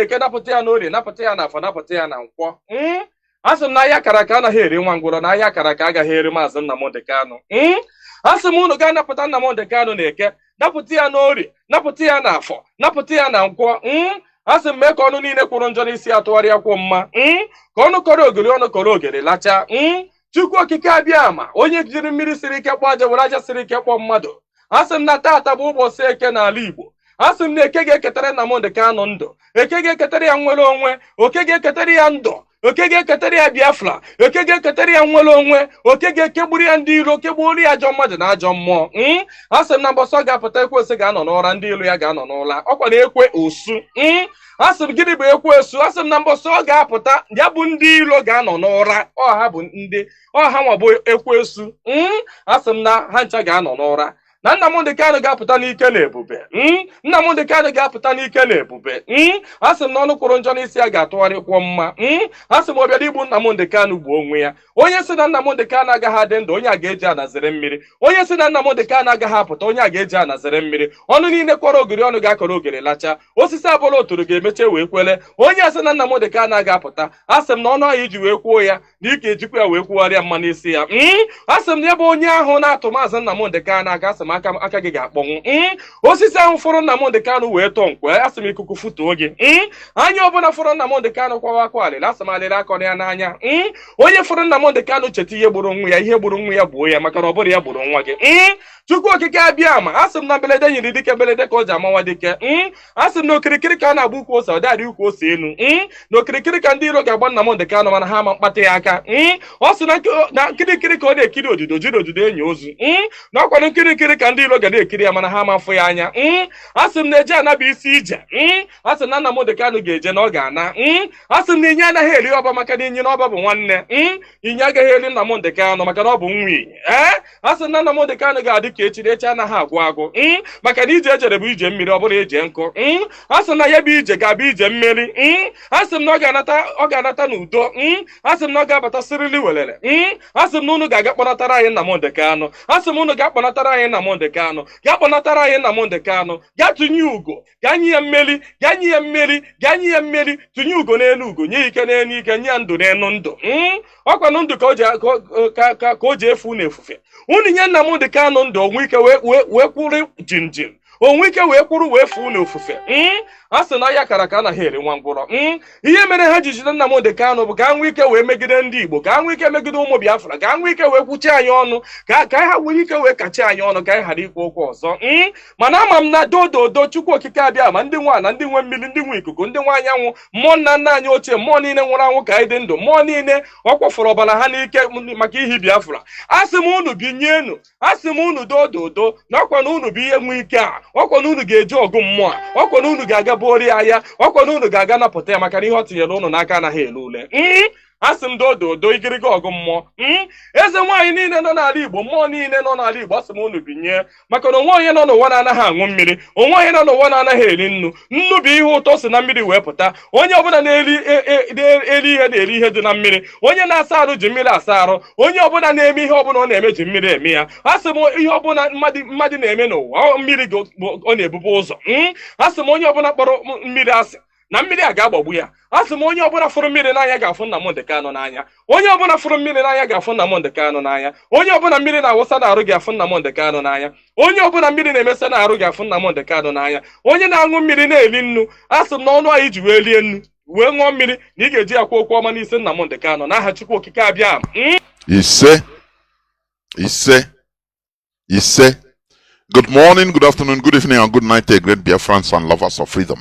eke napụta ya n'orie napụta ya n'afọ napụta ya na nkwọ asị m na ahịa akara aka anaghị eri nwa ngwụrọ na ahịa akara aka agaghị eri maazị Nnamdị Kanụ asị m unu ga-anapụta Nnamdị Kanụ na eke napụta ya n'orie napụta ya n'afọ napụta ya na nkwọ asị m mee ka ọnụ niile kwụrụ njọ n'isi atụgharịa kwụ mma ka ọnụ kọrọ ogiri ọnụ kọrọ ogiri lacha Chukwu okike abịa ma onye jiri mmiri siri ike kpọọ aja were aja siri ike kpọọ mmadụ asị m na taata bụ ụbọchị eke n'ala Igbo asị m na eke ga-eketara Nnamdị Kanụ ndụ eke ga-eketara ya nwere onwe oke ga-eketara ya ndụ oke ga-eketara ya Biafra oke ga-eketara ya nwere onwe oke ga-ekegburu ya ndị iro kegburu ya ajọ mmadụ na ajọ mmụọ asị m na mbọsọ ga-apụta ekwensu ga-anọ n'ụra ndị ilo ya ga-anọ n'ụla ọkwa na ekwe osu asị m gịnị bụ ekwensu asị m na mbọsọ ọ ga-apụta ya bụ ndị ilo ga-anọ n'ụra ọha bụ ndị ọha nwa bụ ekwensu asị m na ha ncha ga-anọ n'ụra na Nnamdị Kanụ ga-apụta n'ike na ebube Nnamdị Kanụ ga-apụta n'ike na ebube asị m na ọnụ kwụrụ njọ n'isi ya ga-atụgharịkwọ mma asị m ọbịa igbu Nnamdị Kanụ gbuo onwe ya onye si na Nnamdị Kanụ agaghị adị ndụ onye a ga-eji anazere mmiri onye si na Nnamdị Kanụ agaghị apụta onye a ga-eji anazere mmiri ọnụ niile kwọrọ ogiri ọnụ ga-akọrọ ogiri lacha osisi abụla oturu ga-emeche wee kwele onye asị na Nnamdị Kanụ agaghị apụta asị m na ọnụ ahụ iji wee kwuo ya na ike ejikwa ya wee kwugharịa mma n'isi ya asị m na ebe onye ahụ na-atụ maazị Nnamdị Kanụ aka asị m aka gị ga-akpọnwụ osisi ahụ fọrọ Nnamdị Kanụ wee tọọ nkwe asị m ikuku futuo gị anya ọbụla fọrọ Nnamdị Kanụ kwawa akwa alịla asị m alịla akọrọ ya n'anya onye fọrọ Nnamdị Kanụ cheta ihe gburu nwa ya ihe gburu nwa ya gbuo ya maka na ọ bụrụ ya gburu nwa gị Chukwu okike abịa ma asị m na mbelede nyiri dike mbelede ka o ji amawa dike asị m na okirikiri ka a na-agba ukwu ose ọ dịarị ukwu ose elu na okirikiri ka ndị iro ga-agba Nnamdị Kanụ mana ha ama mkpata ya aka ọ sị na nkirikiri ka ọ na-ekiri odido jiri odido enyi ozu na ọkwanụ nkirikiri ka ndị iro ga na-ekiri ya mana ha ama mfụ ya anya asị m na eje anaba isi ije asị na Nnamdị Kanụ ga-eje na ọ ga-ana asị m na inye anaghị eri ọba maka na inye na ọba bụ nwanne inye agaghị eri Nnamdị Kanụ maka na ọ bụ nwa inye asị na Nnamdị Kanụ ga-adị ka echi na echi anaghị agwụ agwụ maka na ije ejere bụ ije mmiri ọ bụrụ eje nkụ asị na ya bụ ije ga-abụ ije mmeri asị m na ọ ga-anata n'udo asị m na ọ ga-abata sirili welere asị m na unu ga-aga kpọnatara anyị Nnamdị Kanụ asị m unu ga-akpọnatara anyị Nnamdị Kanụ ga kpọnatara anyị Nnamdị Kanụ ga tụnye ugo ga nye ya mmeri ga nye ya mmeri ga nye ya mmeri tụnye ugo n'elu ugo nye ike n'elu ike nye ya ndụ n'elu ndụ ọkwanụ ndụ ka o ji efu na efufe unu nye Nnamdị Kanụ ndụ onwe ike wee kwụrụ jinjin onwe ike wee kwụrụ wee fuo n'ofufe a sị na ya kara ka anaghị eri nwa ngwụrọ ihe mere ha ji jide Nnamdị Kanụ bụ ka ha nwee ike wee megide ndị Igbo ka ha nwee ike megide ụmụ Biafra ka ha nwee ike wee kwuchie anyị ọnụ ka ha nwee ike wee kachie anyị ọnụ ka anyị ghara ikwu okwu ọzọ mana ama m na dododo Chukwu okike abịa ma ndị nwa na ndị nwe mmiri ndị nwe ikuku ndị nwe anyanwụ mmụọ nna nna anyị ochie mmụọ niile nwụrụ anwụ ka anyị dị ndụ mmụọ niile ọ kwafọrọ ọbara ha n'ike maka ihi Biafra asị m unu binyenu asị m unu dododo na ọkwa na unu bụ ihe nwe ike a ọkwa na unu ga-eji ọgụ mmụọ a ọkwa na unu ga-aga bori ahịa ọkwa na unu ga-aga napụta ya maka na ihe ọ tinyere unu n'aka anaghị ele ule asị m dododo igiriga ọgụ mmụọ eze nwaanyị niile nọ n'ala Igbo mmụọ niile nọ n'ala Igbo asị m unu binye maka na onwe onye nọ n'ụwa na-anaghị aṅụ mmiri onwe onye nọ n'ụwa na-anaghị eri nnu nnu bụ ihe ụtọ si na mmiri wee pụta onye ọbụla na-eri ihe na-eri ihe dị na mmiri onye na-asa arụ ji mmiri asa arụ onye ọbụla na-eme ihe ọbụla ọ na-eme ji mmiri eme ya asị m ihe ọbụla mmadụ na-eme n'ụwa mmiri ọ na-ebube ụzọ asị m onye ọbụla kpọrọ mmiri asị na mmiri a ga-agbagbu ya asị m onye ọbụla fụrụ mmiri n'anya ga-afụ Nnamdị Kanụ n'anya onye ọbụla fụrụ mmiri n'anya ga-afụ Nnamdị Kanụ n'anya onye ọbụla mmiri na-awụsa n'arụ ga-afụ Nnamdị Kanụ n'anya onye ọbụla mmiri na-emesa n'arụ ga-afụ Nnamdị Kanụ n'anya onye na-aṅụ mmiri na-eli nnu asị m na ọnụ anyị ji wee lie nnu wee ṅụọ mmiri na ị ga-eji akwa okwu ọma n'isi Nnamdị Kanụ n'aha Chukwu okike abịa ise. Good morning, good afternoon, good evening, and good night, great Biafrans and lovers of freedom.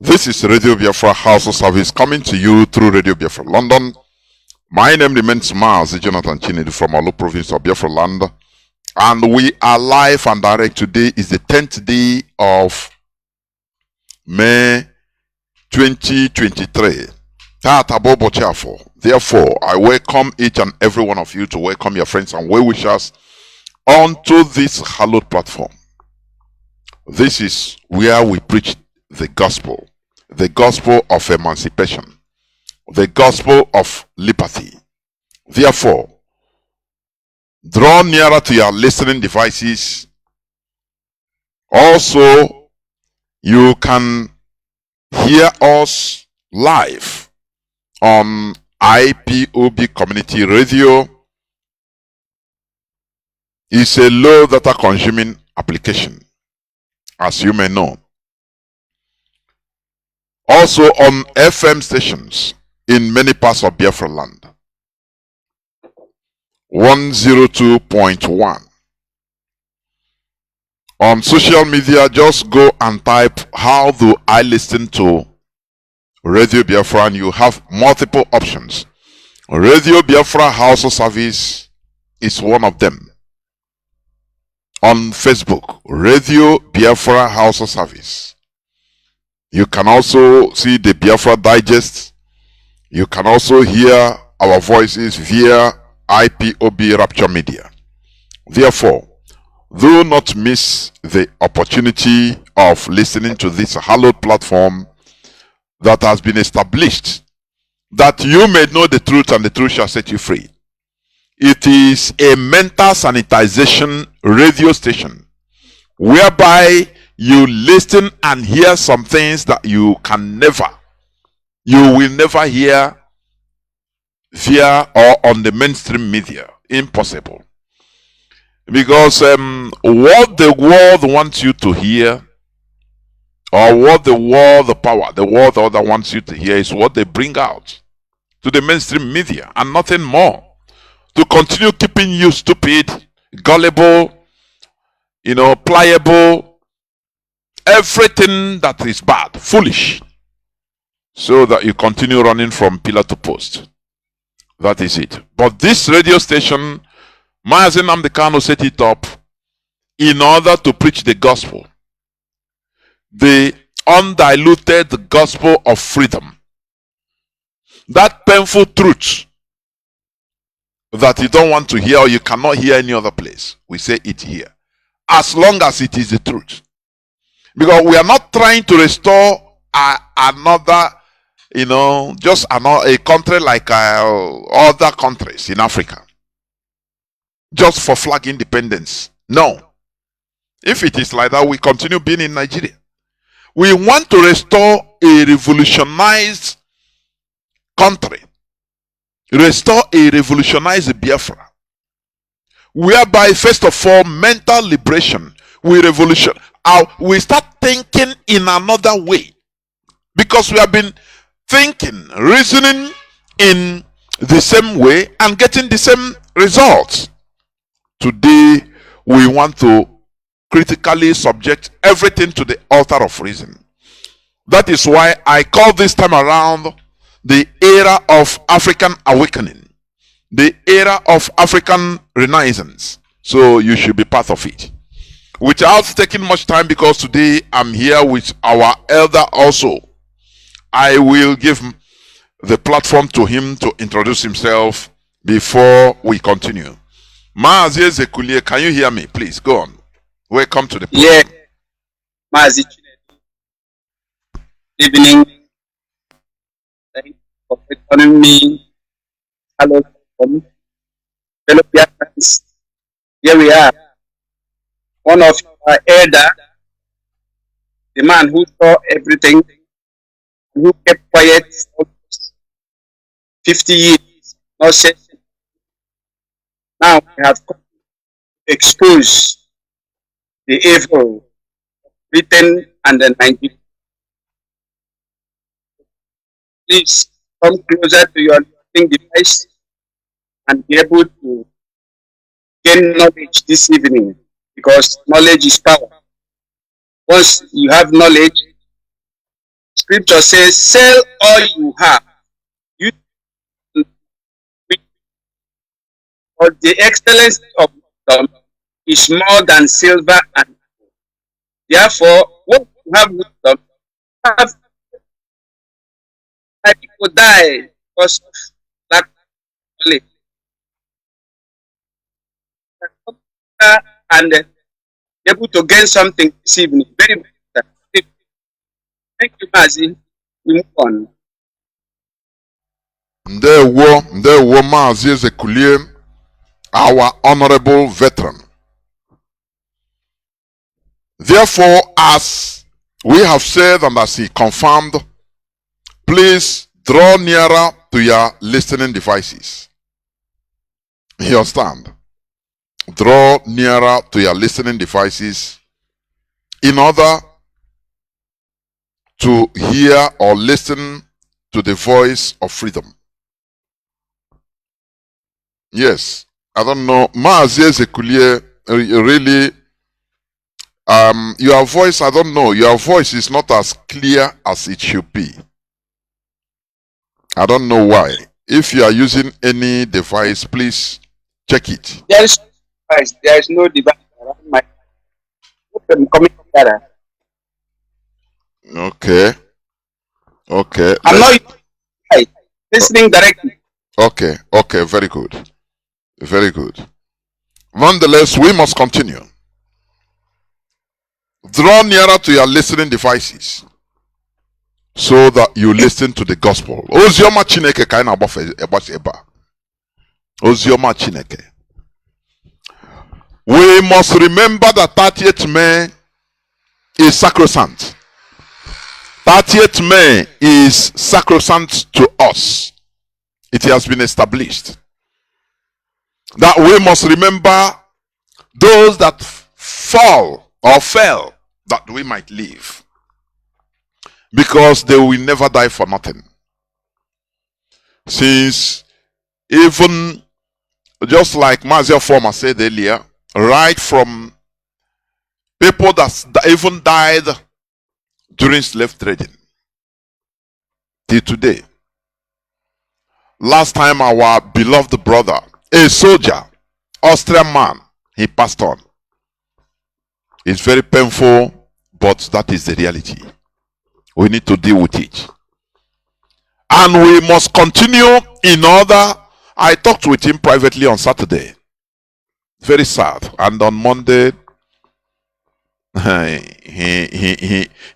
This is Radio Biafra Hausa service coming to you through Radio Biafra London. My name remains Mazi Jonathan Chinedu from Olu province of Biafra land. And we are live and direct. Today is the 10th day of May 2023. Therefore, I welcome each and every one of you to welcome your friends and well-wishers onto this hallowed platform. This is where we preach the gospel of emancipation, the gospel of liberty. Therefore, draw nearer to your listening devices. Also, you can hear us live on IPOB Community Radio. It's a low data consuming application, as you may know. Also on FM stations in many parts of Biafra land. 102.1. On social media, just go and type, how do I listen to Radio Biafra? And you have multiple options. Radio Biafra Hausa service is one of them. On Facebook, Radio Biafra Hausa service. You can also see the Biafra digest. You can also hear our voices via IPOB Rapture Media. Therefore, do not miss the opportunity of listening to this hallowed platform that has been established, that you may know the truth and the truth shall set you free. It is a mental sanitization radio station whereby you listen and hear some things that you will never hear via or on the mainstream media. Impossible. Because what the world wants you to hear, or what the world order wants you to hear, is what they bring out to the mainstream media and nothing more. To continue keeping you stupid, gullible, pliable, everything that is bad, foolish, so that you continue running from pillar to post. That is it. But this radio station, Mazi Nnamdi set it up in order to preach the gospel, the undiluted gospel of freedom, that painful truth that you don't want to hear or you cannot hear any other place. We say it here, as long as it is the truth. Because we are not trying to restore another, just a country like other countries in Africa, just for flag independence. No. If it is like that, we continue being in Nigeria. We want to restore a revolutionized country, restore a revolutionized Biafra, whereby first of all mental liberation, we start thinking in another way, because we have been thinking, reasoning in the same way and getting the same results. Today we want to critically subject everything to the altar of reason. That is why I call this time around the era of African awakening, the era of African renaissance. So you should be part of it. Without taking much time, because today I'm here with our elder also, I will give the platform to him to introduce himself before we continue. Mazi Zekulie, can you hear me? Please go on. Welcome to the program. Yeah, Mazi. Evening. Thank you for welcoming me. Hello, fellow Biafrans. Here we are. One of our elder, the man who saw everything, who kept quiet almost 50 years, not said. Now we have come to expose the evil of Britain and the Nigeria. Please come closer to your listening device and be able to gain knowledge this evening, because knowledge is power. Once you have knowledge, Scripture says, sell all you have. But the excellence of wisdom is more than silver and gold. Therefore, what you have wisdom, have people die because of lack of knowledge. And able to gain something this evening. Very important. Thank you, Mazi. We move on. Ndewo Mazi Zekulie, our honorable veteran. Therefore, as we have said and as he confirmed, please draw nearer to your listening devices. You understand? Draw nearer to your listening devices in order to hear or listen to the voice of freedom. Yes, I don't know. Mazi Zekulie, really, your voice, I don't know. Your voice is not as clear as it should be. I don't know why. If you are using any device, please check it. There is no device around my coming together. Okay. Okay. I'm not listening directly. Okay. Okay. Very good. Very good. Nonetheless, we must continue. Draw nearer to your listening devices so that you listen to the gospel. Ozioma Chineke ka anyị na-agbafe ebe a. Ozioma Chineke. We must remember that 30th May is sacrosanct. 30th May is sacrosanct to us. It has been established that we must remember those that fall or fell that we might live, because they will never die for nothing. Since even just like Mazi Former said earlier, right from people that even died during slave trading till today. Last time our beloved brother, a soldier, Austrian man, he passed on. It's very painful, but that is the reality. We need to deal with it. And we must continue in order. I talked with him privately on Saturday. Very sad. And on Monday,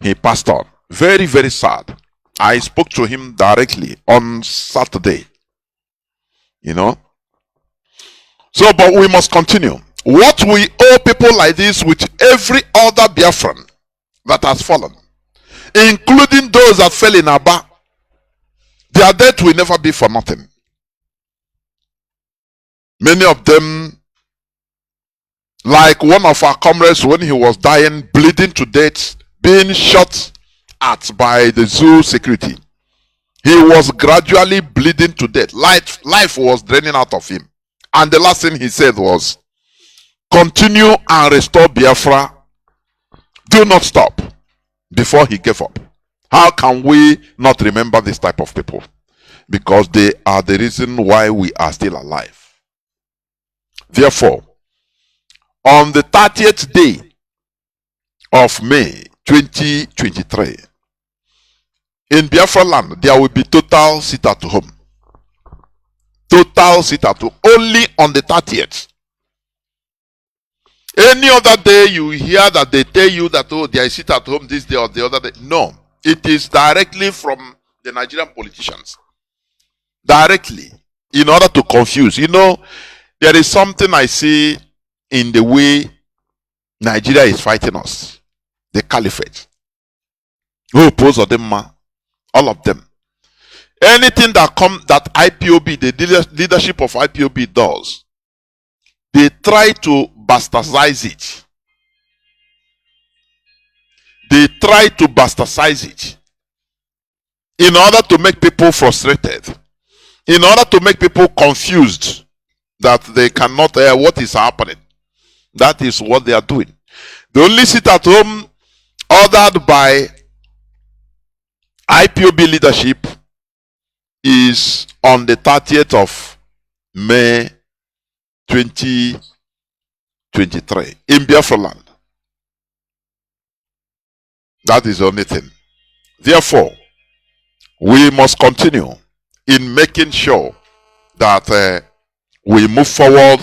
he passed on. Very, very sad. I spoke to him directly on Saturday. You know. So, but we must continue. What we owe people like this with every other Biafran that has fallen, including those that fell in Aba, their death will never be for nothing. Many of them, like one of our comrades when he was dying, bleeding to death, being shot at by the zoo security. He was gradually bleeding to death. Life was draining out of him. And the last thing he said was, continue and restore Biafra. Do not stop. Before he gave up. How can we not remember this type of people? Because they are the reason why we are still alive. Therefore, on the 30th day of May 2023, in Biafra land, there will be total sit at home. Total sit at home. Only on the 30th. Any other day you hear that they tell you that, oh, there is sit at home this day or the other day. No. It is directly from the Nigerian politicians. Directly. In order to confuse. You know, there is something I see in the way Nigeria is fighting us. The caliphate. Who oppose them, all of them. Anything that IPOB, the leadership of IPOB does, they try to bastardize it. They try to bastardize it in order to make people frustrated, in order to make people confused that they cannot hear what is happening. That is what they are doing. They only sit at home ordered by IPOB leadership is on the 30th of May 2023 in Biafra land. That is the only thing. Therefore, we must continue in making sure that we move forward.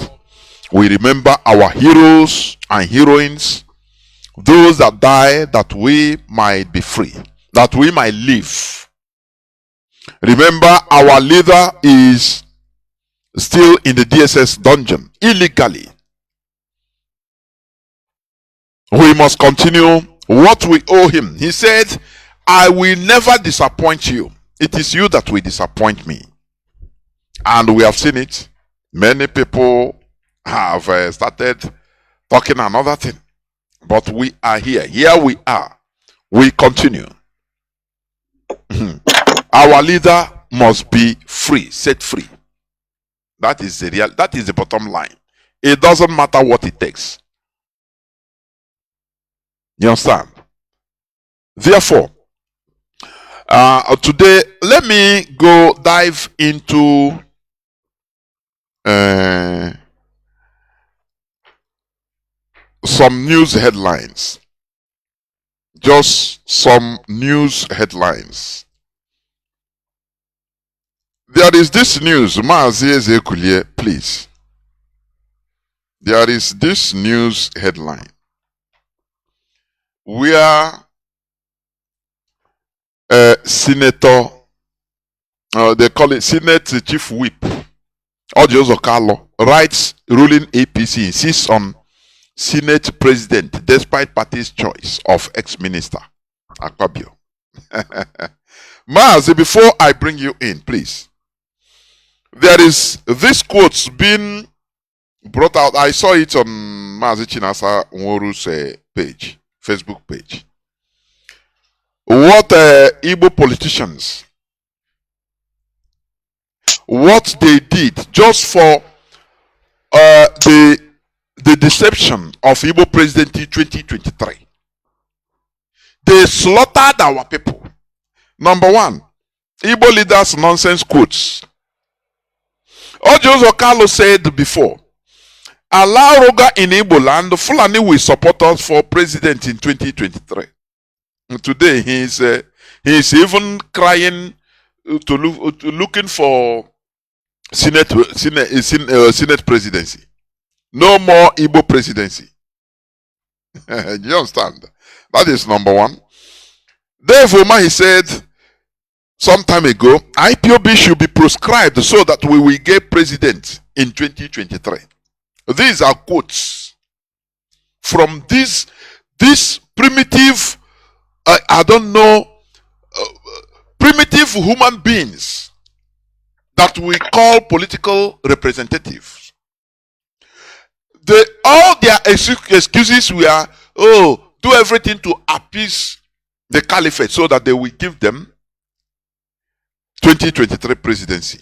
We remember our heroes and heroines, those that die that we might be free, that we might live. Remember, our leader is still in the DSS dungeon illegally. We must continue what we owe him. He said, I will never disappoint you. it is you that will disappoint me. And we have seen it. Many people have started talking another thing. But we are here. Here we are. We continue. Our leader must be free, set free. That is the bottom line. It doesn't matter what it takes. You understand? Therefore, today, let me go dive into some news headlines. Just some news headlines. There is this news, Mazi, please. There is this news headline where Senator, they call it Senate Chief Whip, Odiozo Carlo, writes ruling APC insists on Senate President despite party's choice of ex-minister Akpabio. Mazi, before I bring you in, please. There is this quote being brought out. I saw it on Mazi Chinasa Nworu's page, Facebook page. What Igbo politicians, what they did just for the deception of Igbo presidency 2023. They slaughtered our people. Number one, Igbo leaders' nonsense quotes. Odiozo Carlo said before, allow Roga in Igbo land, Fulani will support us for president in 2023. And today he is even crying looking for Senate presidency. No more Igbo presidency. You understand? That is number one. Therefore, he said some time ago, IPOB should be proscribed so that we will get president in 2023. These are quotes from this primitive, primitive human beings that we call political representatives. All their excuses were, do everything to appease the caliphate so that they will give them 2023 presidency.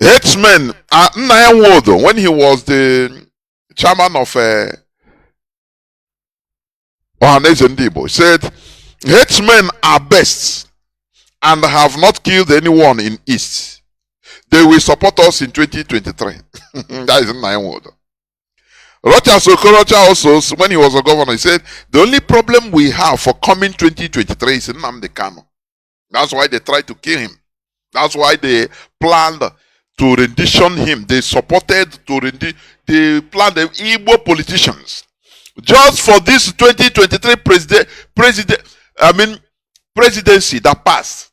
Headsman Nnaya Nwodo, when he was the chairman of Ohaneze Ndibo, said, headsmen are best and have not killed anyone in East. They will support us in 2023. That is Nnaya Nwodo. Rochas Okorocha also, when he was a governor, he said, the only problem we have for coming 2023 is Nnamdi Kanu. That's why they tried to kill him. That's why they planned to rendition him. They supported they planned the Igbo politicians. Just for this 2023 presidency that passed,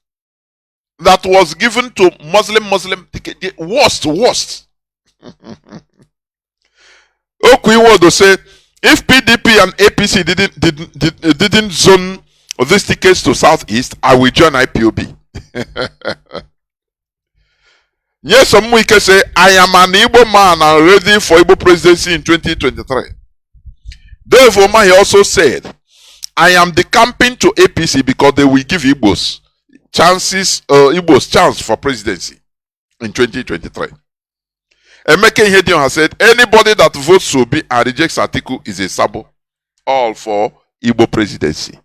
that was given to Muslim ticket. The worst. Okwiwodo said, if PDP and APC didn't zone these tickets to Southeast, I will join IPOB. Yes, some we can say, I am an Igbo man and ready for Igbo presidency in 2023. Therefore, he also said, I am decamping to APC because they will give Igbos chance for presidency in 2023. Emeke Ihedion has said, anybody that votes Sobi and rejects Atiku is a sabo. All for Igbo presidency.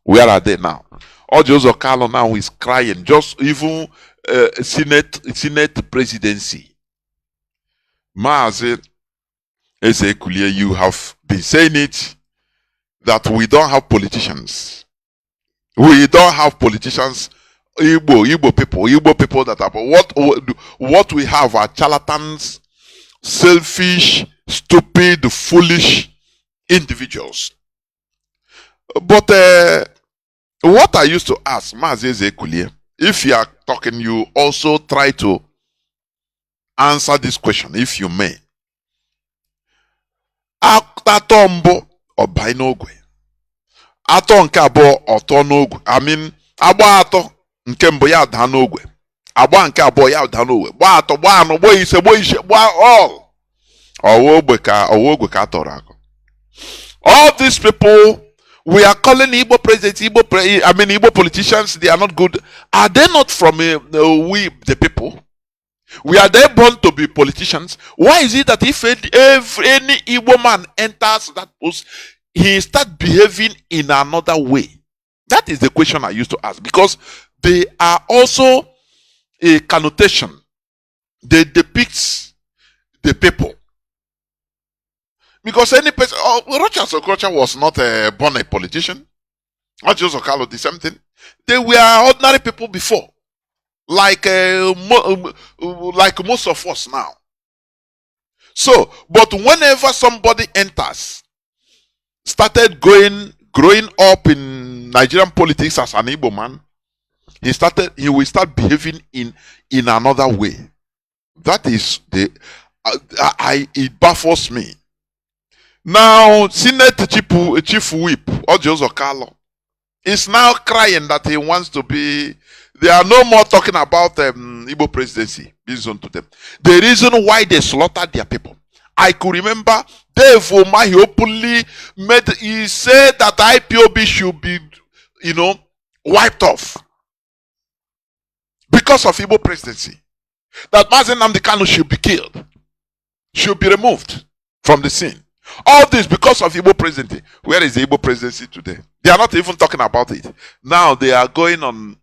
Where are they now? Odiozo Carlo now is crying. Just even Senate presidency. Mazi Ezekulie, you have been saying it that we don't have politicians. We don't have politicians. Igbo people that are, what we have are charlatans, selfish, stupid, foolish individuals. But what I used to ask Mazi Ezekulie, if you are talking, you also try to answer this question, if you may. Atatombo or Bainogwe. Aton Kabo or Tonogwe. I mean, Agba atọ nke mbụ ya daa n'ogwe. Agba nke abụọ ya daa n'ogwe. Gba atọ, gba anọ, gba ise, gba ishe, gba all. Ọwa ogwe ka atọrọ akọ. All these people we are calling Igbo presidents, Igbo politicians, they are not good. Are they not from we the people? We are they born to be politicians? Why is it that if any Igbo man enters that post, he starts behaving in another way? That is the question I used to ask, because they are also a connotation. They depict the people. Because any person, Rochas Okrocha was not born a politician. Not just Okalo, the same thing. They were ordinary people before, like most of us now. So, but whenever somebody enters, started growing up in Nigerian politics as an Igbo man, he will start behaving in another way. That is it baffles me. Now, Senate Chief Whip, Ojo Okalo, is now crying that he wants to be. They are no more talking about Igbo presidency. Listen to them. The reason why they slaughtered their people. I could remember Dave Oma, he openly he said that IPOB should be, wiped off because of Igbo presidency. That Mazi Nnamdi Kanu should be killed, should be removed from the scene. All this because of Igbo presidency. Where is the Igbo presidency today? They are not even talking about it. Now they are going on.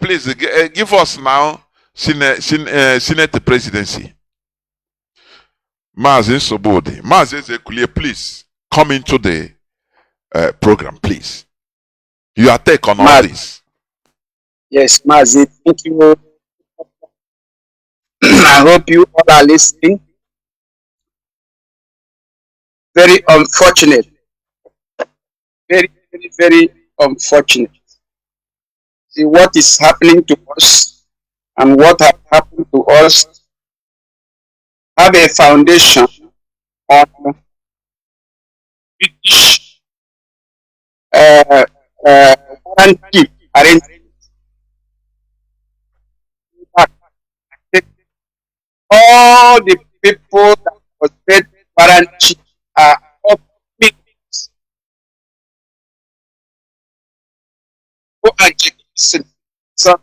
Please give us now Senate presidency. Mazi Sobodi, Mazi Zekulie, please come into the program, please. Your take on all this. Yes, Mazi, thank you. I hope you all are listening. Very unfortunate. Very, very, very unfortunate. See what is happening to us and what has happened to us have a foundation on British warranty arrangement. All the people that was paid warranty are all victims. Go and check this. So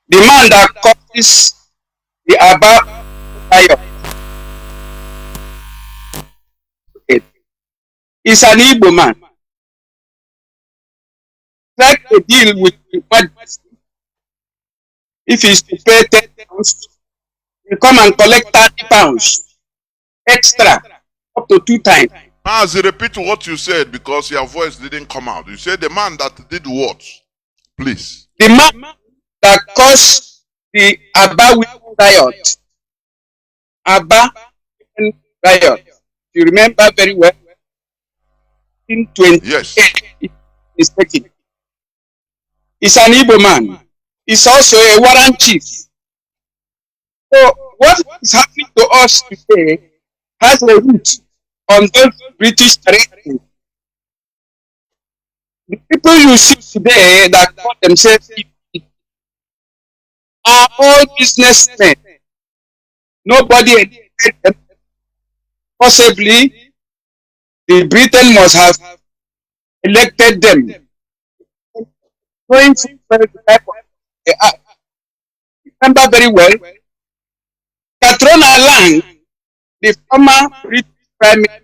the man that causes the above fire is an Igbo man. Like a deal with the Mazi. If he's to pay 10 pounds, you come and collect 30 pounds extra, up to 2 times. Mazi, repeat what you said because your voice didn't come out. You said the man that did what? Please. The man that caused the Aba riot. Aba riot. You remember very well. In 20, yes, is taken. He's an Igbo man. He's also a warrant chief. So what is happening to us today has a root on those British arrangements. The people you see today that call themselves are all businessmen. Nobody educated them. Possibly, the Britain must have elected them. Going through the type of they are. Remember very well, Katrina Lang, the former British Prime Minister,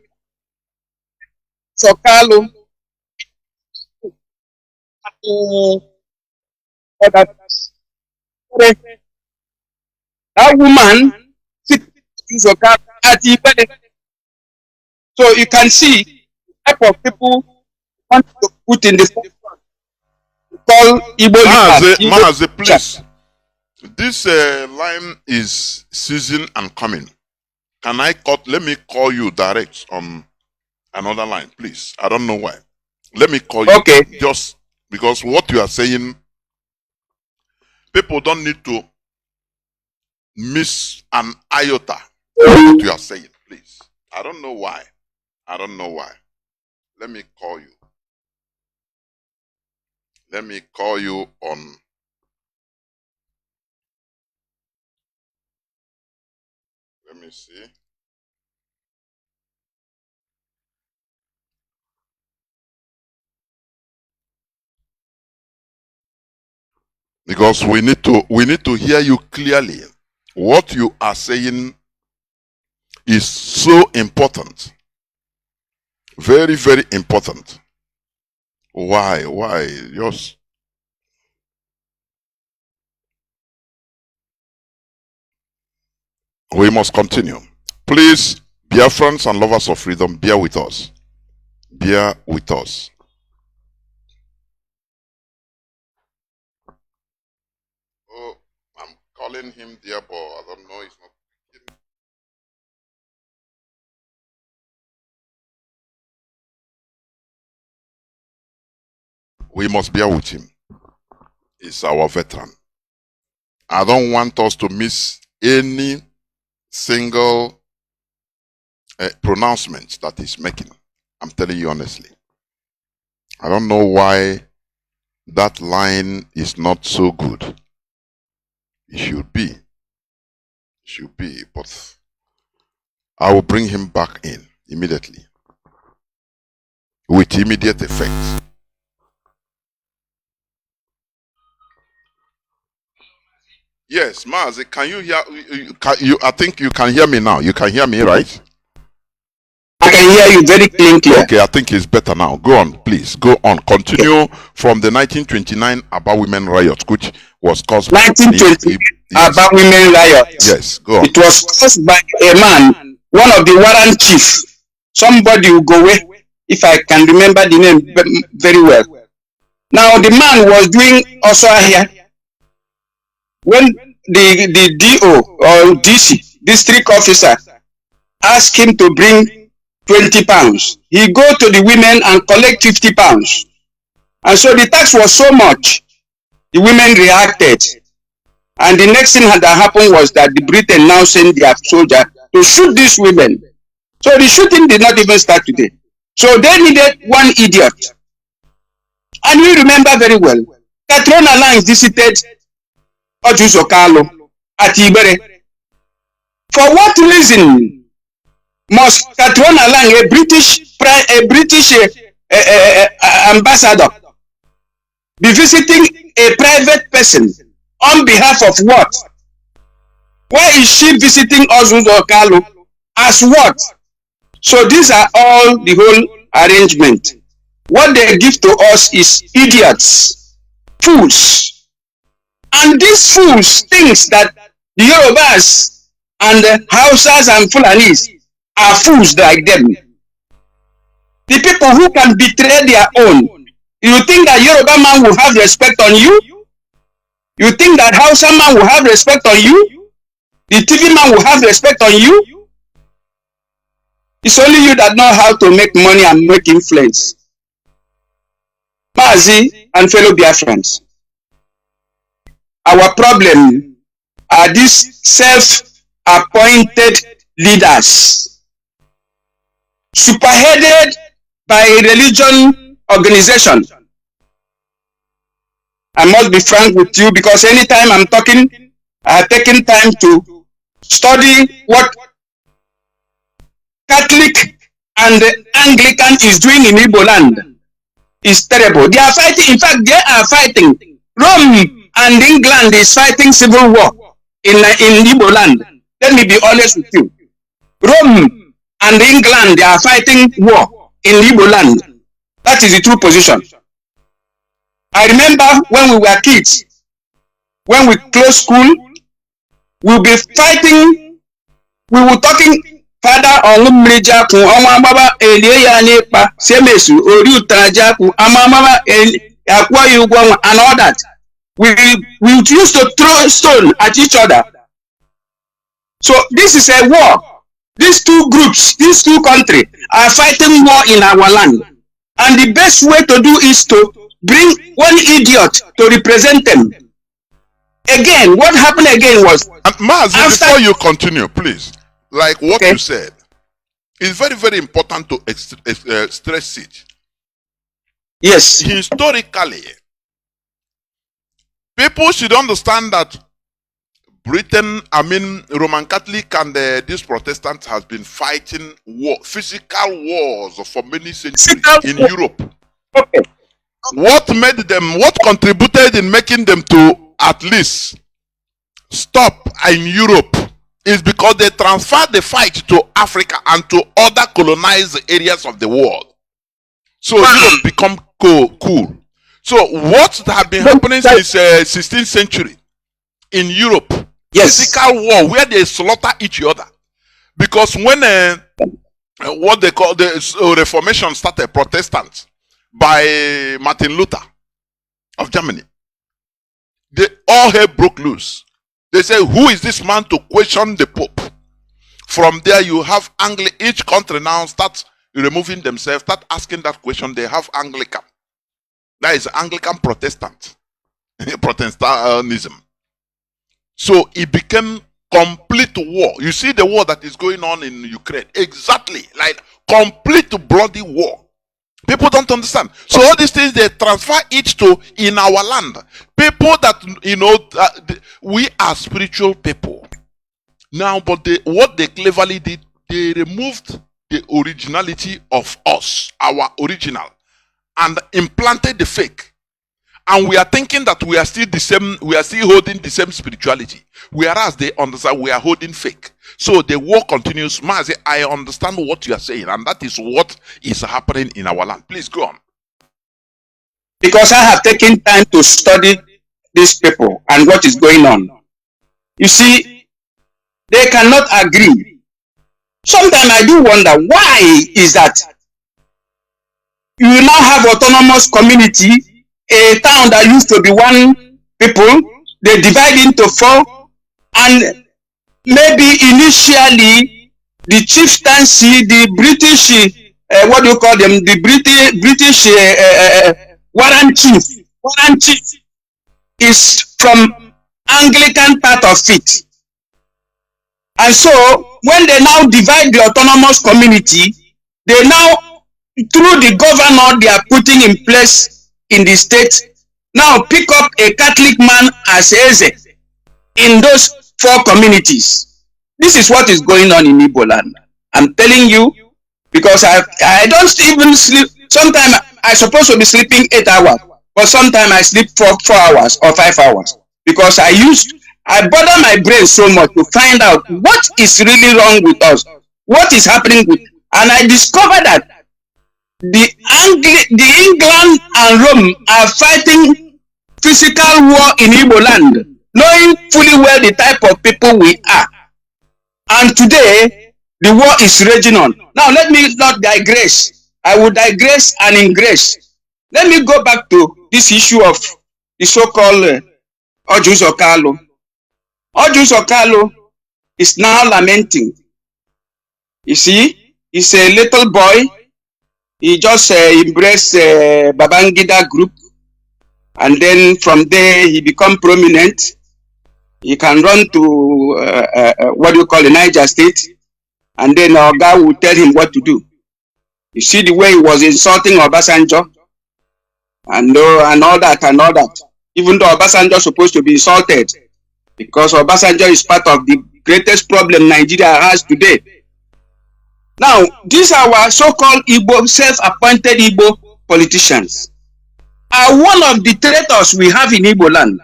Sokalo, that woman at the wedding. So you can see the type of people want to put in the forefront. Call Igbo Mazi, please. This line is season and coming. Can I cut? Let me call you direct on another line, please. I don't know why. Let me call you. Okay. Just because what you are saying, people don't need to miss an iota of what you are saying, please. I don't know why. I don't know why. Let me call you. Let me call you on. Let me see. Because we need to hear you clearly. What you are saying is so important. Very, very important. Why? Just we must continue. Please, Biafrans and lovers of freedom, bear with us. Bear with us. Oh, I'm calling him dear boy. I don't know. It's not. We must bear with him. He's our veteran. I don't want us to miss any single pronouncement that he's making. I'm telling you honestly. I don't know why that line is not so good. It should be. But I will bring him back in immediately. With immediate effect. Yes, Mazi, can you hear? I think you can hear me now. You can hear me, right? I can hear you very clearly. Okay, I think it's better now. Go on, please. Go on. Continue from the 1929 Aba Women Riot, which was caused by 1929 Aba Women Riot. Yes, go on. It was caused by a man, one of the warrant chief. Somebody will go away, if I can remember the name very well. Now the man was doing also here when the DO or DC, district officer, asked him to bring 20 pounds. He go to the women and collect 50 pounds. And so the tax was so much, the women reacted. And the next thing that happened was that the Britain now sent their soldier to shoot these women. So the shooting did not even start today. So they needed one idiot. And we remember very well, Katrina Lang visited Ojuzokalo at Ibere. For what reason must Katrina Lang, a British ambassador, be visiting a private person on behalf of what? Why is she visiting Ojuzokalo? As what? So these are all the whole arrangement. What they give to us is idiots, fools. And these fools think that the Yorubas and the Hausas and Fulanis are fools like them. The people who can betray their own. You think that Yoruba man will have respect on you? You think that Hausa man will have respect on you? The TV man will have respect on you? It's only you that know how to make money and make influence. Mazi and fellow Biafrans, our problem are these self-appointed leaders, superheaded by a religion organization. I must be frank with you because anytime I'm talking, I have taken time to study what Catholic and Anglican is doing in Igbo land. Is terrible. They are fighting. In fact, they are fighting. Rome and England is fighting civil war in Igbo land. Let me be honest with you. Rome and England, they are fighting war in Igbo land. That is the true position. I remember when we were kids, when we closed school, we'll be fighting. We were talking. Father Olumrijaku, Amamaba Elianipa, Semesu, Oriutajaku, Amamaba Aquayugwang, and all that. We used to throw stone at each other. So this is a war. These two groups, these two countries are fighting war in our land. And the best way to do is to bring one idiot to represent them. Again, what happened again was... Mazi, before you continue, please. Like what you said, it's very, very important to stress it. Yes. Historically, People should understand that Britain, Roman Catholic and these Protestants has been fighting physical wars for many centuries in Europe. Okay. What contributed in making them to at least stop in Europe is because they transferred the fight to Africa and to other colonized areas of the world. So Europe become cool. So what has been happening since 16th century in Europe? Yes. Physical war where they slaughter each other. Because when what they call the Reformation started, Protestants, by Martin Luther of Germany, they all hell broke loose. They say, who is this man to question the Pope? From there you have each country now starts removing themselves, start asking that question. They have Anglican. That is Anglican Protestant. Protestantism. So it became complete war. You see the war that is going on in Ukraine. Exactly. Like complete bloody war. People don't understand. So all these things, they transfer it to in our land. People that, we are spiritual people. Now, but what they cleverly did, they removed the originality of us, our original, and implanted the fake. And we are thinking that we are still the same, we are still holding the same spirituality. Whereas they understand we are holding fake. So the war continues. Mazi, I understand what you are saying, and that is what is happening in our land. Please go on. Because I have taken time to study these people and what is going on. You see, they cannot agree. Sometimes I do wonder, why is that you now have autonomous community, a town that used to be one people, they divide into four, and maybe initially the chieftaincy, the British, what do you call them, the British warrant chief is from Anglican part of it. And so when they now divide the autonomous community, they now, through the governor they are putting in place in the state, now pick up a Catholic man as Eze in those four communities. This is what is going on in Igbo land. I'm telling you, because I don't even sleep. Sometimes I'm supposed to be sleeping 8 hours, but sometimes I sleep 4 hours or 5 hours, because I bother my brain so much to find out what is really wrong with us, what is happening with, and I discovered that the England and Rome are fighting physical war in Igbo land, knowing fully well the type of people we are. And today, the war is raging on. Now, let me not digress. I will digress and ingress. Let me go back to this issue of the so-called Ojus Okalo. Ojus Okalo is now lamenting. You see, he's a little boy. He just embraced Babangida group, and then from there he become prominent. He can run to what do you call the Niger State, and then our guy will tell him what to do. You see the way he was insulting Obasanjo, and all that. Even though Obasanjo is supposed to be insulted, because Obasanjo is part of the greatest problem Nigeria has today. Now, these are our so-called Igbo, self-appointed Igbo politicians, are one of the traitors we have in Igbo land.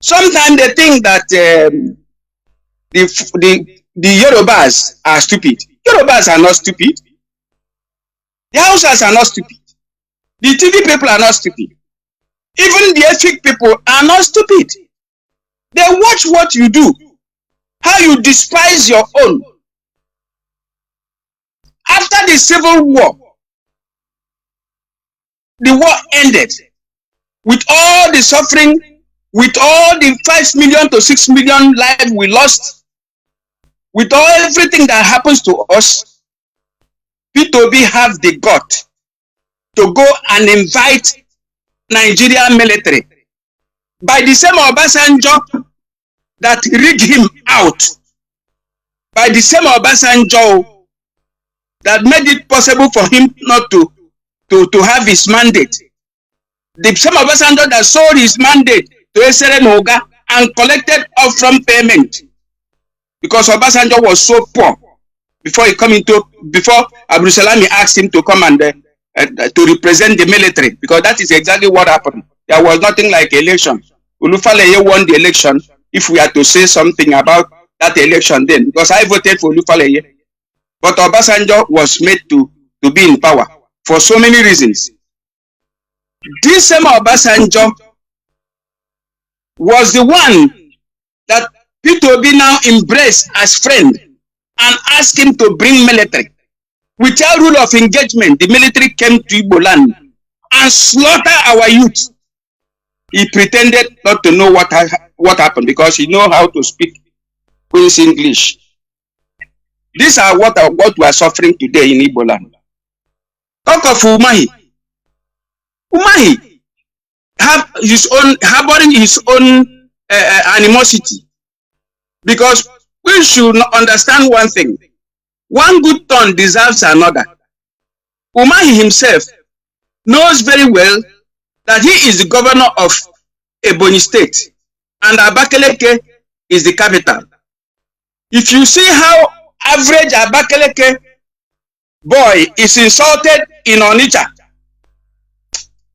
Sometimes they think that the Yorubas are stupid. Yorubas are not stupid. The Hausas are not stupid. The TV people are not stupid. Even the ethnic people are not stupid. They watch what you do, how you despise your own. After the Civil War, the war ended with all the suffering, with all the 5 million to 6 million lives we lost, with everything that happens to us. P2B have the gut to go and invite Nigerian military by the same Obasanjo that rigged him out, by the same Obasanjo that made it possible for him not to have his mandate. The same Obasanjo that sold his mandate to Esere Noga and collected upfront payment because Obasanjo was so poor before Abu Salami asked him to come and to represent the military, because that is exactly what happened. There was nothing like election. Olufaleye won the election. If we are to say something about that election then, because I voted for Olufaleye, but Obasanjo was made to be in power for so many reasons. This same Obasanjo was the one that P2B now embraced as friend and asked him to bring military. Without rule of engagement, the military came to Igbo land and slaughtered our youth. He pretended not to know what happened because he knows how to speak Queen's English. These are what we are suffering today in Igbo land. Talk of Umahi. Umahi harboring his own animosity, because we should understand one thing. One good turn deserves another. Umahi himself knows very well that he is the governor of Ebonyi State and Abakaleke is the capital. If you see how average Abakaleke boy is insulted in Onitsha,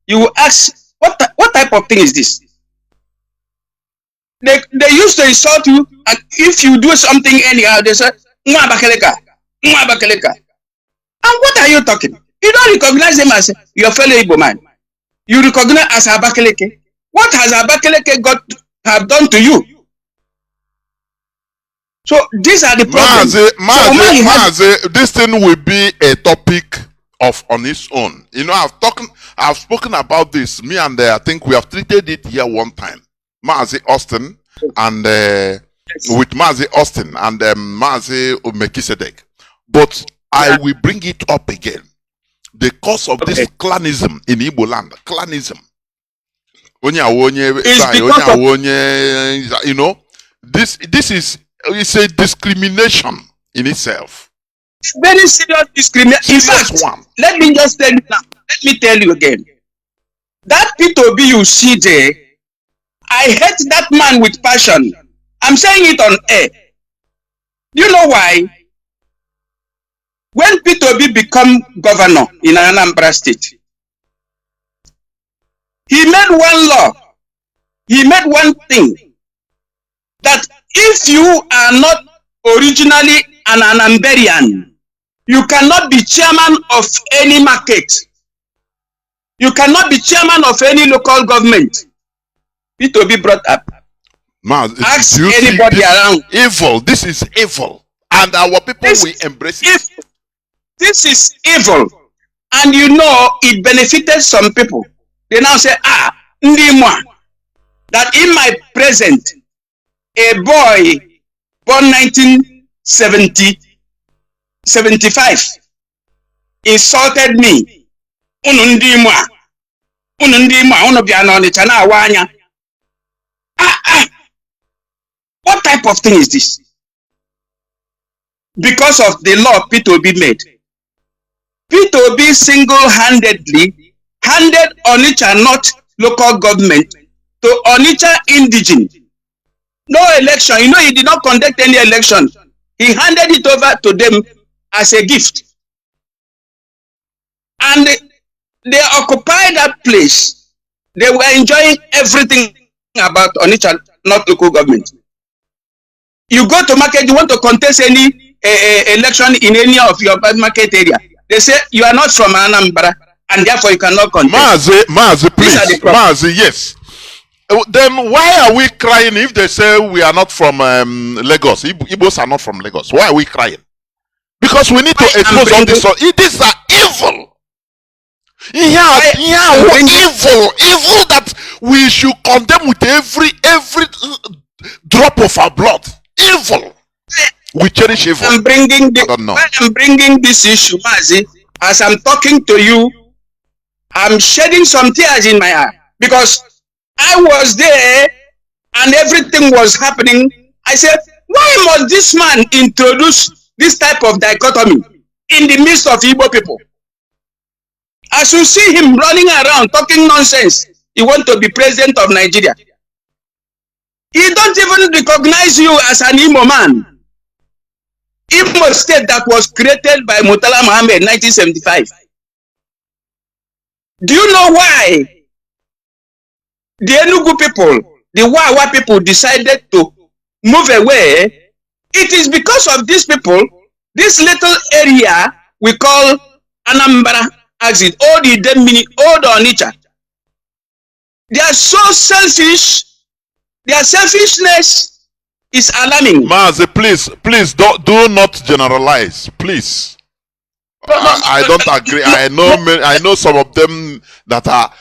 you will ask, what type of thing is this? They used to insult you, and if you do something anyhow, they say, Mwa Abakaleka, Mwa Abakaleka. And what are you talking? You don't recognize them as your fellow Igbo man. You recognize as Abakaleke. What has Abakaleke have done to you? So these are the problems. Mazi, this thing will be a topic on its own. You know, I've spoken about this. Me and I think we have treated it here one time. Mazi Austin and with Mazi Austin and Mazi Melchizedek. But I will bring it up again. The cause of this clanism in Igbo land, clanism. You know, this is a discrimination in itself. Very serious discrimination. In fact, let me just tell you now. Let me tell you again. That P2B you see there, I hate that man with passion. I'm saying it on air. Do you know why? When P2B become governor in Anambra State, he made one law. He made one thing, that if you are not originally an Anambarian, you cannot be chairman of any market. You cannot be chairman of any local government. P2B brought up. Ask anybody around. Evil. This is evil. And our people will embrace it. This is evil. And you know, it benefited some people. They now say, Ndimwa, that in my present, a boy born 1975 insulted me. What type of thing is this? Because of the law P2B made. P2B single-handedly handed Onitsha North local government to Onitsha indigene. No election. You know, he did not conduct any election. He handed it over to them as a gift. And they occupied that place. They were enjoying everything about Onitsha North local government. You go to market, you want to contest any election in any of your market area. They say you are not from Anambra and therefore you cannot contest. Mazi, please. Mazi, yes. Then why are we crying if they say we are not from Lagos? Igbos are not from Lagos. Why are we crying? Because we need to expose all this. These are evil. Evil that we should condemn with every drop of our blood. Evil. We cherish evil. I'm bringing this issue, Mazi, as I'm talking to you, I'm shedding some tears in my eye because I was there and everything was happening. I said, why must this man introduce this type of dichotomy in the midst of Igbo people? As you see him running around talking nonsense, he want to be president of Nigeria. He don't even recognize you as an Imo man. Imo state that was created by Murtala Muhammad in 1975. Do you know why the Enugu people, the Wawa people decided to move away? It is because of these people, this little area we call Anambra exit, old Idemini, old Onitsha. They are so selfish. Their selfishness is alarming. Mazi, please do not generalize, please. I don't agree. I know some of them that are,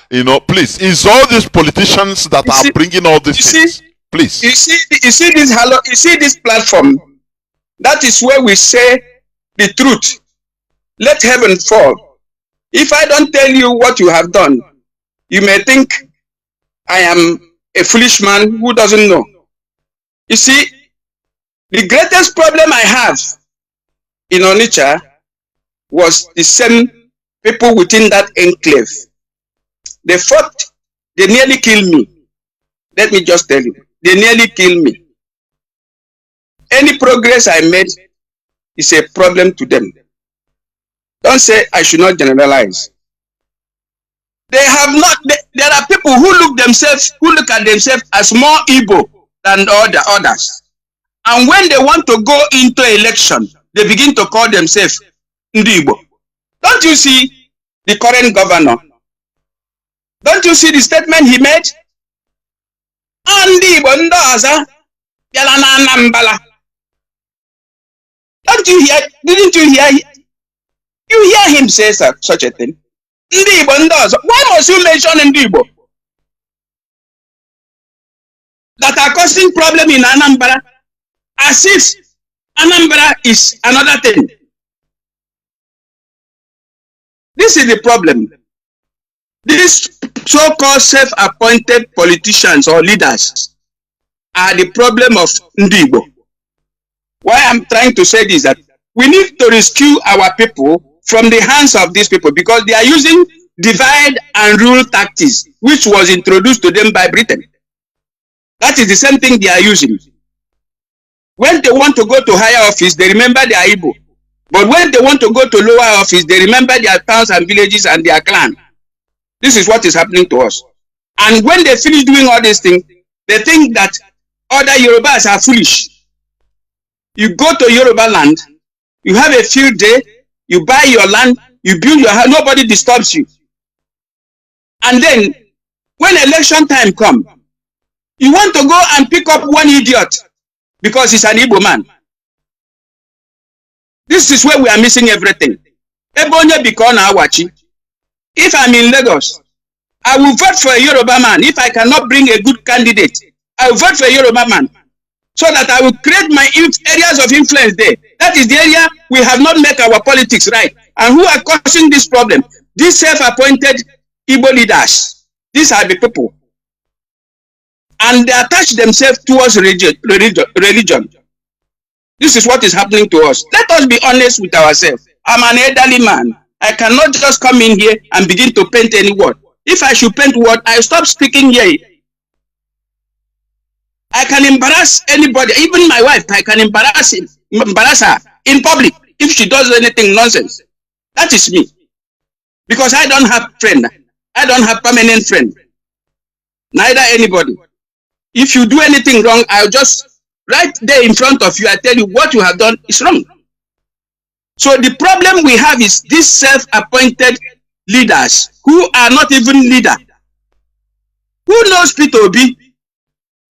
please. It's all these politicians that are bringing all these things. Please. You see this platform. That is where we say the truth. Let heaven fall. If I don't tell you what you have done, you may think I am a foolish man who doesn't know. You see, the greatest problem I have in Onitsha was the same people within that enclave. They fought, they nearly killed me. Let me just tell you, they nearly killed me. Any progress I made is a problem to them. Don't say I should not generalize. They have not, there are people who look at themselves as more Igbo than others. And when they want to go into election, they begin to call themselves Ndi Igbo. Don't you see the current governor? Don't you see the statement he made? Ndi Igbo Ndoza Yalana Nambala. Don't you hear? Didn't you hear? You hear him say such a thing? Ndi Igbo Ndoza. Why must you mention Ndi Igbo? That are causing problem in Anambra, as if Anambra is another thing. This is the problem. These so-called self-appointed politicians or leaders are the problem of Ndi Igbo. Why I'm trying to say this, that we need to rescue our people from the hands of these people, because they are using divide and rule tactics, which was introduced to them by Britain. That is the same thing they are using. When they want to go to higher office, they remember they are Igbo. But when they want to go to lower office, they remember their towns and villages and their clan. This is what is happening to us. And when they finish doing all these things, they think that other Yorubas are foolish. You go to Yoruba land, you have a field day, you buy your land, you build your house, nobody disturbs you. And then, when election time comes, you want to go and pick up one idiot because he's an Igbo man. This is where we are missing everything. If I'm in Lagos, I will vote for a Yoruba man. If I cannot bring a good candidate, I will vote for a Yoruba man, so that I will create my areas of influence there. That is the area we have not met our politics right. And who are causing this problem? These self-appointed Igbo leaders. These are the people. And they attach themselves towards religion. This is what is happening to us. Let us be honest with ourselves. I'm an elderly man. I cannot just come in here and begin to paint any word. If I should paint word, I stop speaking here. I can embarrass anybody, even my wife. I can embarrass her in public if she does anything nonsense. That is me. Because I don't have friend. I don't have permanent friend. Neither anybody. If you do anything wrong, I'll just right there in front of you, I tell you what you have done is wrong. So the problem we have is these self-appointed leaders who are not even leader. Who knows Peter Obi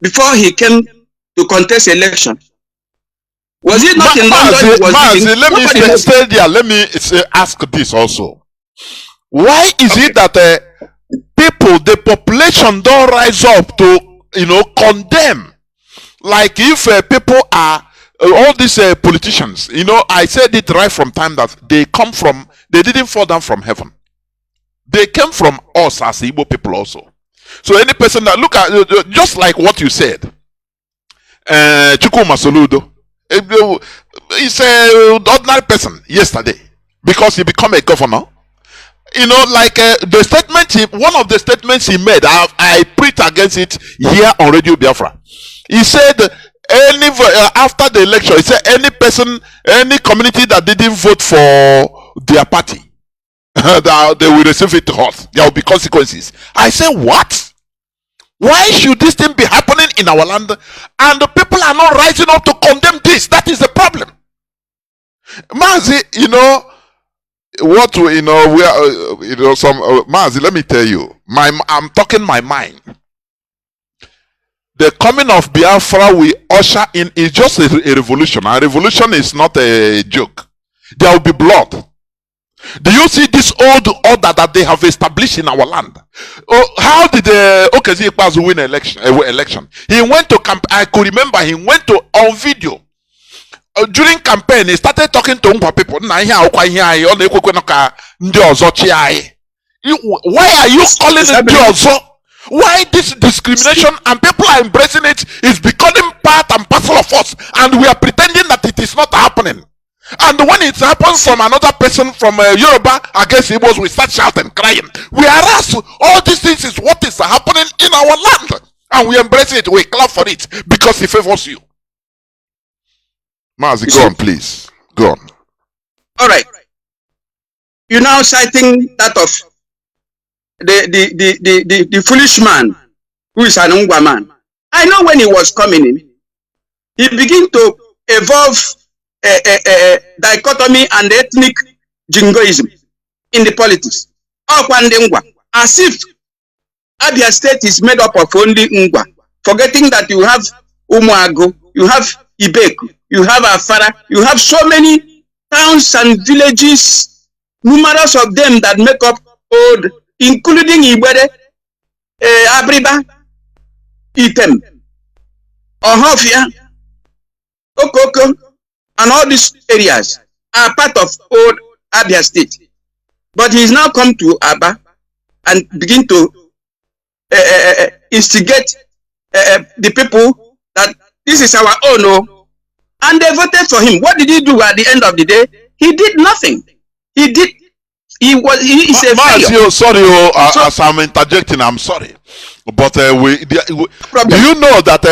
before he came to contest election? Was it not in London? Mazi, let me stay there. Let me ask this also. Why is it that people, the population don't rise up to, condemn? Like if people are, all these politicians, I said it right from time that they didn't fall down from heaven. They came from us as Igbo people also. So any person that, look at, just like what you said, Chukuma Soludo, he's an ordinary person yesterday because he became a governor. You know, like the statement, one of the statements he made, I preached against it here on Radio Biafra. He said, after the election, he said, any person, any community that didn't vote for their party, that they will receive it hot. There will be consequences. I said, what? Why should this thing be happening in our land? And the people are not rising up to condemn this. That is the problem. Mazi, you know, what we are, some Mazi, let me tell you, I'm talking my mind. The coming of Biafra we usher in is just a revolution. A revolution is not a joke. There will be blood. Do you see this old order that they have established in our land? Oh, how did Okezi Ikpeazu win election? He went to camp. I could remember he went to on video. During campaign, he started talking to Ngwa people. Why are you calling it Diozo? Why this discrimination and people are embracing it is becoming part and parcel of us, and we are pretending that it is not happening. And when it happens from another person from Yoruba against Igbos, we start shouting, crying. Whereas all these things is what is happening in our land, and we embrace it, we clap for it because it favors you. Mazi, go on, please. Go on. All right. You're now citing that of the foolish man who is an Ungwa man. I know when he was coming in, he began to evolve a dichotomy and ethnic jingoism in the politics. As if Abia State is made up of only Ngwa, forgetting that you have Umuago, you have Ibeku, you have Afara, you have so many towns and villages, numerous of them that make up old, including Ibwede, Abriba, Item, Ohofia, Okoko, and all these areas are part of old Abia State. But he's now come to Aba and begin to instigate the people that this is our own, and they voted for him. What did he do at the end of the day? He did nothing. He is a failure. Sorry, as I'm interjecting, I'm sorry. But do you know that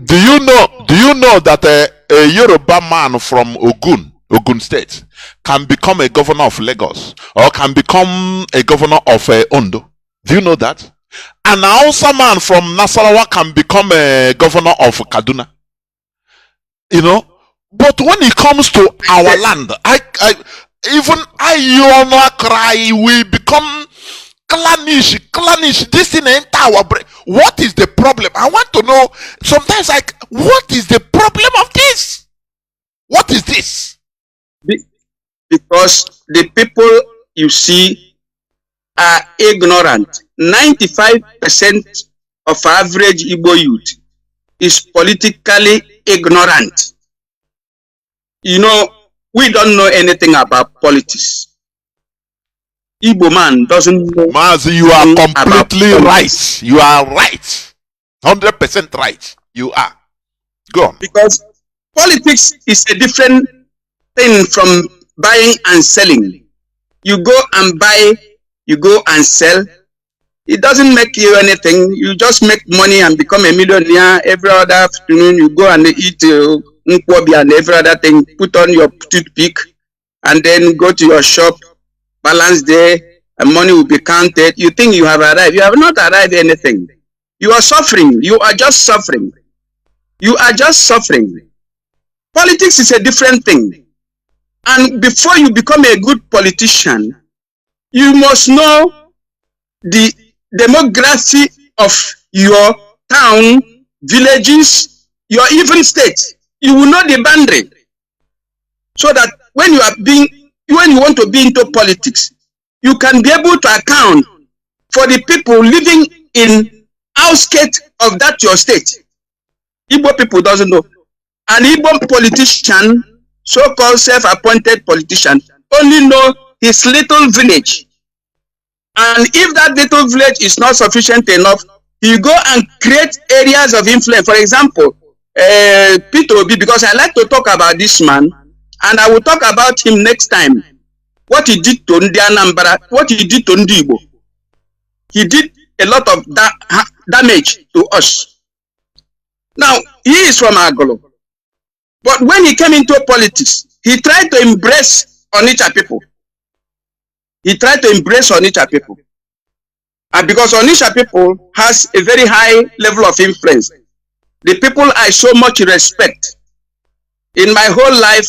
do you know that a Yoruba man from Ogun State can become a governor of Lagos or can become a governor of Ondo? Do you know that? An Hausa man from Nasarawa can become a governor of Kaduna. You know, but when it comes to our land, you wanna cry, we become clannish. This thing ain't our brain. What is the problem? I want to know. Sometimes, like, what is the problem of this? What is this? Because the people you see are ignorant. 95% of average Igbo youth is politically ignorant. You know, we don't know anything about politics. Igbo man doesn't know. Mazi, you are completely right. You are right. 100% right. You are. Go on. Because politics is a different thing from buying and selling. You go and buy, you go and sell. It doesn't make you anything. You just make money and become a millionaire. Every other afternoon, you go and eat nkwobi and every other thing. Put on your toothpick and then go to your shop, balance there, and money will be counted. You think you have arrived. You have not arrived anything. You are suffering. You are just suffering. You are just suffering. Politics is a different thing. And before you become a good politician, you must know the demography of your town, villages, your even state. You will know the boundary. So that when you want to be into politics, you can be able to account for the people living in outskirts of that your state. Igbo people doesn't know. An Igbo politician, so-called self-appointed politician, only know his little village. And if that little village is not sufficient enough, he go and create areas of influence. For example, Peter Obi, because I like to talk about this man, and I will talk about him next time. what he did to Ndi Anambra, what he did to Ndi Igbo, he did a lot of damage to us. Now, he is from Agolo. But when he came into politics, he tried to embrace Onitsha people. He tried to embrace Onitsha people. And because Onitsha people has a very high level of influence, the people I so much respect. In my whole life,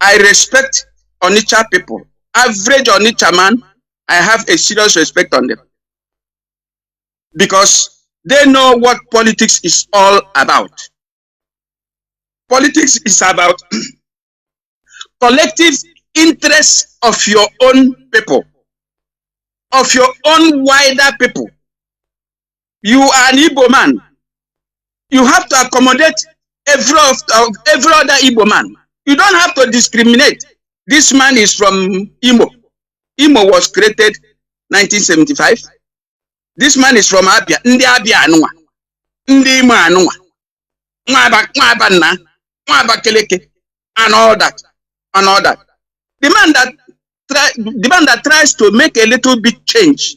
I respect Onitsha people. Average Onitsha man, I have a serious respect on them. Because they know what politics is all about. Politics is about collective interests of your own people, of your own wider people. You are an Igbo man. You have to accommodate every other Igbo man. You don't have to discriminate. This man is from Imo. Imo was created 1975. This man is from Abia. Ndi Abia anua. Ndi Imo anua. Mwabanna. Mwabakeleke. And all that. And all that. The man that tries to make a little bit change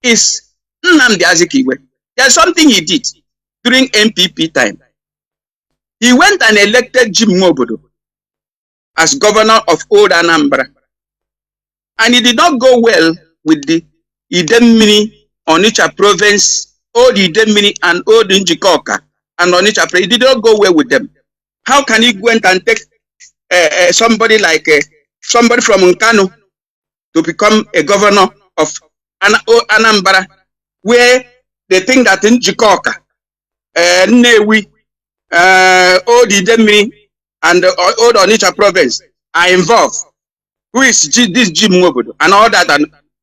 is Nnamdi Azikiwe. There's something he did during MPP time. He went and elected Jim Nwobodo as governor of Old Anambra. And he did not go well with the Idemili Onitsha province, Old Idemili and Old Njikoka and Onitsha. He did not go well with them. How can he go and take somebody like somebody from Nkano to become a governor of Anambra, where they think that in Njikoka, Nnewi, Old Idemili and Old Onitsha province are involved? Who is this Jim Nwobodo and all that?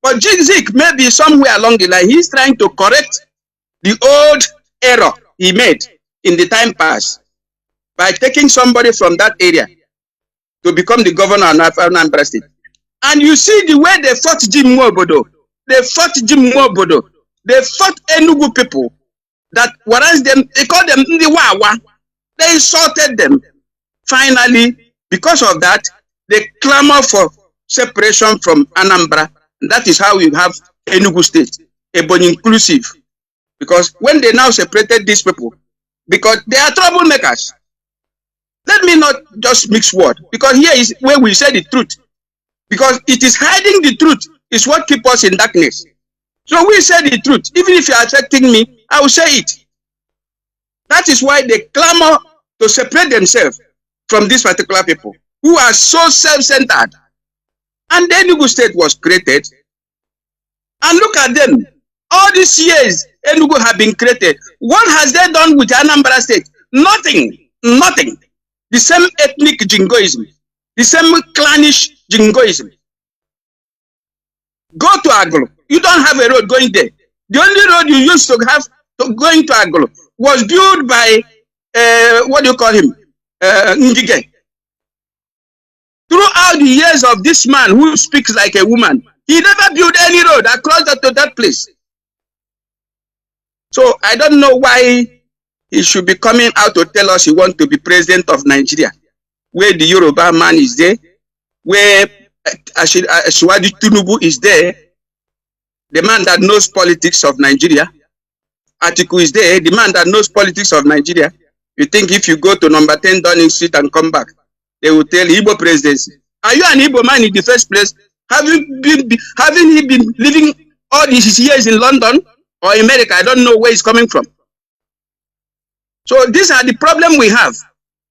But Zik maybe somewhere along the line, he's trying to correct the old error he made in the time past by taking somebody from that area to become the governor of Anambra State. And you see the way they fought Jim Nwobodo. They fought Jim Nwobodo. They fought Enugu people that whereas them, they called them Ndiwawa. They insulted them. Finally, because of that, they clamor for separation from Anambra. That is how we have Enugu State, Ebonyi inclusive. Because when they now separated these people, because they are troublemakers. Let me not just mix words, because here is where we say the truth. Because it is hiding the truth is what keeps us in darkness. So we say the truth. Even if you are affecting me, I will say it. That is why they clamor to separate themselves from these particular people who are so self-centered. And the Enugu State was created. And look at them. All these years, Enugu have been created. What has they done with Anambra State? Nothing. Nothing. The same ethnic jingoism. The same clannish jingoism. Go to Agolo. You don't have a road going there. The only road you used to have to going to Agolo was built by, what do you call him? Ngige. Throughout the years of this man who speaks like a woman, he never built any road across to that place. So I don't know why he should be coming out to tell us he wants to be president of Nigeria, where the Yoruba man is there, where Asiwaju Tinubu is there, the man that knows politics of Nigeria. Atiku is there, the man that knows politics of Nigeria. You think if you go to number 10 Downing Street and come back, they will tell Igbo presidency. Are you an Igbo man in the first place? Haven't he been living all these years in London or America? I don't know where he's coming from. So these are the problem we have.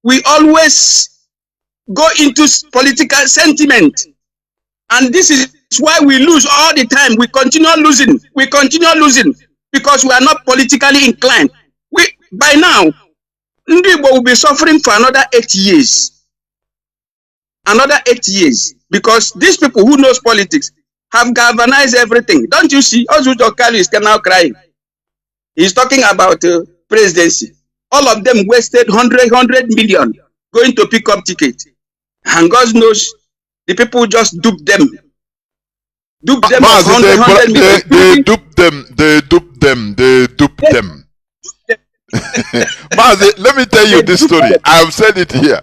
We always go into political sentiment. And this is why we lose all the time. We continue losing. We continue losing because we are not politically inclined. By now, Igbo will be suffering for another 8 years. Another 8 years. Because these people who knows politics have galvanized everything. Don't you see? Ozuto Kalu is now crying. He's talking about presidency. All of them wasted 100 million going to pick up tickets. And God knows the people just duped them. Duped them. Mazi, they duped them. They duped them. They duped them. Mazi, let me tell you this story. I have said it here.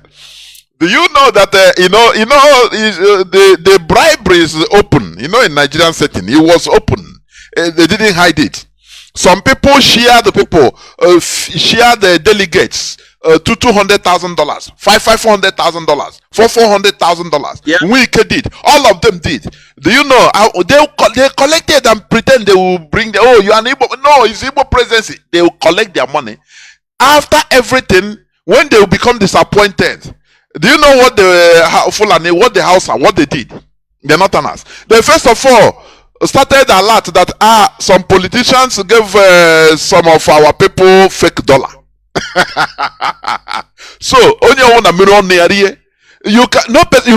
Do you know that the bribery is open? You know, in Nigerian setting, it was open. They didn't hide it. Some people share share the delegates to $200,000, $500,000, $400,000. Yeah. Wike did. All of them did. Do you know how they collected and pretend they will bring you are an Igbo? No, it's Igbo presidency. They will collect their money. After everything, when they will become disappointed, do you know what the Fulani, what the Hausa, what they did? The Northerners. They first of all started alert that some politicians gave some of our people fake dollar. So you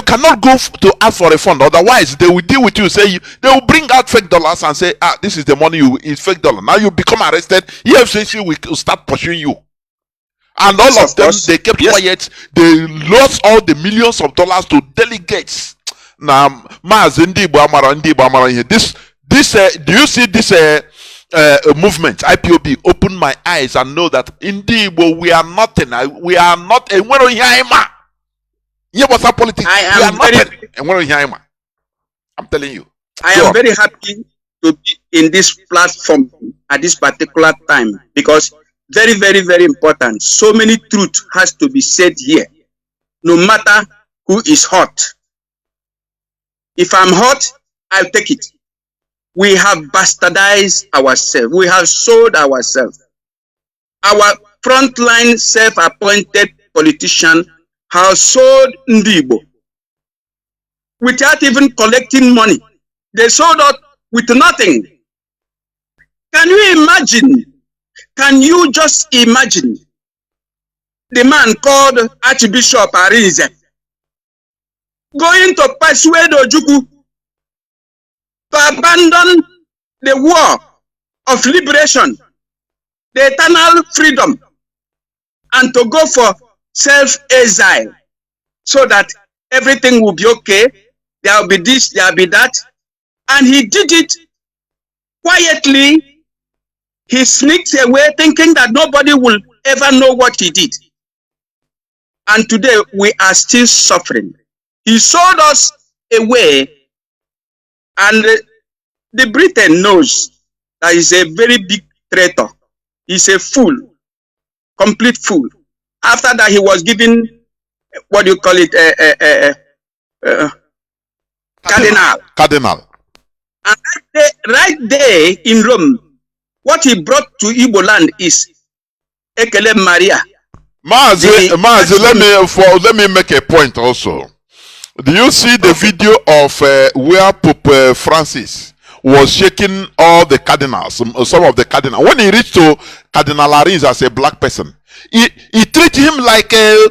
cannot go to ask for a fund, otherwise they will deal with you. They will bring out fake dollars and say, this is the money is fake dollar. Now you become arrested. EFCC will start pursuing you. And all of them, they kept quiet. They lost all the millions of dollars to delegates. Now, Mazi this do you see this movement? IPOB opened my eyes and know that indeed we are nothing. We are not a what's our politics? We are nothing. I'm telling you. I am very happy to be in this platform at this particular time, because very, very, very important. So many truth has to be said here, no matter who is hot. If I'm hot, I'll take it. We have bastardized ourselves. We have sold ourselves. Our frontline self-appointed politician has sold Ndibo without even collecting money. They sold out with nothing. Can you imagine? Can you just imagine the man called Archbishop Arinze going to persuade Ojukwu to abandon the war of liberation, the eternal freedom, and to go for self-exile so that everything will be okay? There will be this, there will be that. And he did it quietly. He sneaks away thinking that nobody will ever know what he did. And today we are still suffering. He sold us away, and the Britain knows that he's a very big traitor. He's a fool, complete fool. After that, he was given, what do you call it, Cardinal. And right there in Rome, what he brought to Igbo land is Ekele Maria. Mazi, let me make a point also. Do you see the video of where Pope Francis was shaking all the cardinals, some of the cardinals? When he reached to Cardinal Arins as a black person, he treated him like a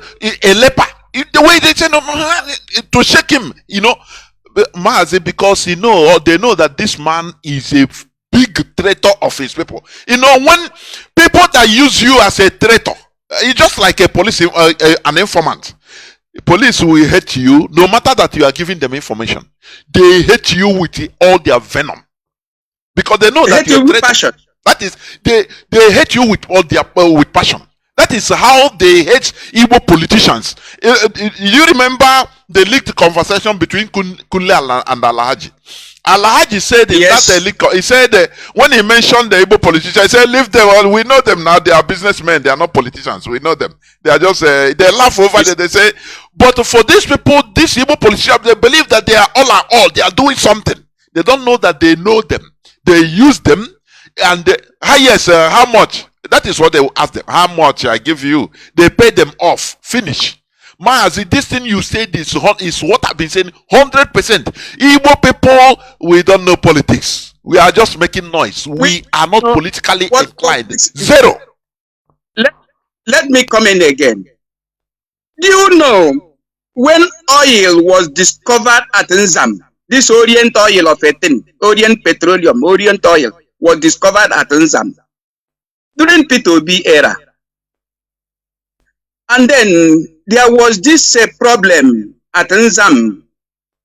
leper. The way they say to shake him, Mazi, because they know that this man is a big traitor of his people. When people that use you as a traitor, it's just like a police, an informant. Police will hate you no matter that you are giving them information. They hate you with all their venom, because they know that you're with passion. That is, they hate you with all their with passion. That is how they hate Igbo politicians. You remember the leaked conversation between Kunle and Alhaji? Alhaji said in that he said when he mentioned the Igbo politicians, he said, leave them. Well, we know them now. They are businessmen. They are not politicians. We know them. They are just they laugh over it. They say, but for these people, these Igbo politicians, they believe that they are all. They are doing something. They don't know that they know them. They use them, and how much? That is what they will ask them. How much I give you? They pay them off. Finish. Mazi, this thing you said is what I've been saying 100%. Igbo people, we don't know politics. We are just making noise. We are not politically inclined. Zero. Let me come in again. Do you know when oil was discovered at Nzam, this Orient oil of a thing, Orient Petroleum, Orient oil was discovered at Nzam during P2B era. And then there was this problem at Nzam,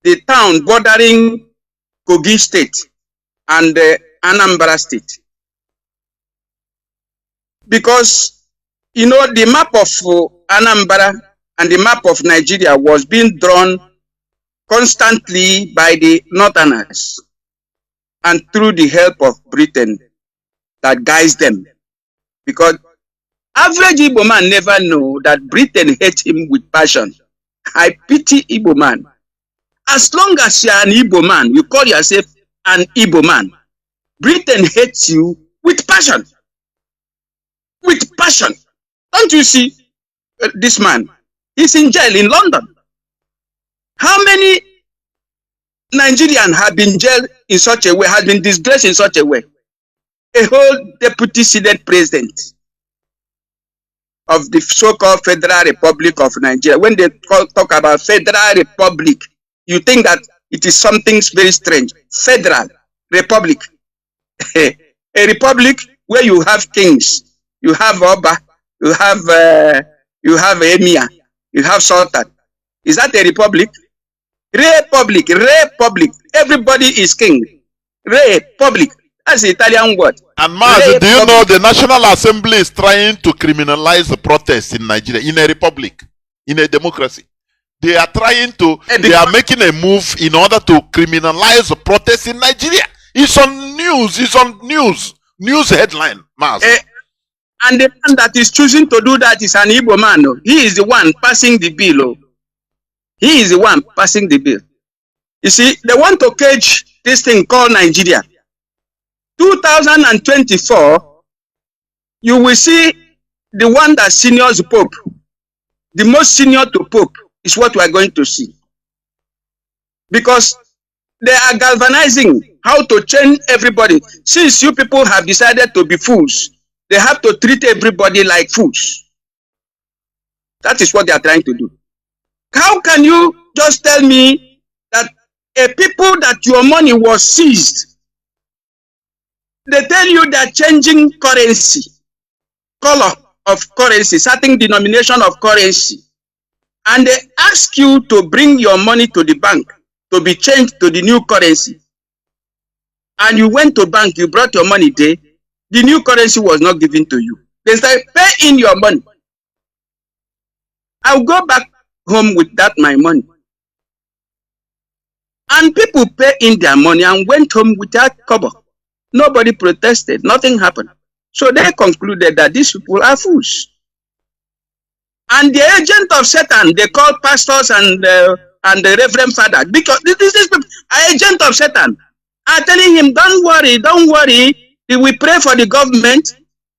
the town bordering Kogi State and Anambra State. Because, the map of Anambra and the map of Nigeria was being drawn constantly by the Northerners and through the help of Britain that guides them. Because average Igbo man never know that Britain hates him with passion. I pity Igbo man. As long as you are an Igbo man, you call yourself an Igbo man, Britain hates you with passion. With passion. Don't you see this man? He's in jail in London. How many Nigerians have been jailed in such a way, has been disgraced in such a way? A whole deputy Senate president of the so-called Federal Republic of Nigeria. When they talk about Federal Republic, you think that it is something very strange. Federal Republic. A republic where you have kings, you have Oba, you have Emir, you have Sultan. Is that a republic? Republic, republic. Everybody is king. Republic. That's the Italian word. And Mazi, do you know the National Assembly is trying to criminalize the protests in Nigeria, in a republic, in a democracy? They are trying to, they are making a move in order to criminalize the protests in Nigeria. It's on news, it's on news headline, Mazi. And the man that is choosing to do that is an Igbo man. Oh. He is the one passing the bill. Oh. He is the one passing the bill. You see, they want to cage this thing called Nigeria. 2024, you will see the one that seniors Pope. The most senior to Pope is what we are going to see. Because they are galvanizing how to change everybody. Since you people have decided to be fools, they have to treat everybody like fools. That is what they are trying to do. How can you just tell me that a people that your money was seized, they tell you they're changing currency, color of currency, certain denomination of currency, and they ask you to bring your money to the bank to be changed to the new currency. And you went to bank, you brought your money there, the new currency was not given to you. They say, pay in your money. I'll go back home with that my money. And people pay in their money and went home without cover. Nobody protested, nothing happened. So they concluded that these people are fools. And the agent of Satan, they call pastors and the reverend father, because this is an agent of Satan, are telling him, don't worry, he will pray for the government.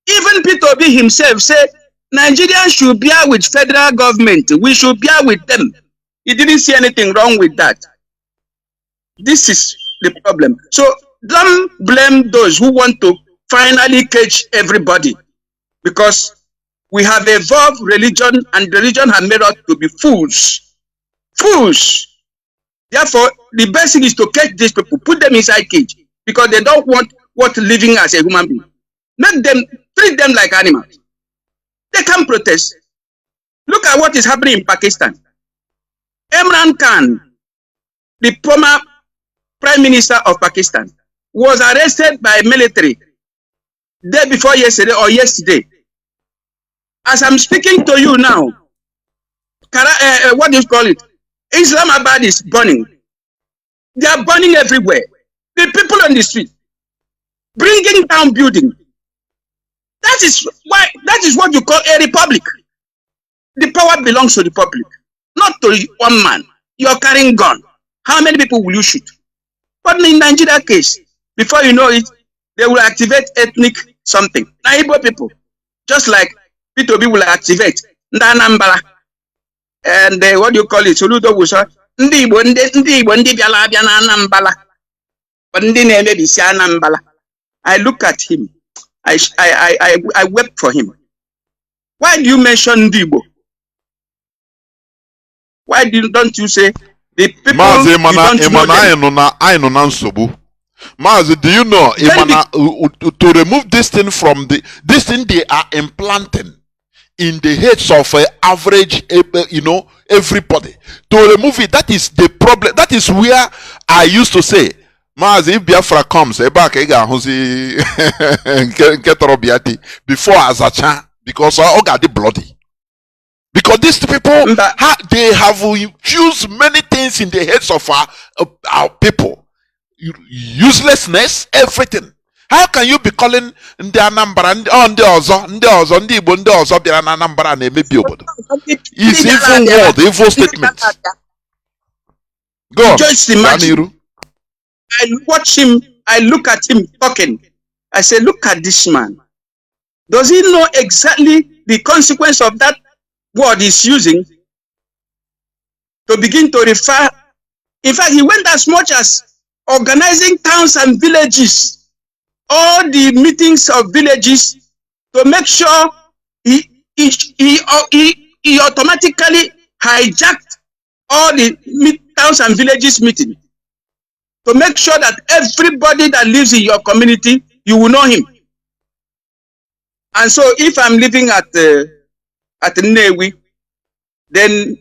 Even Peter Obi himself said, Nigerians should bear with federal government. We should bear with them. He didn't see anything wrong with that. This is the problem. So don't blame those who want to finally cage everybody, because we have evolved religion, and religion has made us to be fools. Fools. Therefore, the best thing is to cage these people, put them inside cage, because they don't want what living as a human being. Make them, treat them like animals. They can protest. Look at what is happening in Pakistan. Imran Khan, the former Prime Minister of Pakistan, was arrested by military day before yesterday or yesterday. As I'm speaking to you now, what do you call it? Islamabad is burning. They are burning everywhere. The people on the street, bringing down building. That is what you call a republic. The power belongs to the public, not to one man. You're carrying gun. How many people will you shoot? But in Nigeria case, before you know it, they will activate ethnic something. Now, Igbo people, just like P2B will activate Ndanambala and what do you call it? Soludo Wusa. Ndi Igbo ndi biala abia na Anambala. But ndi na-eme bisi Anambala. I look at him. I wept for him. Why do you mention Ndi Igbo? Why don't you say the people Mazi, you don't know them? Mazi, do you know to remove this thing from this thing they are implanting in the heads of average, everybody. To remove it, that is the problem. That is where I used to say, Mazi, if Biafra comes, before Azacha, because I got the bloody. Because these people, they have infused many things in the heads of our people. Uselessness, everything. How can you be calling ndị Anambra ndị ọzọ ndị Igbo ndị ọzọ bịara na Anambra na-emebi obodo? It's evil word, evil statements. Go on. Just imagine. I watch him, I look at him talking. I say, look at this man. Does he know exactly the consequence of that word he's using to begin to refer? In fact, he went as much as organizing towns and villages, all the meetings of villages, to make sure he automatically hijacked all the towns and villages meeting, to make sure that everybody that lives in your community, you will know him. And so if I'm living at Nnewi, then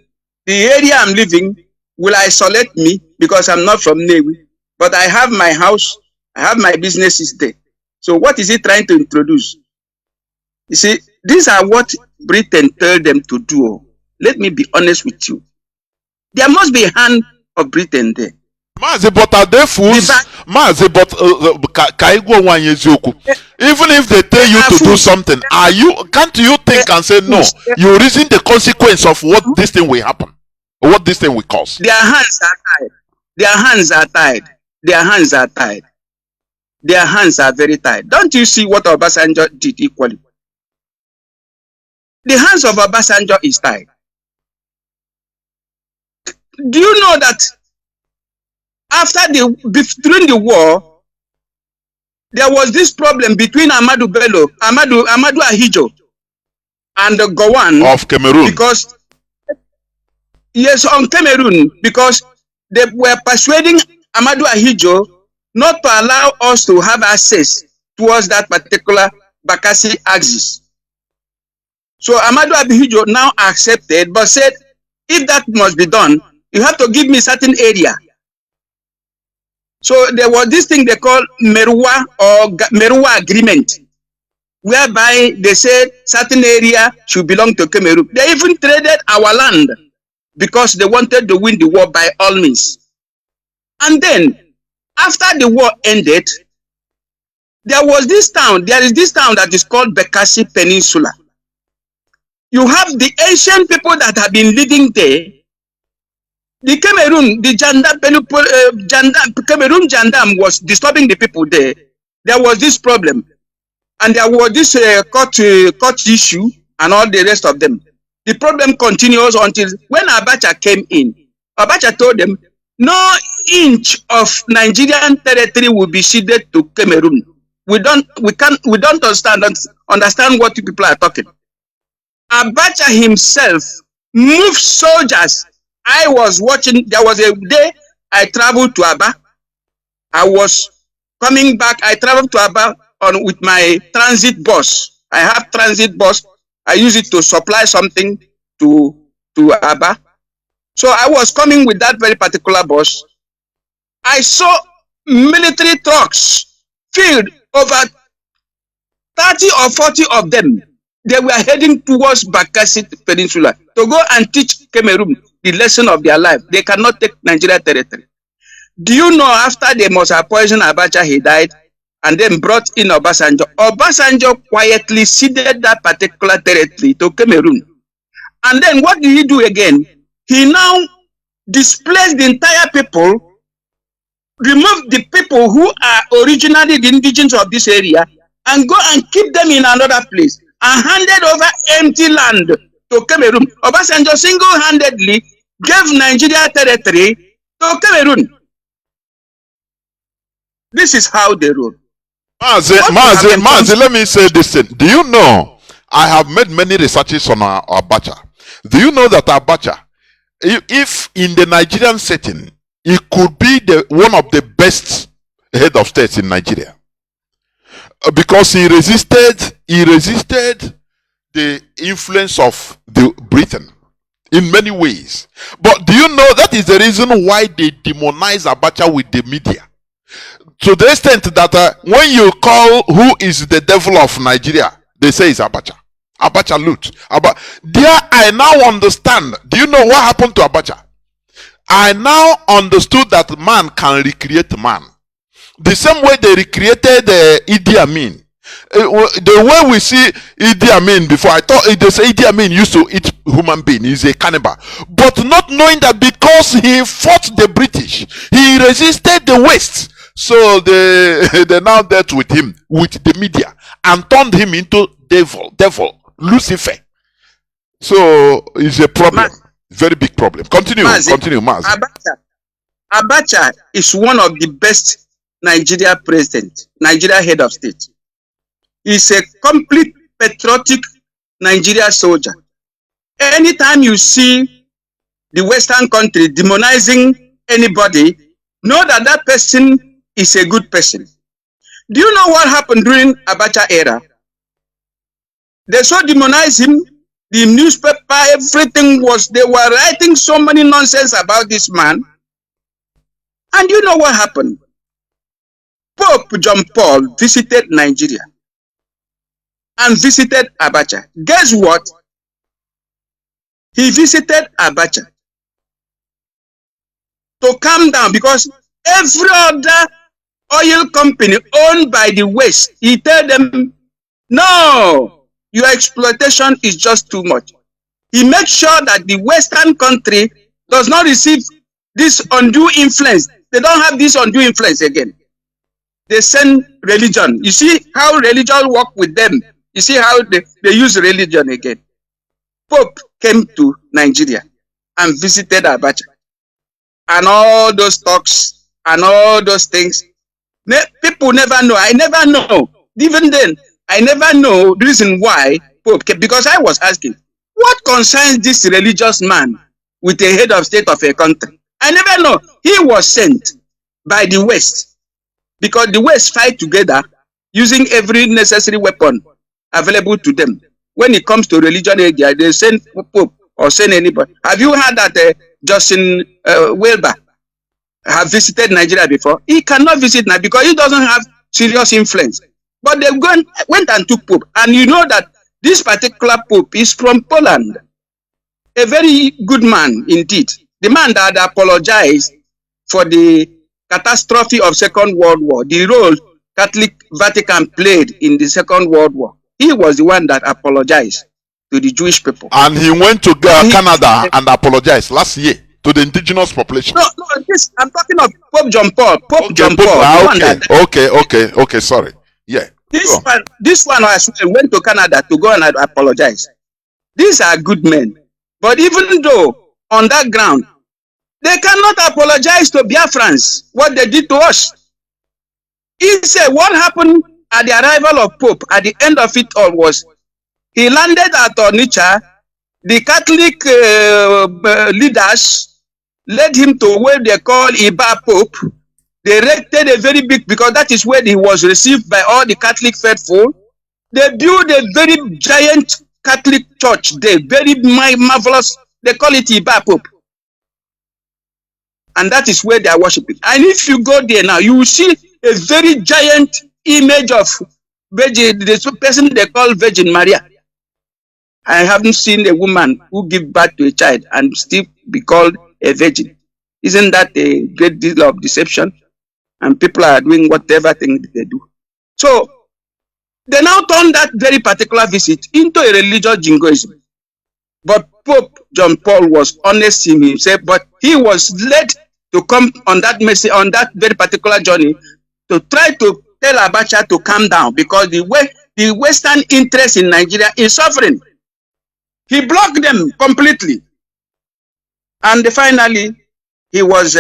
the area I'm living will isolate me because I'm not from Nnewi. But I have my house, I have my businesses there. So what is he trying to introduce? You see, these are what Britain told them to do. Let me be honest with you. There must be a hand of Britain there. Mazi, but are they fools? Mazi, but even if they tell you to do something, can't you think and say no? You reason the consequence of what this thing will happen, or what this thing will cause. Their hands are tied. Their hands are tied. Their hands are tied. Their hands are very tied. Don't you see what Obasanjo did equally? The hands of Obasanjo is tied. Do you know that during the war, there was this problem between Amadou Ahijo and Gowon of Cameroon? Because yes, on Cameroon, because they were persuading Amadou Ahijo not to allow us to have access towards that particular Bakassi axis. So Amadou Ahijo now accepted, but said, if that must be done, you have to give me certain area. So there was this thing they call Merwa or Merwa agreement, whereby they said certain area should belong to Cameroon. They even traded our land because they wanted to win the war by all means. And then, after the war ended, there is this town that is called Bekassi Peninsula. You have the ancient people that have been living there. The Cameroon Jandam was disturbing the people there. There was this problem. And there was this court issue and all the rest of them. The problem continues until when Abacha came in. Abacha told them, no inch of Nigerian territory will be ceded to Cameroon. We don't understand what you people are talking. Abacha himself moved soldiers. I was watching, there was a day I traveled to Aba. I was coming back, I traveled to Aba with my transit bus. I have transit bus. I use it to supply something to Aba. So I was coming with that very particular bus. I saw military trucks filled, over 30 or 40 of them. They were heading towards Bakassi Peninsula to go and teach Cameroon the lesson of their life. They cannot take Nigeria territory. Do you know after they must have poisoned Abacha, he died, and then brought in Obasanjo? Obasanjo quietly ceded that particular territory to Cameroon. And then what did he do again? He now displaced the entire people, removed the people who are originally the indigenous of this area, and go and keep them in another place, and handed over empty land to Cameroon. Obasanjo single-handedly gave Nigeria territory to Cameroon. This is how they rule. Mazi, let me say this thing. Do you know, I have made many researches on Abacha. Do you know that Abacha, if in the Nigerian setting, he could be one of the best head of states in Nigeria? Because he resisted the influence of Britain in many ways. But do you know that is the reason why they demonize Abacha with the media? To the extent that when you call who is the devil of Nigeria, they say it's Abacha. Abacha loot. There I now understand. Do you know what happened to Abacha? I now understood that man can recreate man. The same way they recreated Idi Amin. The way we see Idi Amin before, I thought they say Idi Amin used to eat human being. He's a cannibal. But not knowing that because he fought the British, he resisted the West. So they now dealt with him, with the media, and turned him into devil, Lucifer. So it's a problem. Very big problem. Continue, Mazi. Abacha is one of the best Nigeria president, Nigeria head of state. He's a complete patriotic Nigeria soldier. Anytime you see the Western country demonizing anybody, know that that person is a good person. Do you know what happened during Abacha era? They so demonized him. The newspaper, everything was, they were writing so many nonsense about this man. And you know what happened? Pope John Paul visited Nigeria and visited Abacha. Guess what? He visited Abacha to calm down, because every other oil company owned by the West, he told them, no, your exploitation is just too much. He made sure that the Western country does not receive this undue influence. They don't have this undue influence again. They send religion. You see how religion work with them. You see how they use religion again. Pope came to Nigeria and visited Abacha. And all those talks and all those things, people never know. I never know. Even then, I never know the reason why Pope came, because I was asking, what concerns this religious man with the head of state of a country? I never know. He was sent by the West, because the West fight together using every necessary weapon available to them. When it comes to religion area, they send Pope or send anybody. Have you heard that Justin Welber have visited Nigeria before? He cannot visit now because he doesn't have serious influence. But they went and took Pope. And you know that this particular Pope is from Poland. A very good man indeed. The man that apologized for the catastrophe of Second World War, the role Catholic Vatican played in the Second World War. He was the one that apologized to the Jewish people. And he went to Canada and apologized last year to the indigenous population. No, I'm talking of Pope John Paul. Pope John Paul. Okay, sorry. Yeah. This one as well went to Canada to go and apologize. These are good men. But even though on that ground, they cannot apologize to Biafrans what they did to us. He said what happened at the arrival of Pope, at the end of it all, was he landed at Onitsha. The Catholic leaders led him to where they call Iba Pope. They erected a very big, because that is where he was received by all the Catholic faithful. They built a very giant Catholic church there, very marvelous. They call it Iba Pope. And that is where they are worshiping. And if you go there now, you will see a very giant image of Virgin, the person they call Virgin Maria. I haven't seen a woman who give birth to a child and still be called a virgin. Isn't that a great deal of deception? And people are doing whatever thing they do. So they now turn that very particular visit into a religious jingoism. But Pope John Paul was honest in himself, but he was led to come on that message, on that very particular journey, to try to tell Abacha to calm down, because the Western interest in Nigeria is suffering. He blocked them completely. And finally, he was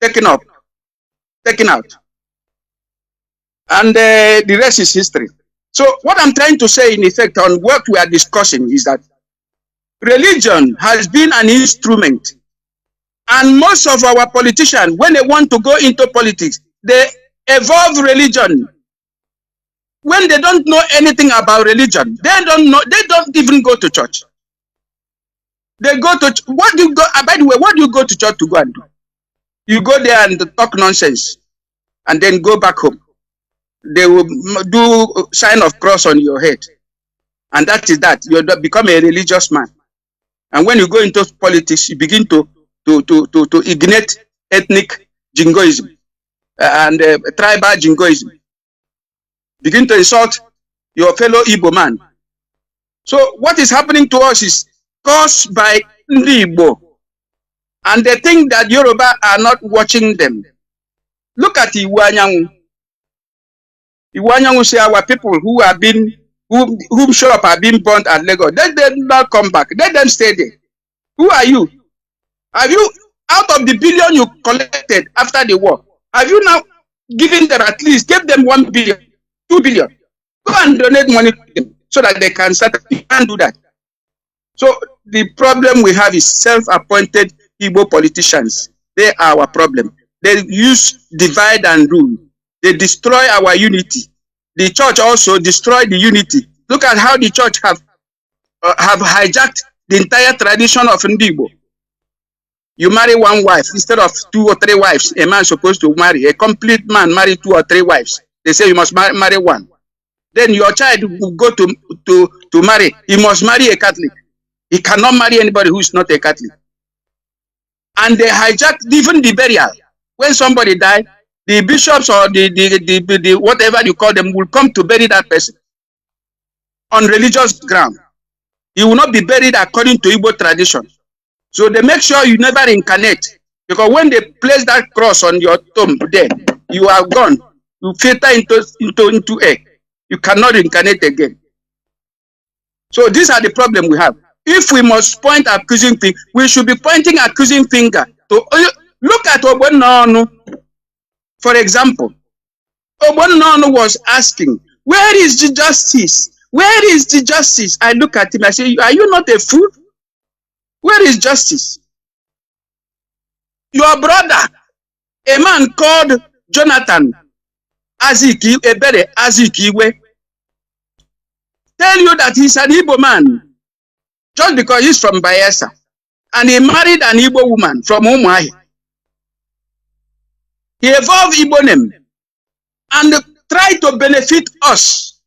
taken out. And the rest is history. So what I'm trying to say in effect on what we are discussing is that religion has been an instrument. And most of our politicians, when they want to go into politics, they evolve religion. When they don't know anything about religion, they don't even go to church. They go to, what do you go, by the way, what do you go to church to go and do? You go there and talk nonsense and then go back home. They will do sign of cross on your head. And that is that. You become a religious man. And when you go into politics, you begin to ignite ethnic jingoism and tribal jingoism. Begin to insult your fellow Igbo man. So what is happening to us is caused by Igbo. And they think that Yoruba are not watching them. Look at Iwanyangu. Iwanyangu say our people who have been, whom shop have been burnt at Lagos. Let them not come back. Let them stay there. Who are you? Have you, out of the billion you collected after the war, have you now given them at least, give them 1 billion, 2 billion? Go and donate money to them so that they can start. You can't do that. So the problem we have is self-appointed Igbo politicians. They are our problem. They use divide and rule. They destroy our unity. The church also destroyed the unity. Look at how the church have hijacked the entire tradition of Igbo. You marry one wife instead of 2 or 3 wives. A man is supposed to marry. A complete man marry 2 or 3 wives. They say you must marry one. Then your child will go to marry. He must marry a Catholic. He cannot marry anybody who is not a Catholic. And they hijack even the burial. When somebody died, the bishops or the whatever you call them will come to bury that person on religious ground. He will not be buried according to Igbo tradition. So they make sure you never incarnate. Because when they place that cross on your tomb there, you are gone. You filter into air. You cannot incarnate again. So these are the problem we have. If we must point accusing finger, we should be pointing accusing finger to look at Ogbonnonu. For example, Ogbonnonu was asking, where is the justice? Where is the justice? I look at him, I say, are you not a fool? Where is justice? Your brother, a man called Jonathan Azikiwe, tell you that he's an Igbo man just because he's from Bayelsa. And he married an Igbo woman from Umuahi. He evolved Igbo name and tried to benefit us.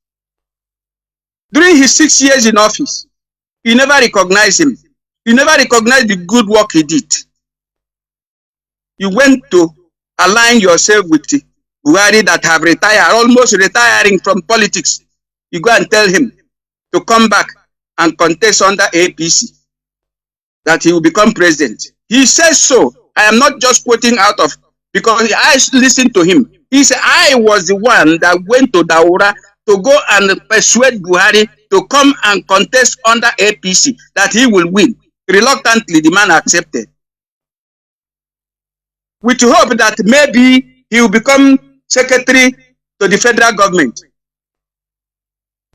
During his 6 years in office, you never recognized him. You never recognized the good work he did. You went to align yourself with Buhari that have retired, almost retiring from politics. You go and tell him to come back and contest under APC, that he will become president. He says so. I am not just quoting out of, because I listened to him. He said, I was the one that went to Daura to go and persuade Buhari to come and contest under APC, that he will win. Reluctantly, the man accepted. With hope that maybe he will become secretary to the federal government.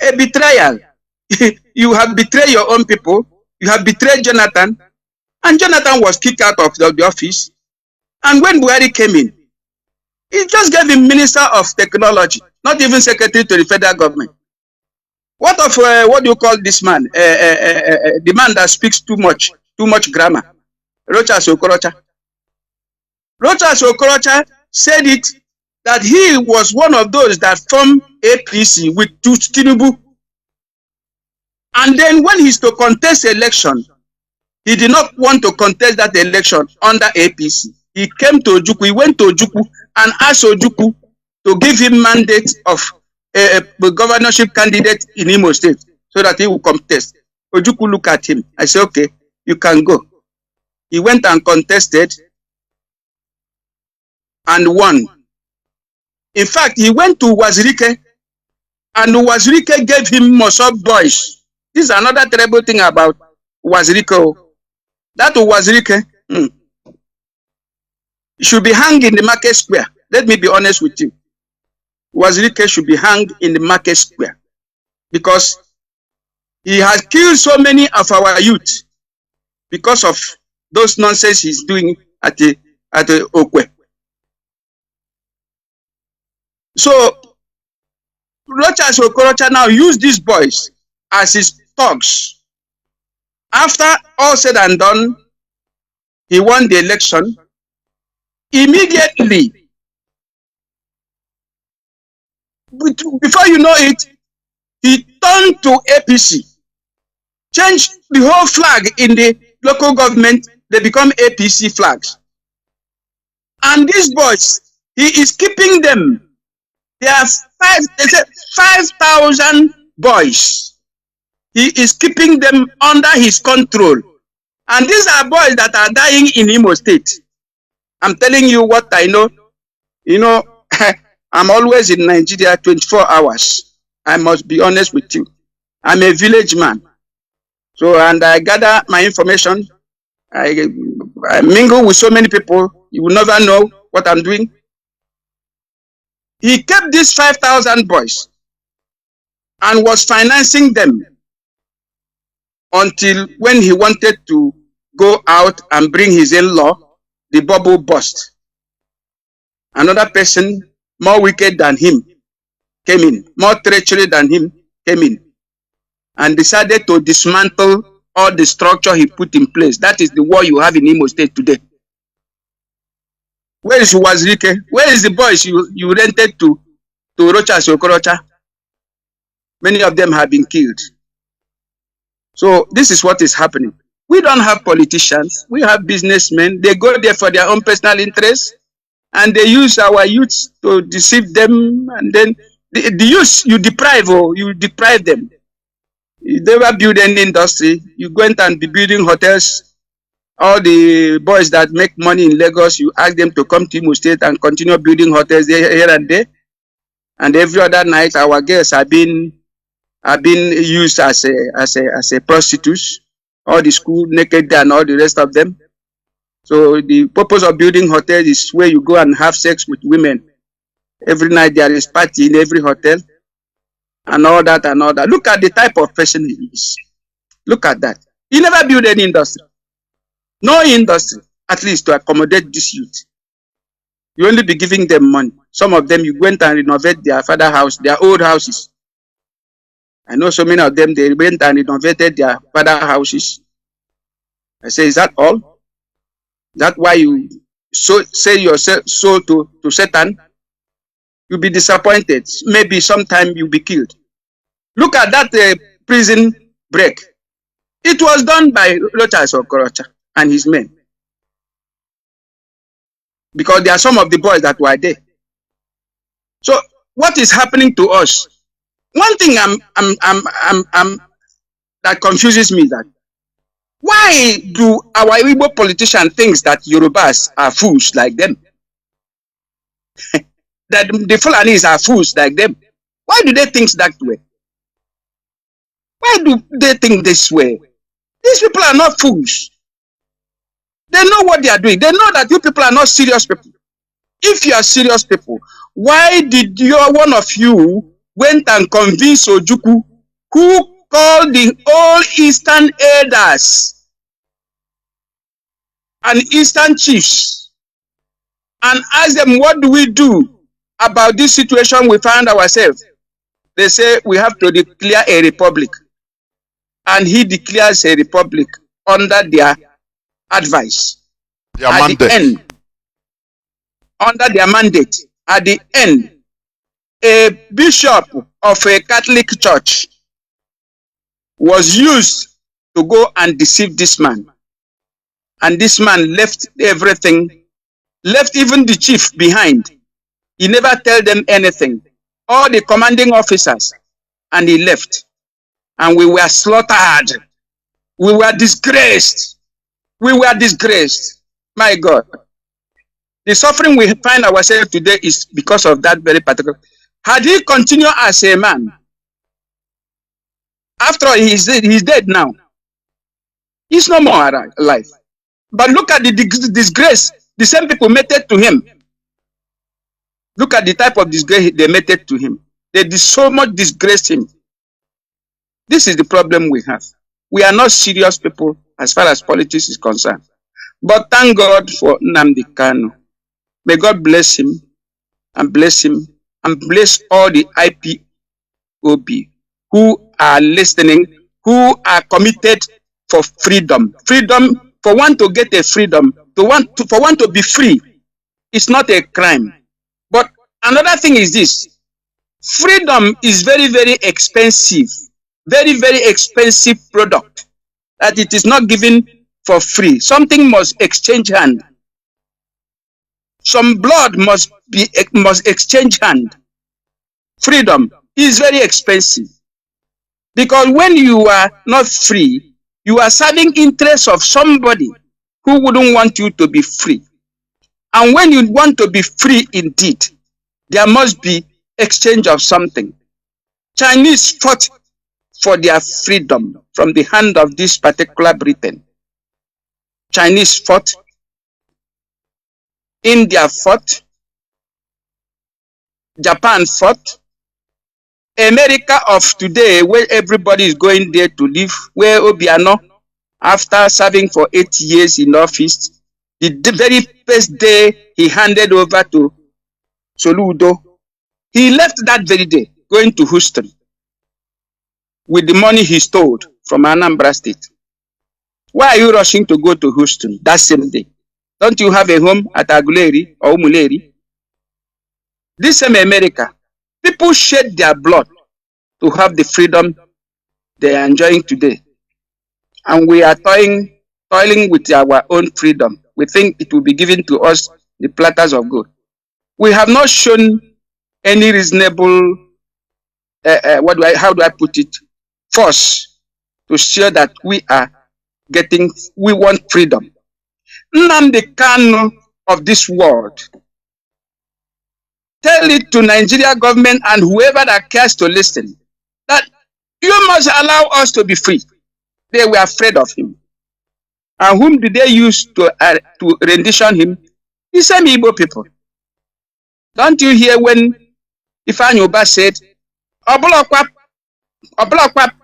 A betrayal. You have betrayed your own people. You have betrayed Jonathan. And Jonathan was kicked out of the office. And when Buhari came in, he just gave him Minister of Technology, not even secretary to the federal government. What of, what do you call this man? The man that speaks too much grammar. Rochas Okorocha. Rochas Okorocha said it, that he was one of those that formed APC with Tinubu. And then when he's to contest election, he did not want to contest that election under APC. He came to Ojukwu, he went to Ojukwu and asked Ojukwu to give him mandate of a governorship candidate in Imo State so that he will contest. Ojukwu looked at him. I said, okay, you can go. He went and contested and won. In fact, he went to Wazirike and Wazirike gave him Mossop boys. This is another terrible thing about Wazirike. That Wazirike should be hanged in the market square. Let me be honest with you. Wazirike should be hanged in the market square because he has killed so many of our youth because of those nonsense he's doing at the Okwe. So Rochas Okorocha now use these boys as his thugs. After all said and done, he won the election. Immediately, before you know it, he turned to APC, change the whole flag in the local government, they become APC flags. And these boys, he is keeping them. They are 5,000 boys. He is keeping them under his control. And these are boys that are dying in Imo State. I'm telling you what I know. You know, I'm always in Nigeria 24 hours. I must be honest with you. I'm a village man. So, and I gather my information. I mingle with so many people. You will never know what I'm doing. He kept these 5,000 boys and was financing them until when he wanted to go out and bring his in-law, the bubble burst. Another person more wicked than him came in, more treachery than him came in, and decided to dismantle all the structure he put in place. That is the war you have in Imo State today. Where is Wazirike? Where is the boys you rented to Rocha Sokorocha? Many of them have been killed. So this is what is happening. We don't have politicians. We have businessmen. They go there for their own personal interests, and they use our youths to deceive them. And then the youths, you deprive them. You never build any industry. You go and be building hotels. All the boys that make money in Lagos, you ask them to come to Imo State and continue building hotels here and there. And every other night, our girls have been used as a prostitutes. All the school naked and all the rest of them. So the purpose of building hotels is where you go and have sex with women. Every night there is party in every hotel, and all that and all that. Look at the type of person he is. Look at that. He never built any industry. No industry, at least to accommodate this youth. You only be giving them money. Some of them, you went and renovate their father house, their old houses. I know so many of them, they went and renovated their father houses. I say, is that all? That's why you sell yourself soul to Satan? You'll be disappointed. Maybe sometime you'll be killed. Look at that prison break. It was done by Rocha Sokorocha and his men. Because there are some of the boys that were there. So what is happening to us? One thing that confuses me is that why do our Igbo politicians think that Yorubas are fools like them? That the Fulanis are fools like them? Why do they think that way? Why do they think this way? These people are not fools. They know what they are doing. They know that you people are not serious people. If you are serious people, why did one of you went and convinced Ojukwu, who called the all Eastern elders and Eastern chiefs, and asked them, what do we do about this situation we find ourselves? They say we have to declare a republic. And he declares a republic under their advice. Their at mandate. The end, under their mandate, at the end, a bishop of a Catholic church was used to go and deceive this man. And this man left everything, left even the chief behind. He never told them anything. All the commanding officers, and he left. And we were slaughtered. We were disgraced. We were disgraced. My God. The suffering we find ourselves today is because of that very particular. Had he continued as a man, after all, he's dead now. He's no more alive. But look at the disgrace the same people meted to him. Look at the type of disgrace they meted to him. They did so much disgrace him. This is the problem we have. We are not serious people as far as politics is concerned. But thank God for Nnamdi Kanu. May God bless him and bless him and bless all the IPOB who are listening, who are committed for freedom. Freedom, for one to get a freedom, for one to be free, it's not a crime. But another thing is this. Freedom is very, very expensive. very, very expensive product, that it is not given for free. Something must exchange hand. Some blood must exchange hand. Freedom is very expensive, because when you are not free, you are serving interests of somebody who wouldn't want you to be free. And when you want to be free indeed, there must be exchange of something. Chinese fought for their freedom from the hand of this particular Britain. Chinese fought, India fought, Japan fought, America of today, where everybody is going there to live, where Obiano, after serving for 8 years in office, the very first day he handed over to Soludo, he left that very day, going to Houston with the money he stole from Anambra State. Why are you rushing to go to Houston that same day? Don't you have a home at Aguleri or Umuleri? This same America, people shed their blood to have the freedom they are enjoying today. And we are toiling with our own freedom. We think it will be given to us the platters of gold. We have not shown any reasonable, how do I put it, force to show that we want freedom. Nnamdi Kanu of this world, tell it to Nigeria government and whoever that cares to listen, that you must allow us to be free. They were afraid of him. And whom did they use to rendition him? The same Igbo people. Don't you hear when Ifeanyi Uba said, Oblokwa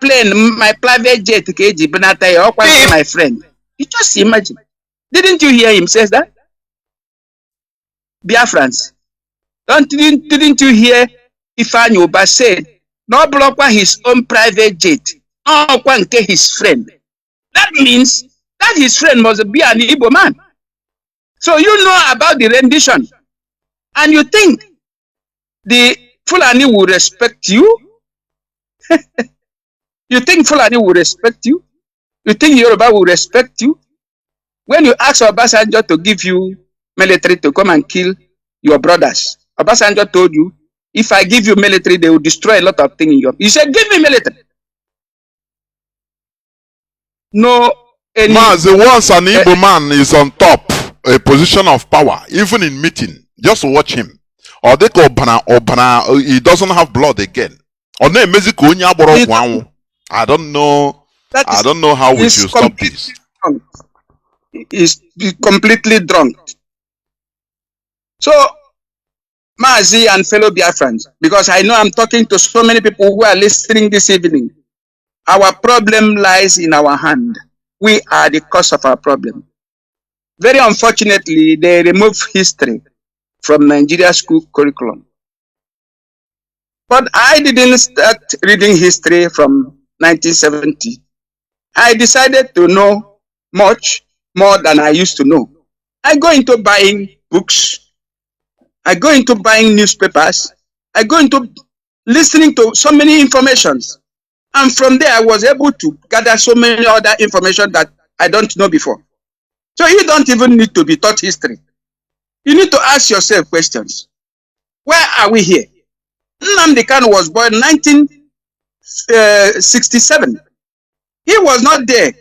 plane, my private jet, my friend. You just imagine. Didn't you hear him say that? Biafrans. Didn't you hear Ifeanyi Uba said, no block his own private jet, no his friend. That means that his friend must be an Igbo man. So you know about the rendition, and you think the Fulani will respect you? You think Fulani will respect you? You think Yoruba will respect you? When you ask Obasanjo to give you military to come and kill your brothers, Obasanjo told you, if I give you military, they will destroy a lot of things in your... You said, give me military. No, Mazi, once an Igbo man is on top, a position of power, even in meeting, just watch him. Or they go Obana, he doesn't have blood again. Or I don't know. I don't know how we should stop this. He's completely drunk. So, Mazi and fellow Biafrans, because I know I'm talking to so many people who are listening this evening, our problem lies in our hand. We are the cause of our problem. Very unfortunately, they removed history from Nigeria school curriculum. But I didn't start reading history from 1970. I decided to know much more than I used to know. I go into buying books. I go into buying newspapers. I go into listening to so many informations. And from there, I was able to gather so many other information that I don't know before. So you don't even need to be taught history. You need to ask yourself questions. Where are we here? Nnamdi Kanu was born in 1967. He was not there.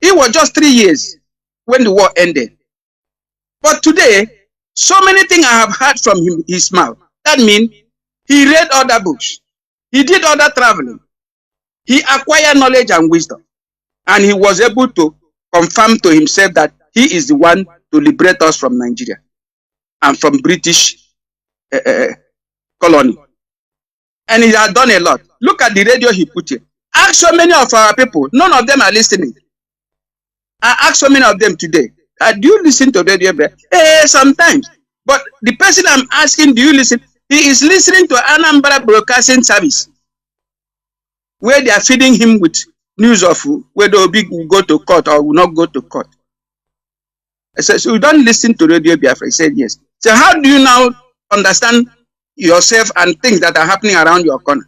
He was just 3 years when the war ended. But today, so many things I have heard from his mouth. That means he read other books. He did other traveling. He acquired knowledge and wisdom. And he was able to confirm to himself that he is the one to liberate us from Nigeria and from British colony. And he has done a lot. Look at the radio he put here. Ask so many of our people. None of them are listening. I ask so many of them today. Do you listen to radio? Sometimes. But the person I'm asking, do you listen? He is listening to Anambra Broadcasting Service, where they are feeding him with news of whether Obi will go to court or will not go to court. I said, so you don't listen to Radio Biafra? He said, yes. So how do you now understand yourself and things that are happening around your corner?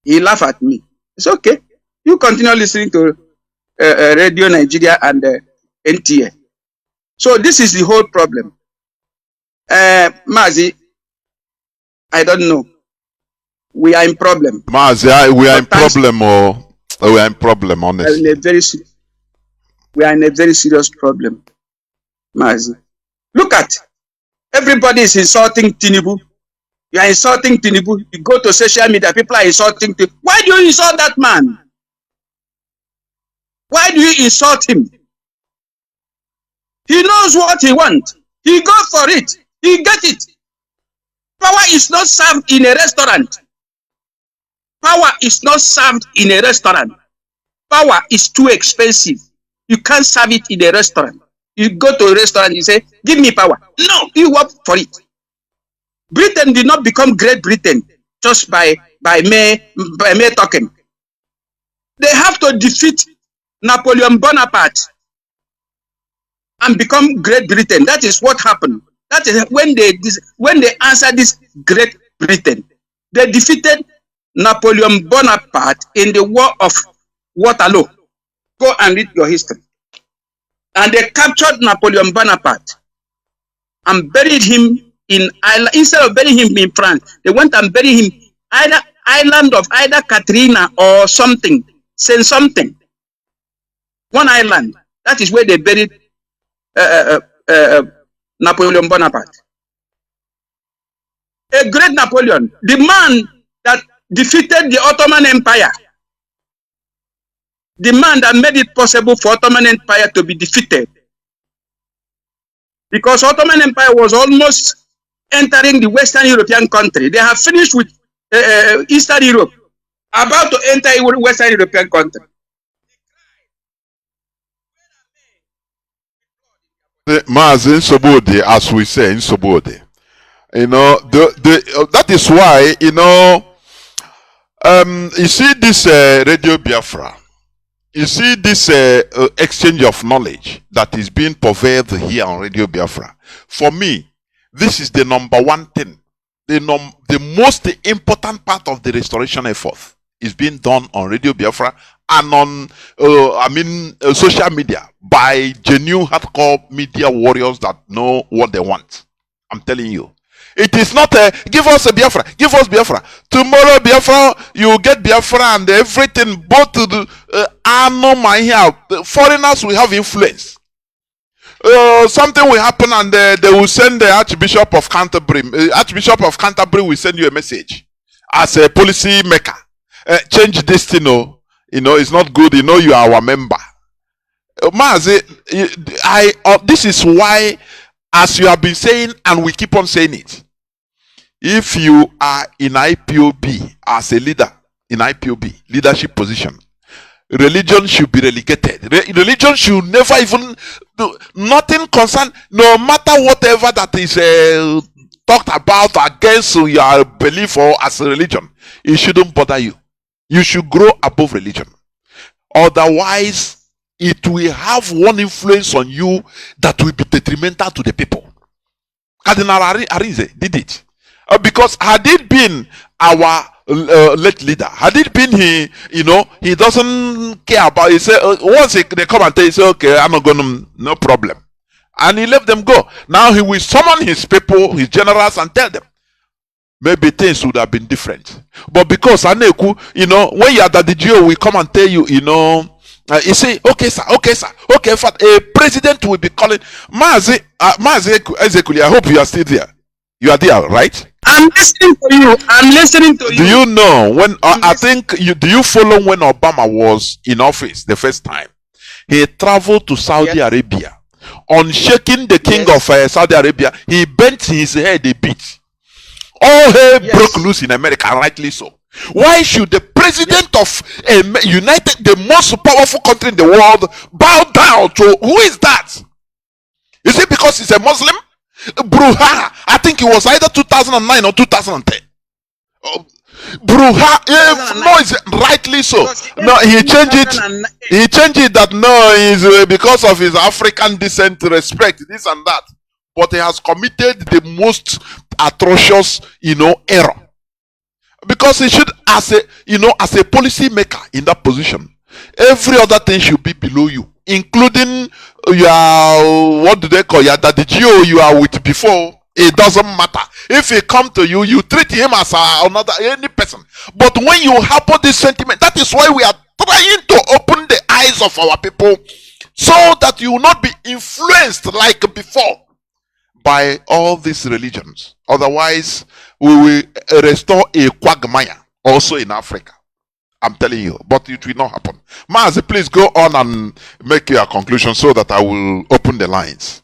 He laughed at me. It's okay. You continue listening to Radio Nigeria and NTA. So this is the whole problem. Mazi, I don't know. We are in problem. Mazi, we are in Sometimes problem, or we are in problem, honestly. We are in a very serious problem, Mazi. Look at, everybody is insulting Tinubu. You are insulting Tinubu. You go to social media, people are insulting Tinubu. Why do you insult that man? Why do you insult him? He knows what he wants. He goes for it. He gets it. Power is not served in a restaurant. Power is not served in a restaurant. Power is too expensive. You can't serve it in a restaurant. You go to a restaurant, you say, give me power. No, you work for it. Britain did not become Great Britain just by mere talking. They have to defeat Napoleon Bonaparte and become Great Britain. That is what happened. That is when they answered this Great Britain. They defeated Napoleon Bonaparte in the War of Waterloo. Go and read your history. And they captured Napoleon Bonaparte and buried him in Ireland. Instead of burying him in France, they went and buried him either island of either Katrina or something. Saying something. One island. That is where they buried Napoleon Bonaparte. A great Napoleon. The man that defeated the Ottoman Empire. The man that made it possible for Ottoman Empire to be defeated. Because Ottoman Empire was almost entering the Western European country. They have finished with Eastern Europe. About to enter Western European country. Mazi in Sobode, as we say in Sobode. You know, that is why, you know, you see this Radio Biafra, you see this exchange of knowledge that is being pervaded here on Radio Biafra. For me, this is the number one thing, the most important part of the restoration effort is being done on Radio Biafra and on, social media by genuine hardcore media warriors that know what they want. I'm telling you. It is not a give us a Biafra, give us Biafra. Tomorrow Biafra, you get Biafra and everything, both to the foreigners will have influence. Something will happen and they will send the Archbishop of Canterbury. Archbishop of Canterbury will send you a message as a policy maker. Change this thing, it's not good. You are our member. Mazi, this is why, as you have been saying, and we keep on saying it. If you are in IPOB as a leader in IPOB leadership position, religion should be relegated. Religion should never even do nothing concern, no matter whatever that is talked about against your belief or as a religion. It shouldn't bother you. You should grow above religion. Otherwise, it will have one influence on you that will be detrimental to the people. Cardinal Arinze did it. Because had it been our late leader, had it been he doesn't care about it. He said, once they come and tell you, say, okay, I'm not going to, no problem. And he let them go. Now he will summon his people, his generals, and tell them. Maybe things would have been different. But because Aneku, when you are the DGO, we come and tell you, you say, okay, sir, okay, a president will be calling Mazi Ezekuli. I hope you are still there. You are there, right? I'm listening to you. Do you know when do you follow when Obama was in office the first time? He traveled to Saudi Arabia. On shaking the king of Saudi Arabia, he bent his head a bit. All hell broke loose in America, rightly so. Why should the president of the most powerful country in the world, bow down to who is that? Is it because he's a Muslim? Bruha, I think it was either 2009 or 2010. Bruha, no, it's rightly so. No, he changed it. He changed it that no, is because of his African descent, respect this and that. But he has committed the most atrocious, error. Because it should, as a as a policy maker in that position, every other thing should be below you, including your, what do they call, your daddy Gio you are with before. It doesn't matter. If he come to you, you treat him as another any person. But when you harbor this sentiment, that is why we are trying to open the eyes of our people, so that you will not be influenced like before by all these religions. Otherwise, we will restore a quagmire also in Africa. I'm telling you, but it will not happen. Mazi, please go on and make your conclusion so that I will open the lines.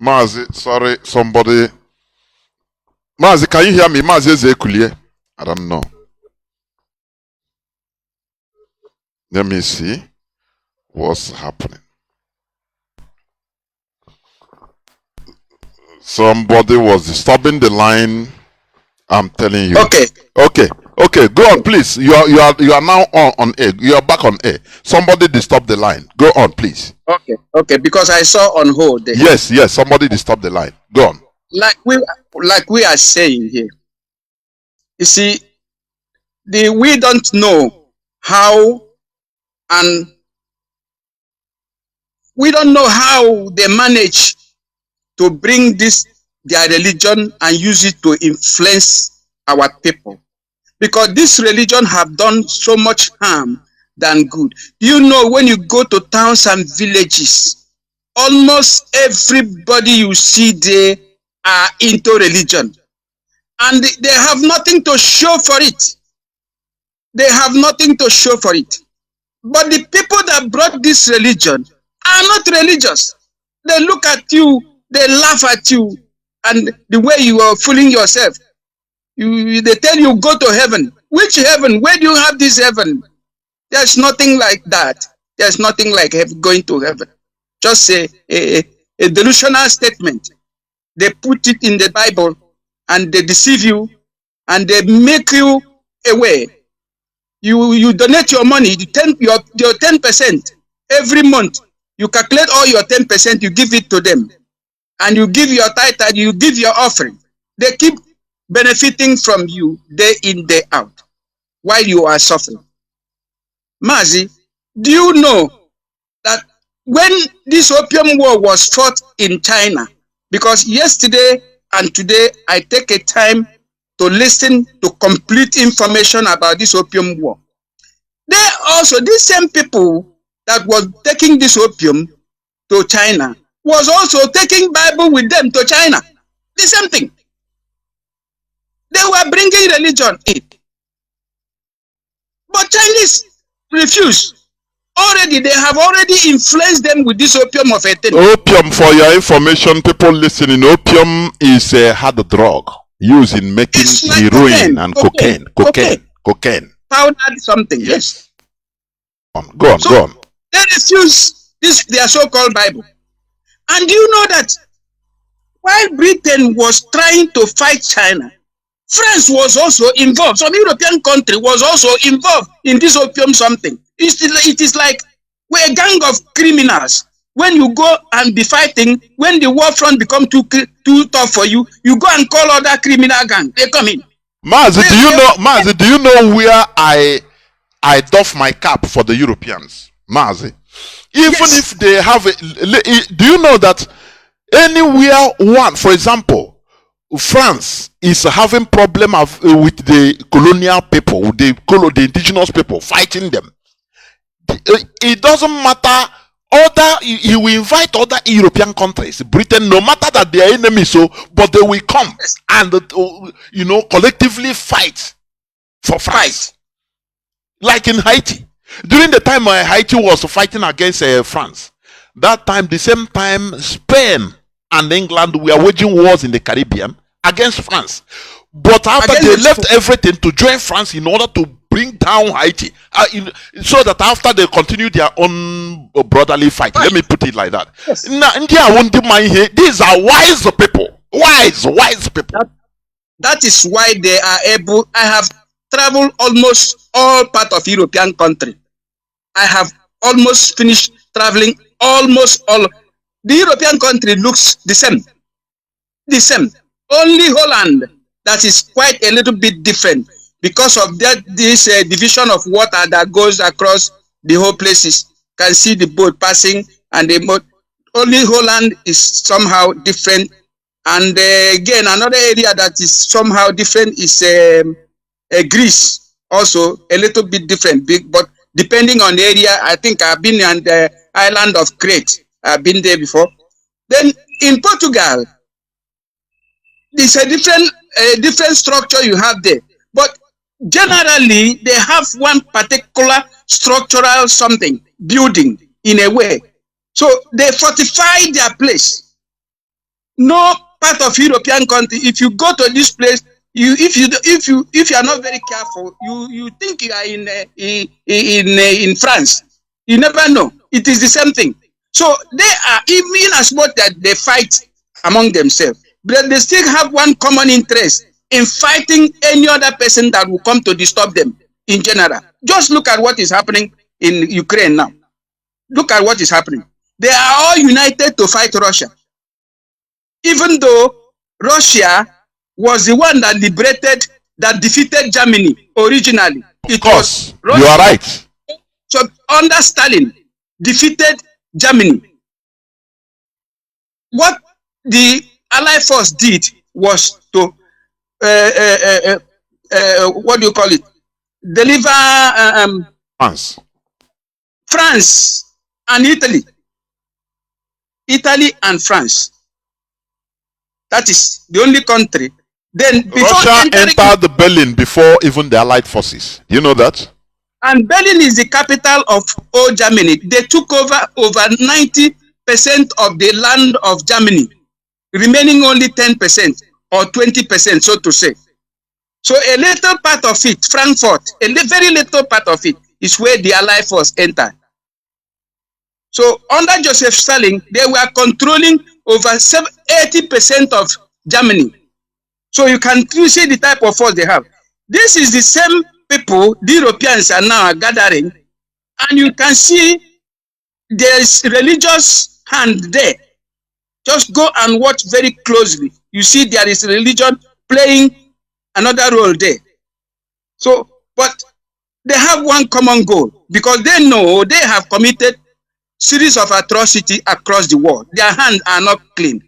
Mazi, sorry, somebody. Mazi, can you hear me? Mazi Ezekulie. I don't know. Let me see what's happening. Somebody was disturbing the line. I'm telling you. Okay. Go on, please. You are now on air. You are back on air. Somebody disturbed the line. Go on, please. Okay. Because I saw on hold. Yes. Somebody disturbed the line. Go on. Like we are saying here. You see, we don't know how, and we don't know how they manage to bring their religion and use it to influence our people. Because this religion have done so much harm than good. Do you know, when you go to towns and villages, almost everybody you see there are into religion. And they have nothing to show for it. They have nothing to show for it. But the people that brought this religion are not religious. They look at you, they laugh at you, and the way you are fooling yourself. They tell you go to heaven. Which heaven? Where do you have this heaven? There's nothing like that. There's nothing like going to heaven. Just a delusional statement. They put it in the Bible and they deceive you and they make you away. You donate your money, your 10% every month. You calculate all your 10%, you give it to them. And you give your tithe and you give your offering. They keep benefiting from you day in, day out, while you are suffering. Mazi, do you know that when this opium war was fought in China, because yesterday and today I take a time to listen to complete information about this opium war. They also, these same people that was taking this opium to China was also taking Bible with them to China. The same thing. They were bringing religion in. But Chinese refused. Already, they have already influenced them with this opium of a thing. Opium, for your information, people listening, opium is a hard drug used in making heroin and cocaine. Powdered something, yes. Go on. They refuse their so-called Bible. And do you know that while Britain was trying to fight China, France was also involved. Some European country was also involved in this opium something. It is like we're a gang of criminals. When you go and be fighting, when the war front become too tough for you, you go and call other criminal gang. They come in. Mazi, do you know where I doff my cap for the Europeans? Mazi, even if they have do you know that anywhere one, for example, France is having problem with the colonial people, the indigenous people, fighting them. It doesn't matter. He will invite other European countries, Britain, no matter that they are enemies, but they will come and collectively fight for France. Like in Haiti. During the time Haiti was fighting against France, that time, the same time, Spain and England were waging wars in the Caribbean against France. But after they left everything to join France in order to bring down Haiti, so that after they continue their own brotherly fight. Let me put it like that. Yes. Now, India won't mind here. These are wise people. Wise people. That is why they are able. I have traveled almost all part of European country. I have almost finished traveling. Almost all the European country looks the same. The same. Only Holland that is quite a little bit different because of that this division of water that goes across the whole places. Can see the boat passing, and the boat. Only Holland is somehow different. And again, another area that is somehow different is Greece, also a little bit different. But depending on the area, I think I've been on the island of Crete. I've been there before. Then in Portugal, it's a different structure you have there. But generally, they have one particular structural something, building in a way. So they fortify their place. No part of European country, if you go to this place, if you are not very careful, you think you are in France. You never know. It is the same thing. So they are, even as much that they fight among themselves, but they still have one common interest in fighting any other person that will come to disturb them in general. Just look at what is happening in Ukraine now. Look at what is happening. They are all united to fight Russia. Even though Russia was the one that defeated Germany originally. Of course, you are right. So under Stalin, defeated Germany. What the Allied force did was to, what do you call it? Deliver France and Italy. Italy and France. That is the only country. Then Russia entered the Berlin before even the Allied forces. You know that? And Berlin is the capital of all Germany. They took over 90% of the land of Germany, remaining only 10% or 20%, so to say. So a little part of it, Frankfurt, very little part of it is where the Allied force entered. So under Joseph Stalin, they were controlling over 80% of Germany. So you can see the type of force they have. This is the same people the Europeans are now gathering, and you can see there is religious hand there. Just go and watch very closely. You see there is religion playing another role there. So, but they have one common goal because they know they have committed series of atrocity across the world. Their hands are not clean.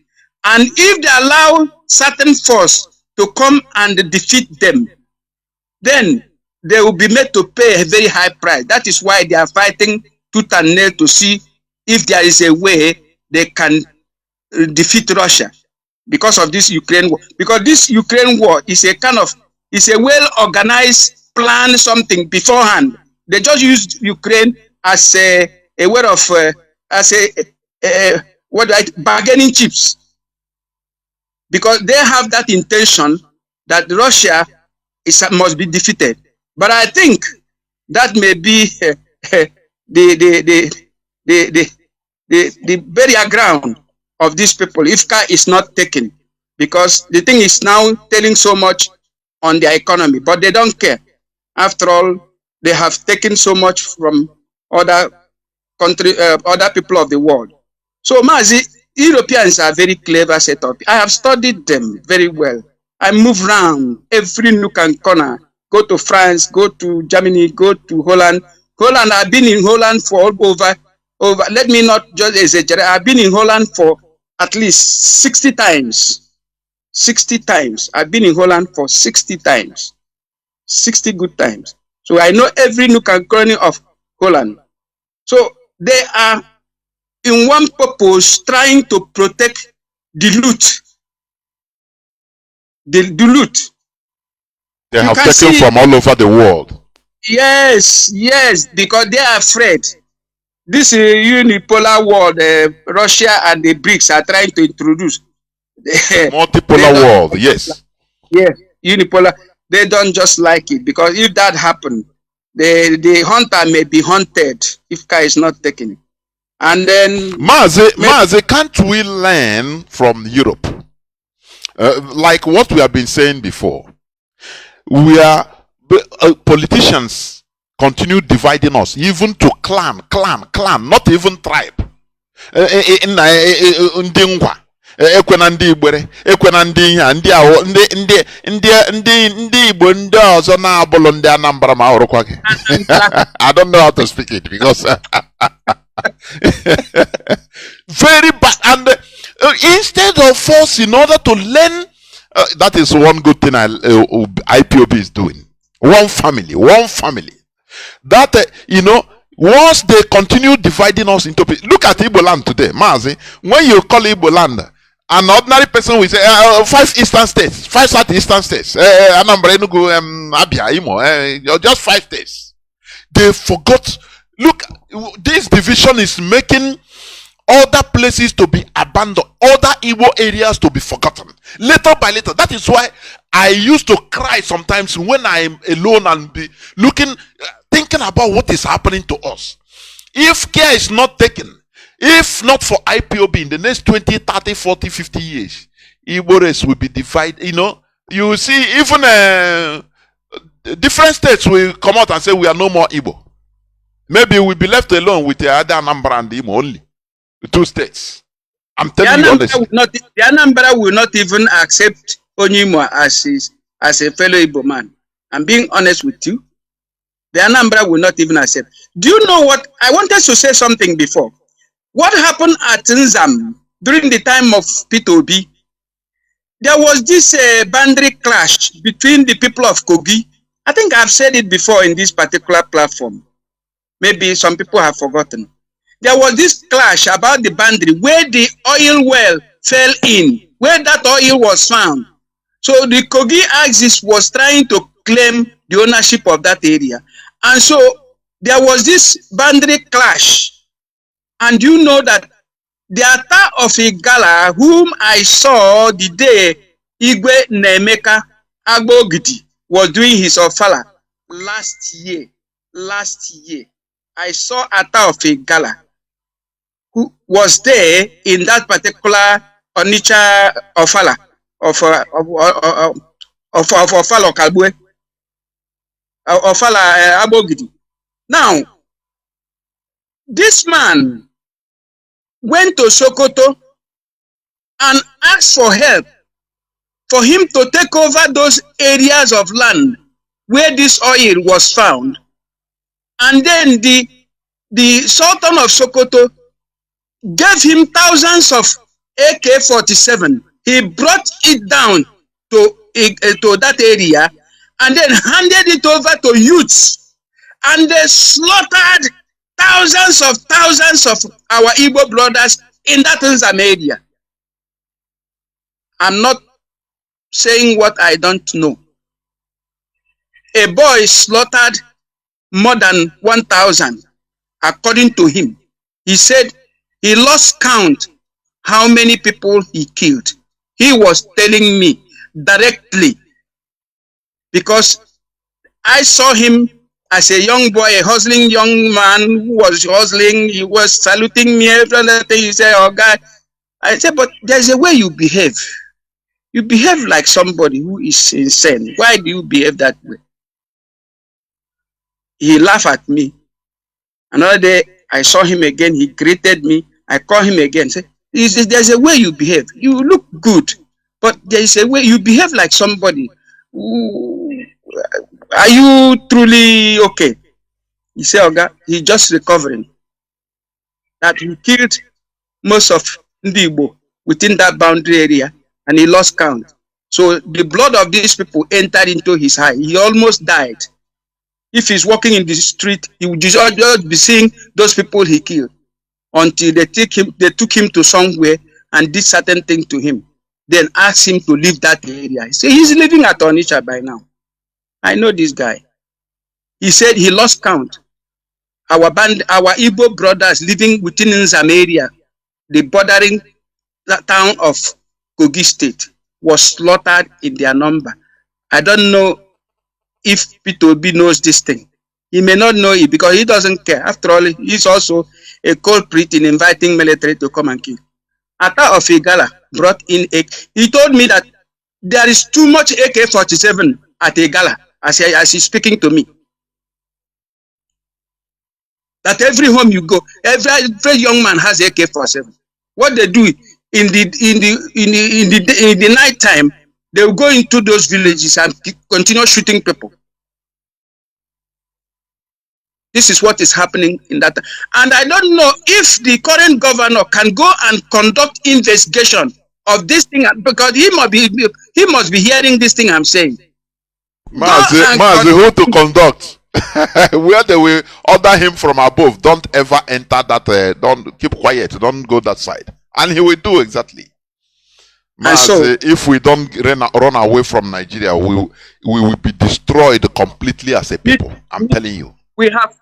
And if they allow certain force to come and defeat them, then they will be made to pay a very high price. That is why they are fighting tooth and nail to see if there is a way they can defeat Russia because of this Ukraine war. Because this Ukraine war is a well-organized plan, something beforehand. They just used Ukraine as a way of bargaining chips, because they have that intention that Russia must be defeated. But I think that may be the burial ground of these people if care is not taken, because the thing is now telling so much on their economy, but they don't care. After all, they have taken so much from other people of the world. So Mazi, Europeans are very clever set up. I have studied them very well. I move around every nook and corner. Go to France, go to Germany, go to Holland. Holland, I've been in Holland for over. Let me not just exaggerate. I've been in Holland for at least 60 times. 60 times. I've been in Holland for 60 times. 60 good times. So I know every nook and corner of Holland. So they are in one purpose trying to protect the loot. The loot. They have taken from all over the world. Yes, because they are afraid. This unipolar world, Russia and the BRICS are trying to introduce. Multipolar world, yes. Yes, unipolar. They don't just like it, because if that happened, the hunter may be hunted if care is not taken. And then Mazi, can't we learn from Europe? Like what we have been saying before. Politicians continue dividing us, even to clan, not even tribe. Ndị ngwa ekwena ndị Igbere, ekwena ndị ihe ndị ahụ ndị Igbo ndị ọzọ na-abụlụ ndị Anambra ma ọrụkwa gị. I don't know how to speak it because very bad. And instead of us, in order to learn, that is one good thing IPOB is doing. One family. That once they continue dividing us into people, look at Igbo land today, Mazi. When you call Igbo land, an ordinary person will say 5 eastern states, 5 southeastern states, Anambra, Enugu, Abia, Imo, just 5 states. They forgot. Look, this division is making other places to be abandoned, other Igbo areas to be forgotten, little by little. That is why I used to cry sometimes when I am alone and be thinking about what is happening to us. If care is not taken, if not for IPOB in the next 20, 30, 40, 50 years, Igbo race will be divided. You will see even different states will come out and say we are no more Igbo. Maybe we'll be left alone with the other Anambra and Imo only. The 2 states. I'm telling you honestly. The Anambra will not even accept Onyimo as a fellow Igbo man. I'm being honest with you. The Anambra will not even accept. Do you know what? I wanted to say something before. What happened at Nzam during the time of P2B? There was this boundary clash between the people of Kogi. I think I've said it before in this particular platform. Maybe some people have forgotten. There was this clash about the boundary where the oil well fell in, where that oil was found. So the Kogi axis was trying to claim the ownership of that area. And so there was this boundary clash. And you know that the attack of Igala, whom I saw the day Igwe Nemeka Agbogiti was doing his ofala last year. I saw attack of Igala, who was there in that particular Onitsha ofala of ofala Kalbue, ofala Agbogiti. Now, this man went to Sokoto and asked for help for him to take over those areas of land where this oil was found. And then the Sultan of Sokoto gave him thousands of AK-47. He brought it down to that area and then handed it over to youths. And they slaughtered thousands of our Igbo brothers in that Nzam area. I'm not saying what I don't know. A boy slaughtered more than 1,000, according to him. He said he lost count how many people he killed. He was telling me directly because I saw him as a young boy, a hustling young man who was hustling. He was saluting me, everything. He said, "Oh God," I said, "But there's a way you behave. You behave like somebody who is insane. Why do you behave that way?" He laughed at me. Another day, I saw him again. He greeted me. I called him again. Said, "There's a way you behave. You look good, but there is a way you behave like somebody. Are you truly okay?" He said, "Oh God, he's just recovering. That he killed most of Ndi Igbo within that boundary area, and he lost count. So the blood of these people entered into his eye. He almost died. If he's walking in the street, he would just be seeing those people he killed until they took him to somewhere and did certain things to him. Then asked him to leave that area. He said he's living at Onitsha by now. I know this guy. He said he lost count. Our Igbo brothers living within Nzam area, the bordering town of Kogi State, was slaughtered in their number. I don't know if P2B knows this thing. He may not know it because he doesn't care. After all, he's also a culprit in inviting military to come and kill. Atta of Igala brought in he told me that there is too much AK-47 at Igala as he's speaking to me. That every home you go, every young man has AK-47. What they do in the night time, they will go into those villages and continue shooting people. This is what is happening in that. And I don't know if the current governor can go and conduct investigation of this thing, because he must be hearing this thing I'm saying. Mazi, who to conduct? Where they will order him from above, don't ever enter that, don't keep quiet, don't go that side. And he will do exactly. Mazi, so, if we don't run away from Nigeria, we will be destroyed completely as a people. I'm telling you. We have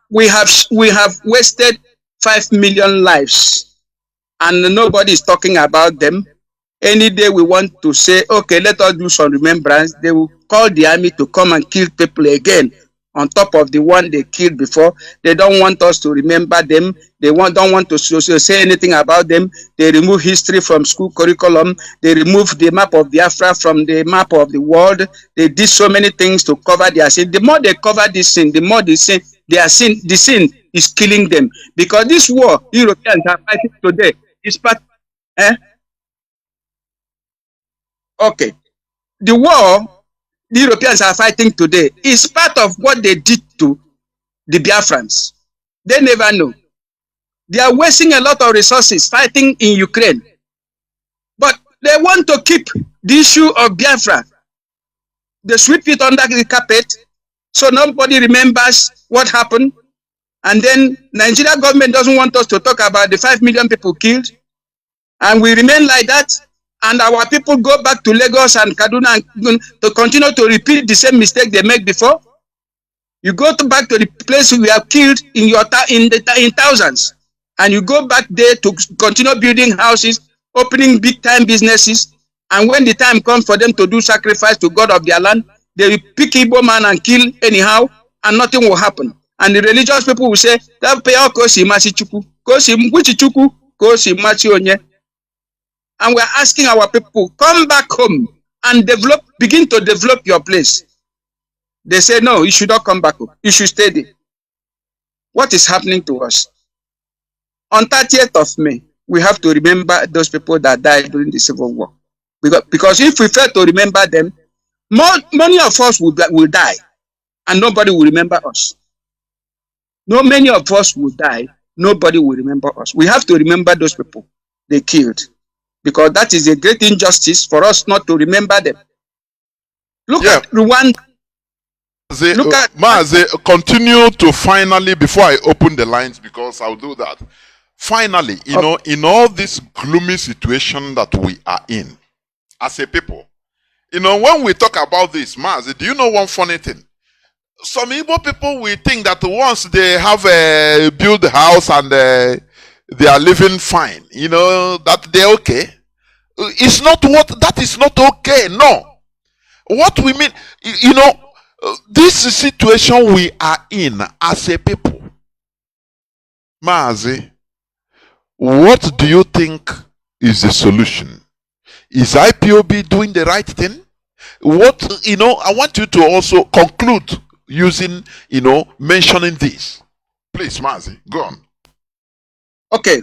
wasted 5 million lives, and nobody is talking about them. Any day we want to say, okay, let us do some remembrance, they will call the army to come and kill people again on top of the one they killed before. They don't want us to remember them. They don't want to say anything about them. They remove history from school curriculum. They remove the map of Biafra from the map of the world. They did so many things to cover their sin. The more they cover this sin, the more they sin. The sin is killing them. Because this war Europeans are fighting today is part. Okay. The war the Europeans are fighting today is part of what they did to the Biafrans. They never know. They are wasting a lot of resources fighting in Ukraine. But they want to keep the issue of Biafra. They sweep it under the carpet so nobody remembers what happened. And then Nigeria government doesn't want us to talk about the 5 million people killed. And we remain like that. And our people go back to Lagos and Kaduna and to continue to repeat the same mistake they made before. You go back to the place we have killed in thousands, and you go back there to continue building houses, opening big time businesses. And when the time comes for them to do sacrifice to God of their land, they will pick Igbo man and kill anyhow, and nothing will happen. And the religious people will say, and we're asking our people, come back home and begin to develop your place. They say, no, you should not come back home. You should stay there. What is happening to us? On 30th of May, we have to remember those people that died during the Civil War. Because if we fail to remember them, many of us will die, and nobody will remember us. Many of us will die, nobody will remember us. We have to remember those people they killed. Because that is a great injustice for us not to remember them. Look at Rwanda. Mazi, continue to finally, before I open the lines, because I'll do that. Finally, you know, in all this gloomy situation that we are in, as a people, you know, when we talk about this, Mazi, do you know one funny thing? Some Igbo people will think that once they have built a house and they are living fine, you know, that they're okay. It's not that is not okay, no. What we mean, you know, this situation we are in as a people, Mazi, what do you think is the solution? Is IPOB doing the right thing? What, you know, I want you to also conclude using, you know, mentioning this. Please, Mazi, go on. Okay.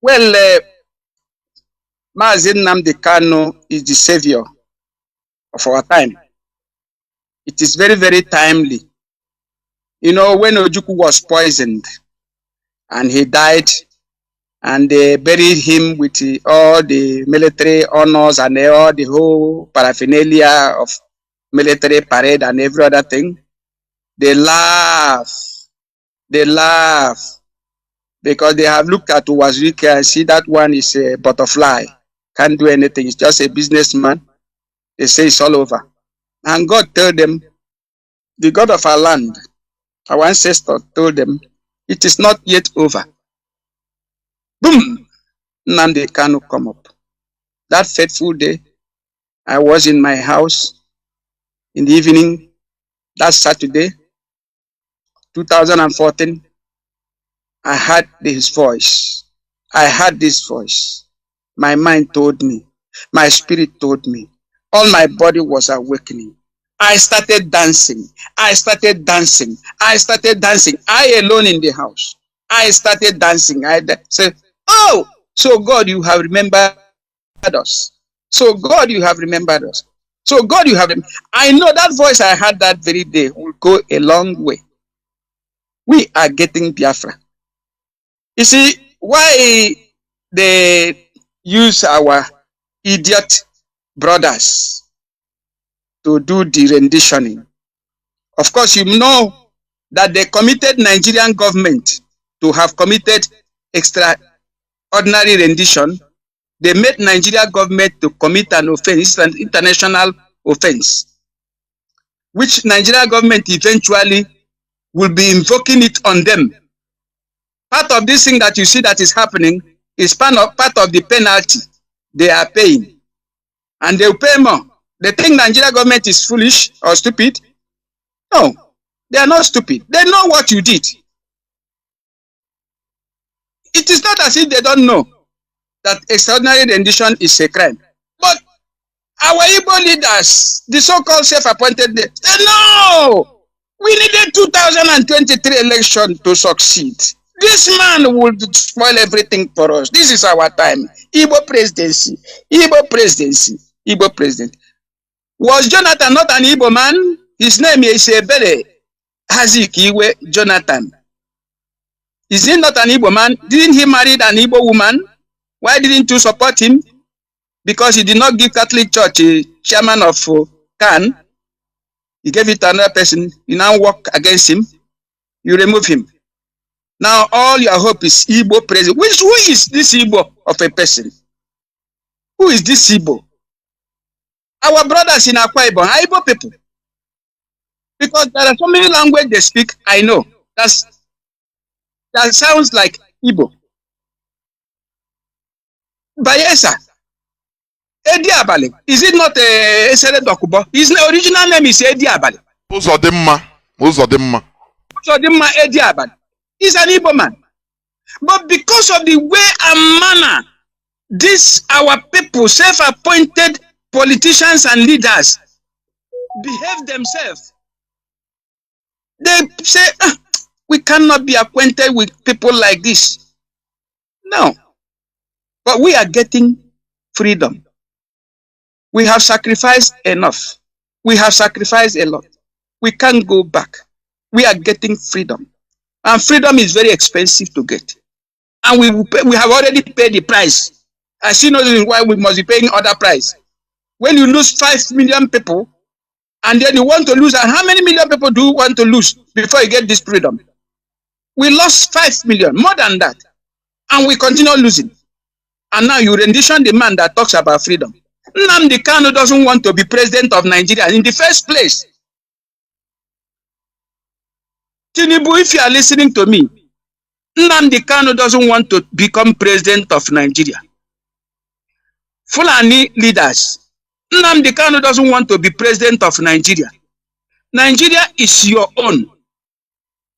Well, Mazi Nnamdi Kanu is the savior of our time. It is very, very timely. You know, when Ojukwu was poisoned and he died, and they buried him with all the military honors and all the whole paraphernalia of military parade and every other thing, they laugh. They laugh because they have looked at Wazirike and see that one is a butterfly, can't do anything. It's just a businessman. They say it's all over. And God told them, the God of our land, our ancestors told them, it is not yet over. Boom! Nnamdi Kanu come up. That fateful day, I was in my house in the evening, that Saturday, 2014. I heard his voice. I heard this voice. My mind told me. My spirit told me. All my body was awakening. I started dancing. I started dancing. I started dancing. I alone in the house. I started dancing. I said, oh, so God, you have remembered us. So God, you have remembered us. So God, you have. I know that voice I had that very day will go a long way. We are getting Biafra. You see, why they use our idiot brothers to do the renditioning? Of course, you know that they committed Nigerian government to have committed extraordinary rendition. They made Nigeria government to commit an offense, an international offense, which Nigeria government eventually will be invoking it on them. Part of this thing that you see that is happening is part of the penalty they are paying. And they will pay more. They think Nigeria government is foolish or stupid. No, they are not stupid. They know what you did. It is not as if they don't know that extraordinary rendition is a crime. But our Igbo leaders, the so-called self-appointed, they know we needed 2023 election to succeed. This man would spoil everything for us. This is our time. Igbo presidency, Igbo presidency, Igbo president. Was Jonathan not an Igbo man? His name is Ebere Hazikiwe Jonathan. Is he not an Igbo man? Didn't he marry an Igbo woman? Why didn't you support him? Because he did not give Catholic Church a chairman of CAN. He gave it to another person. You now work against him. You remove him. Now all your hope is Igbo president. Who is this Igbo of a person? Who is this Igbo? Our brothers in Akwa Ibom are Igbo people. Because there are so many languages they speak, I know. That sounds like Igbo. Bayelsa. Edi Abale. Is it not a Esere Dokubo? His original name is Edi Abale. Uzodimma. Uzodimma Edi Abale. He's an Igbo man. But because of the way and manner these our people, self-appointed politicians and leaders, behave themselves, they say, we cannot be acquainted with people like this. No. But we are getting freedom. We have sacrificed enough. We have sacrificed a lot. We can't go back. We are getting freedom. And freedom is very expensive to get. And we have already paid the price. I see no reason why we must be paying other price. When you lose 5 million people, and then you want to lose, and how many million people do you want to lose before you get this freedom? We lost 5 million, more than that. And we continue losing. And now you rendition the man that talks about freedom. Nnamdi Kanu doesn't want to be president of Nigeria in the first place. Tinubu, if you are listening to me, Nnamdi Kanu doesn't want to become president of Nigeria. Fulani leaders, Nnamdi Kanu doesn't want to be president of Nigeria. Nigeria is your own.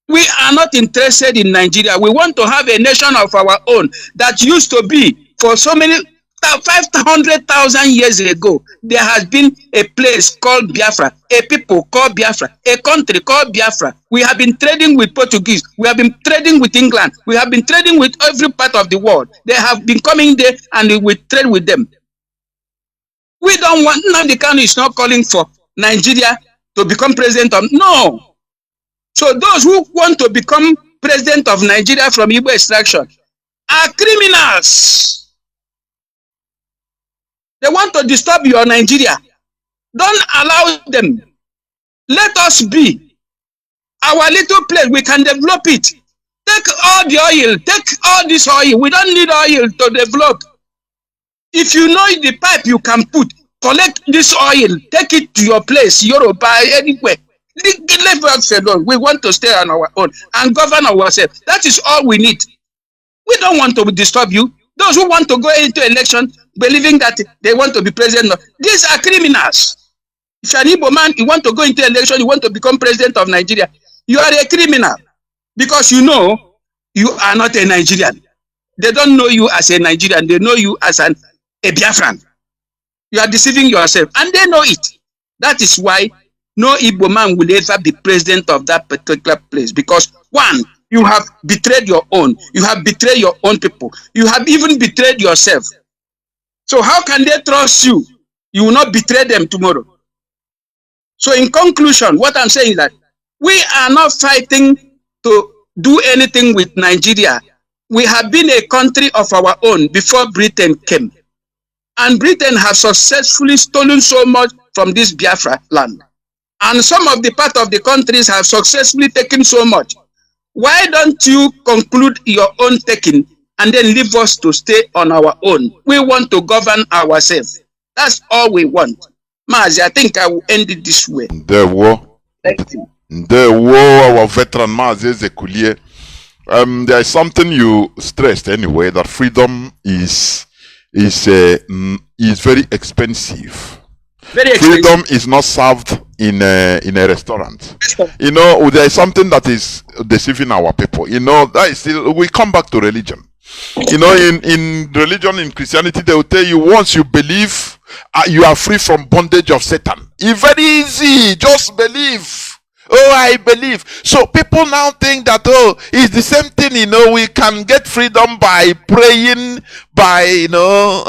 We are not interested in Nigeria. We want to have a nation of our own that used to be for so many 500,000 years ago. There has been a place called Biafra, a people called Biafra, a country called Biafra. We have been trading with Portuguese. We have been trading with England. We have been trading with every part of the world. They have been coming there and we trade with them. We don't want, now the Kanu is not calling for Nigeria to become president of, no. So those who want to become president of Nigeria from Igbo extraction are criminals. They want to disturb your Nigeria. Don't allow them. Let us be. Our little place, we can develop it. Take all the oil. Take all this oil. We don't need oil to develop. If you know the pipe you can put, collect this oil. Take it to your place, Yoruba, anywhere. Let us alone. We want to stay on our own and govern ourselves. That is all we need. We don't want to disturb you. Those who want to go into election believing that they want to be president, these are criminals. If you're an Igbo man, you want to go into election, you want to become president of Nigeria, you are a criminal because you know you are not a Nigerian. They don't know you as a Nigerian. They know you as a Biafran. You are deceiving yourself and they know it. That is why no Igbo man will ever be president of that particular place because one, you have betrayed your own, you have betrayed your own people, you have even betrayed yourself. So how can they trust you? You will not betray them tomorrow. So in conclusion, what I'm saying is that we are not fighting to do anything with Nigeria. We have been a country of our own before Britain came. And Britain has successfully stolen so much from this Biafra land. And some of the part of the countries have successfully taken so much. Why don't you conclude your own taking and then leave us to stay on our own? We want to govern ourselves. That's all we want. Mazi, I think I will end it this way. There were our veteran Mazi Zekulie. There is something you stressed anyway, that freedom is very expensive. Very expensive. Freedom is not served in a restaurant. You know, there is something that is deceiving our people. You know, that is still, we come back to religion. You know, in religion, in Christianity, they will tell you once you believe, you are free from bondage of Satan. It's very easy. Just believe. Oh, I believe. So people now think that, oh, it's the same thing, you know, we can get freedom by praying, by, you know,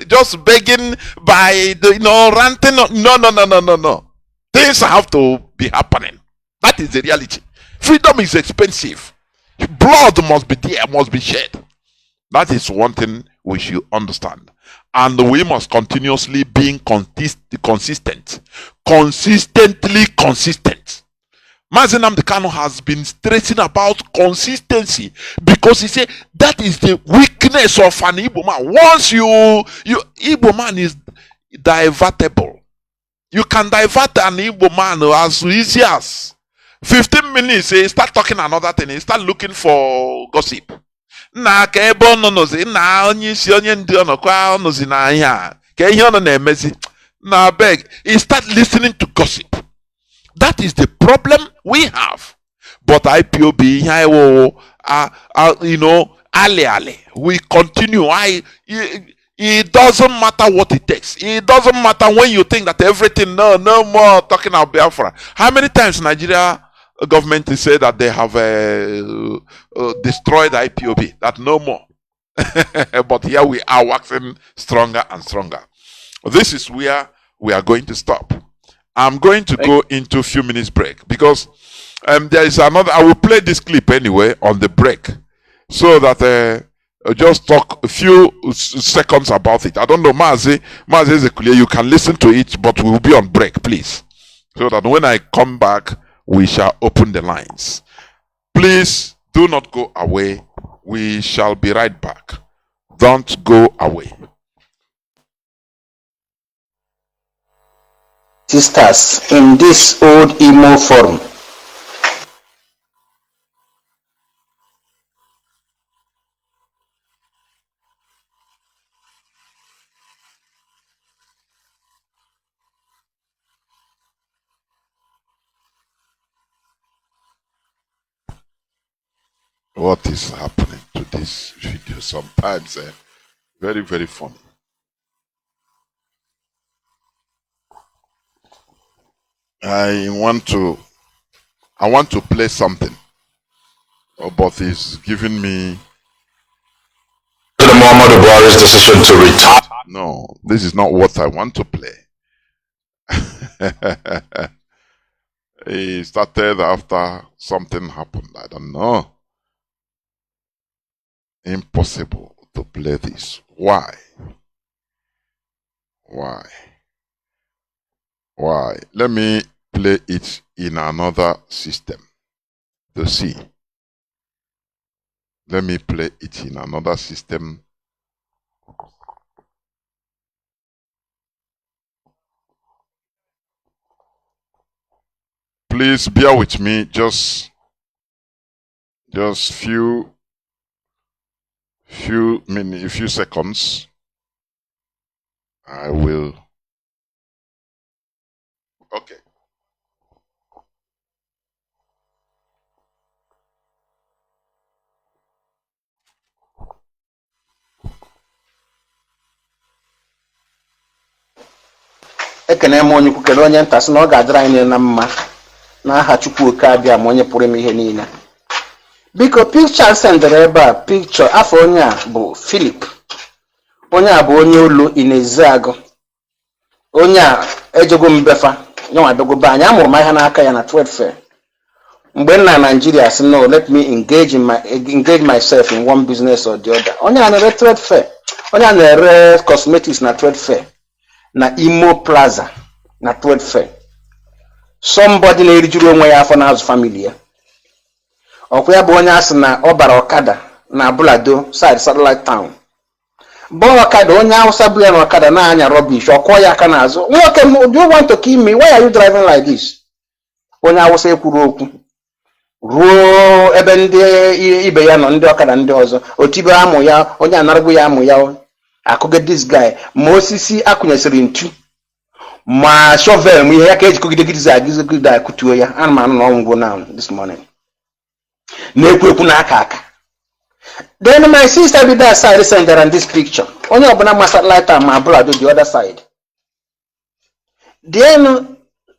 just begging, by, you know, ranting. No. Things have to be happening. That is the reality. Freedom is expensive. Blood must be there, must be shed. That is one thing we should understand. And we must continuously be consistent. Consistently consistent. Mazi Nnamdi Kanu has been stressing about consistency because he said that is the weakness of an Igbo man. Once you Igbo man is divertible. You can divert an Igbo man as easy as 15 minutes. He start talking another thing. He start looking for gossip. Na ka ebe ọ nọzi na onye isi onye ndị ọnọkwa ọnọzi na ihe a ka ihe ọ na-emezi na beg, he start listening to gossip. That is the problem we have. But IPOB ihe will you know, ali we continue. It doesn't matter what it takes. It doesn't matter when you think that everything, no more talking about Biafra. How many times Nigeria government is said that they have destroyed IPOB, that no more. But here we are waxing stronger and stronger. This is where we are going to stop. I'm going to go into a few minutes break because there is another. I will play this clip anyway on the break so that just talk a few seconds about it. I don't know, Mazi Zekulie, you can listen to it, but we will be on break, please, so that when I come back, we shall open the lines. Please do not go away. We shall be right back. Don't go away. Sisters in this old emo forum. What is happening to this video? Sometimes very, very funny. I want to play something, but it's giving me Muhammadu Buhari's decision to retire. No, this is not what I want to play. It started after something happened. I don't know. Impossible to play this. Why? Let me play it in another system to see. Let me play it in another system. Please bear with me, just few seconds. I will. Okay. ekene m onye ukwu kele onye nta sị na ọ ga-adịrị anyị na mma n'aha Chukwu oke abịa ma onye pụrụ ime ihe niile. Biko picture sendere ebe a picture afọ onye a bụ Philip. Onye a bụ onye olu Ineziagụ. Onye a ejego mbefa nyanwa abịago be anyị, amụrụ m ahịa n'aka ya na trade fair. Mgbe nna Nigeria sị no, let me engage myself in one business or the other. Onye a na-ere trade fair. Onye a na-ere cosmetics na trade fair na Imo Plaza na trade fair. Somebody na-erijuru onwe ya afọ n'azụ family ya. Ọkwa ya bụ onye asị na ọ bara ọkada na Abulado side satellite town. Bụ ọkada onye Hausa bụ ya na ọkada na-anya rubbish, ọkọ ya aka n'azụ. Nwoke, do you want to kill me? Why are you driving like this? Onye Hausa ekwuru okwu ruo ebe ndị ibe ya nọ, ndị ọkada ndị ọzọ otibe amụ ya, onye anaragbu ya amụ ya akụge this guy ma osisi akụnyesịrị ntu ma shovel ma ihe ya ka eji kụgide agizigide akụtuo ya. Ana m anụ na ọnwụgwụ now this morning na-ekwu ekwu na aka. Then my sister be that side send her this picture. Onye ọbụla ma satellite ma Abulado the other side. Then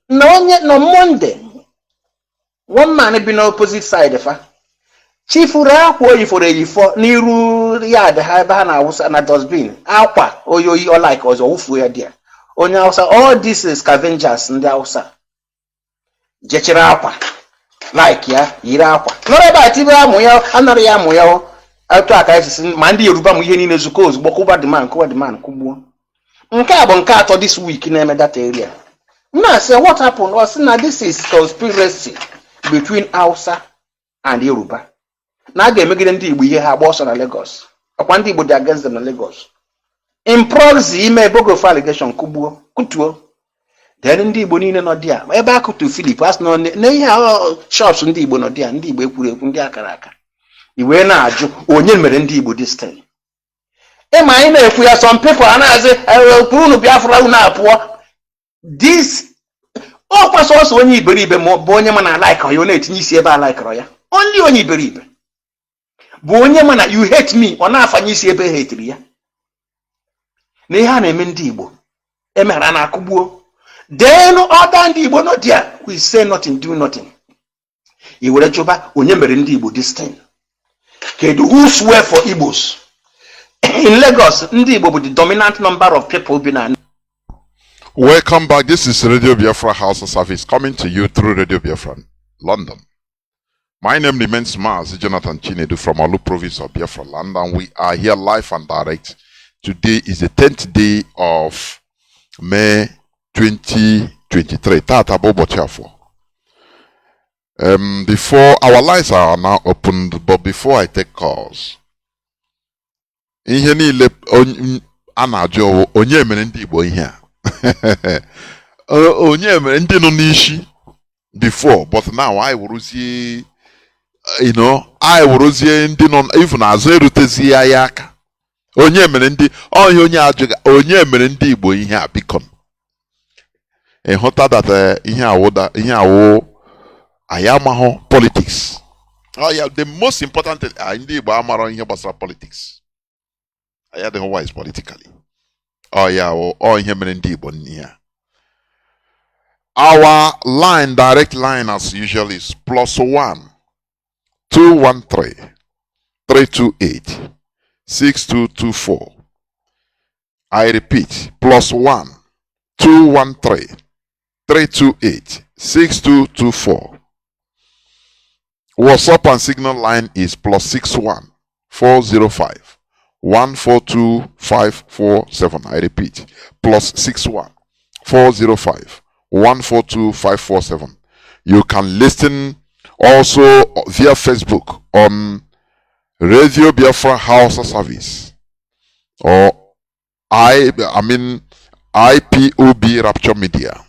no Monday one man be na opposite side fa chifu akwa oyiforo eyifo n'iru yard ha ebe ha na Hausa na dustbin akwa oyoyi or like ọzọ wufuo ya dia. Onye Hausa, all this is scavengers ndị Hausa jechere akwa like ya yiri akwa nọrọ ebe atibe amụ ya anọrọ ya amụ ya atụ aka esi ma ndị Yoruba mụ ihe niile zuko ozugbo kwụba demand kwụgbuo. Nke a bụ nke atọ this week na-eme that area. Na say what happened was na this is conspiracy between Hausa and Yoruba. Na ga-emegide ndị Igbo ihe ha agba ọsọ na Lagos. Ọkwa ndị Igbo dị against them na Lagos. In proxy ime bogo allegation kutuo. Then ndị Igbo niile nọ dia. Ebe akụtu Philip as nọ na ihe shops ndị Igbo nọ dia, ndị Igbo ekwuru ekwu, ndị akara aka. Iwe na-ajụ onye mere ndị Igbo this thing. Ịma anyị na-ekwu ya, some people anaghịzi unu Biafra unu apụọ. This ọkwa sọsọ onye iberibe bụ onye ma na like ya, ọ na-etinye isi ebe a like ya. Only onye iberibe bụ onye ma na you hate me, ọ na-afanye isi ebe hatiri ya. Na ihe a na-eme ndị Igbo emere na akụgbuo. Then other ndị Igbo nọ there, we say nothing, do nothing. Iwere jụba onye mere ndị Igbo this thing. Kedu who swear for Igbos? In Lagos, ndị Igbo bụ the dominant number of people bi na. Welcome back. This is Radio Biafra Hausa service coming to you through Radio Biafra London. My name remains Mazi Jonathan Chinedu from Olu province of Biafra land, and we are here live and direct. Today is the 10th day of May 2023. Tata Bobo Chafo. Before our lines are now opened, but before I take calls, ihe niile ana-ajụ onye mere ndị Igbo ihe a. Onye mere ndị nọ n'ishi before, but now I wuruzie, I wuruzie ndị nọ even azụ erutezi ya aka. Onye mere ndị onye ajụga onye mere ndị Igbo ihe a biko. Ịhụta that ihe awụ ayamaho politics. Oh yeah, the most important thing ndị Igbo amaro ihe gbasara politics. Aya the wise politically. Oh yeah, ihe mere ndị Igbo n'ihe. Our line, direct line as usual is +1 213 328 6224. I repeat, +1 213 328 6224. WhatsApp and Signal line is +61 405 142 547. I repeat, +61 405 142 547. You can listen also via Facebook on Radio Biafra Hausa service, or IPOB Rapture Media,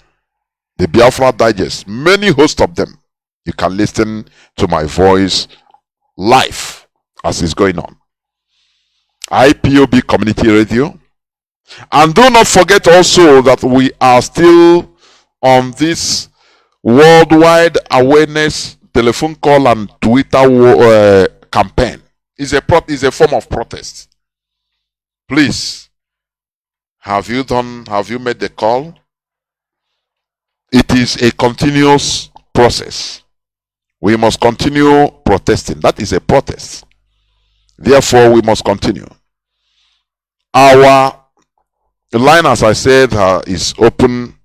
the Biafra Digest, many hosts of them. You can listen to my voice live as it's going on. IPOB Community Radio. And do not forget also that we are still on this worldwide awareness telephone call and Twitter campaign. It's a form of protest. Please, have you made the call? it is a continuous process. We must continue protesting. That is a protest. Therefore, we must continue. Our line, as I said, is open.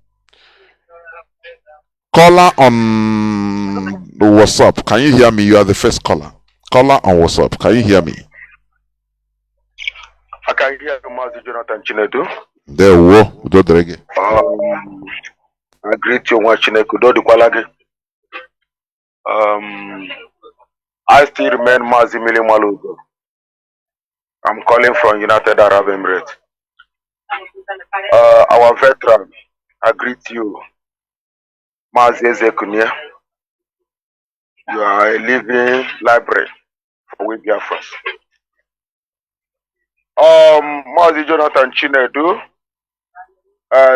Caller on WhatsApp. Can you hear me? You are the first caller. Caller on WhatsApp. Can you hear me? I can hear you, Mazi Jonathan Chinedu. There we I greet you, Chinedu. I still remain Mazi Milimalugo. I'm calling from United Arab Emirates. Our veteran, I greet you, Mazi Ezekunia. You are a living library for we Biafra. Mazi Jonathan Chinedu,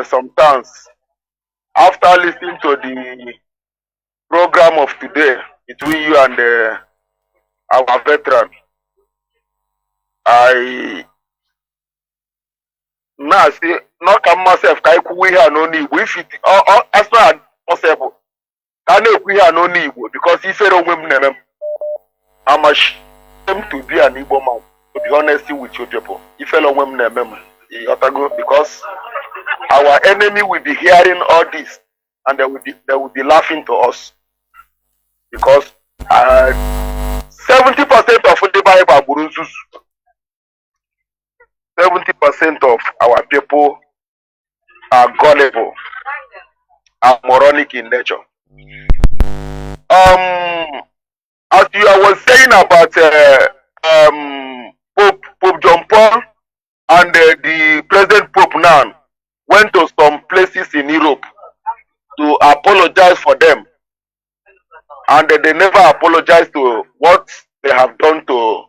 sometimes after listening to the program of today between you and our veteran, I now say not come myself we have no need if it as far as possible. I know we have no need because if you don't women, I'm ashamed to be an Igbo man, to be honest with you people. If you don't women, because our enemy will be hearing all this and they will be laughing to us because 70% of the Bible Burunzus. 70% of our people are gullible, are moronic in nature. As you was saying about Pope John Paul and the present Pope now went to some places in Europe to apologize for them, and they never apologized to what they have done to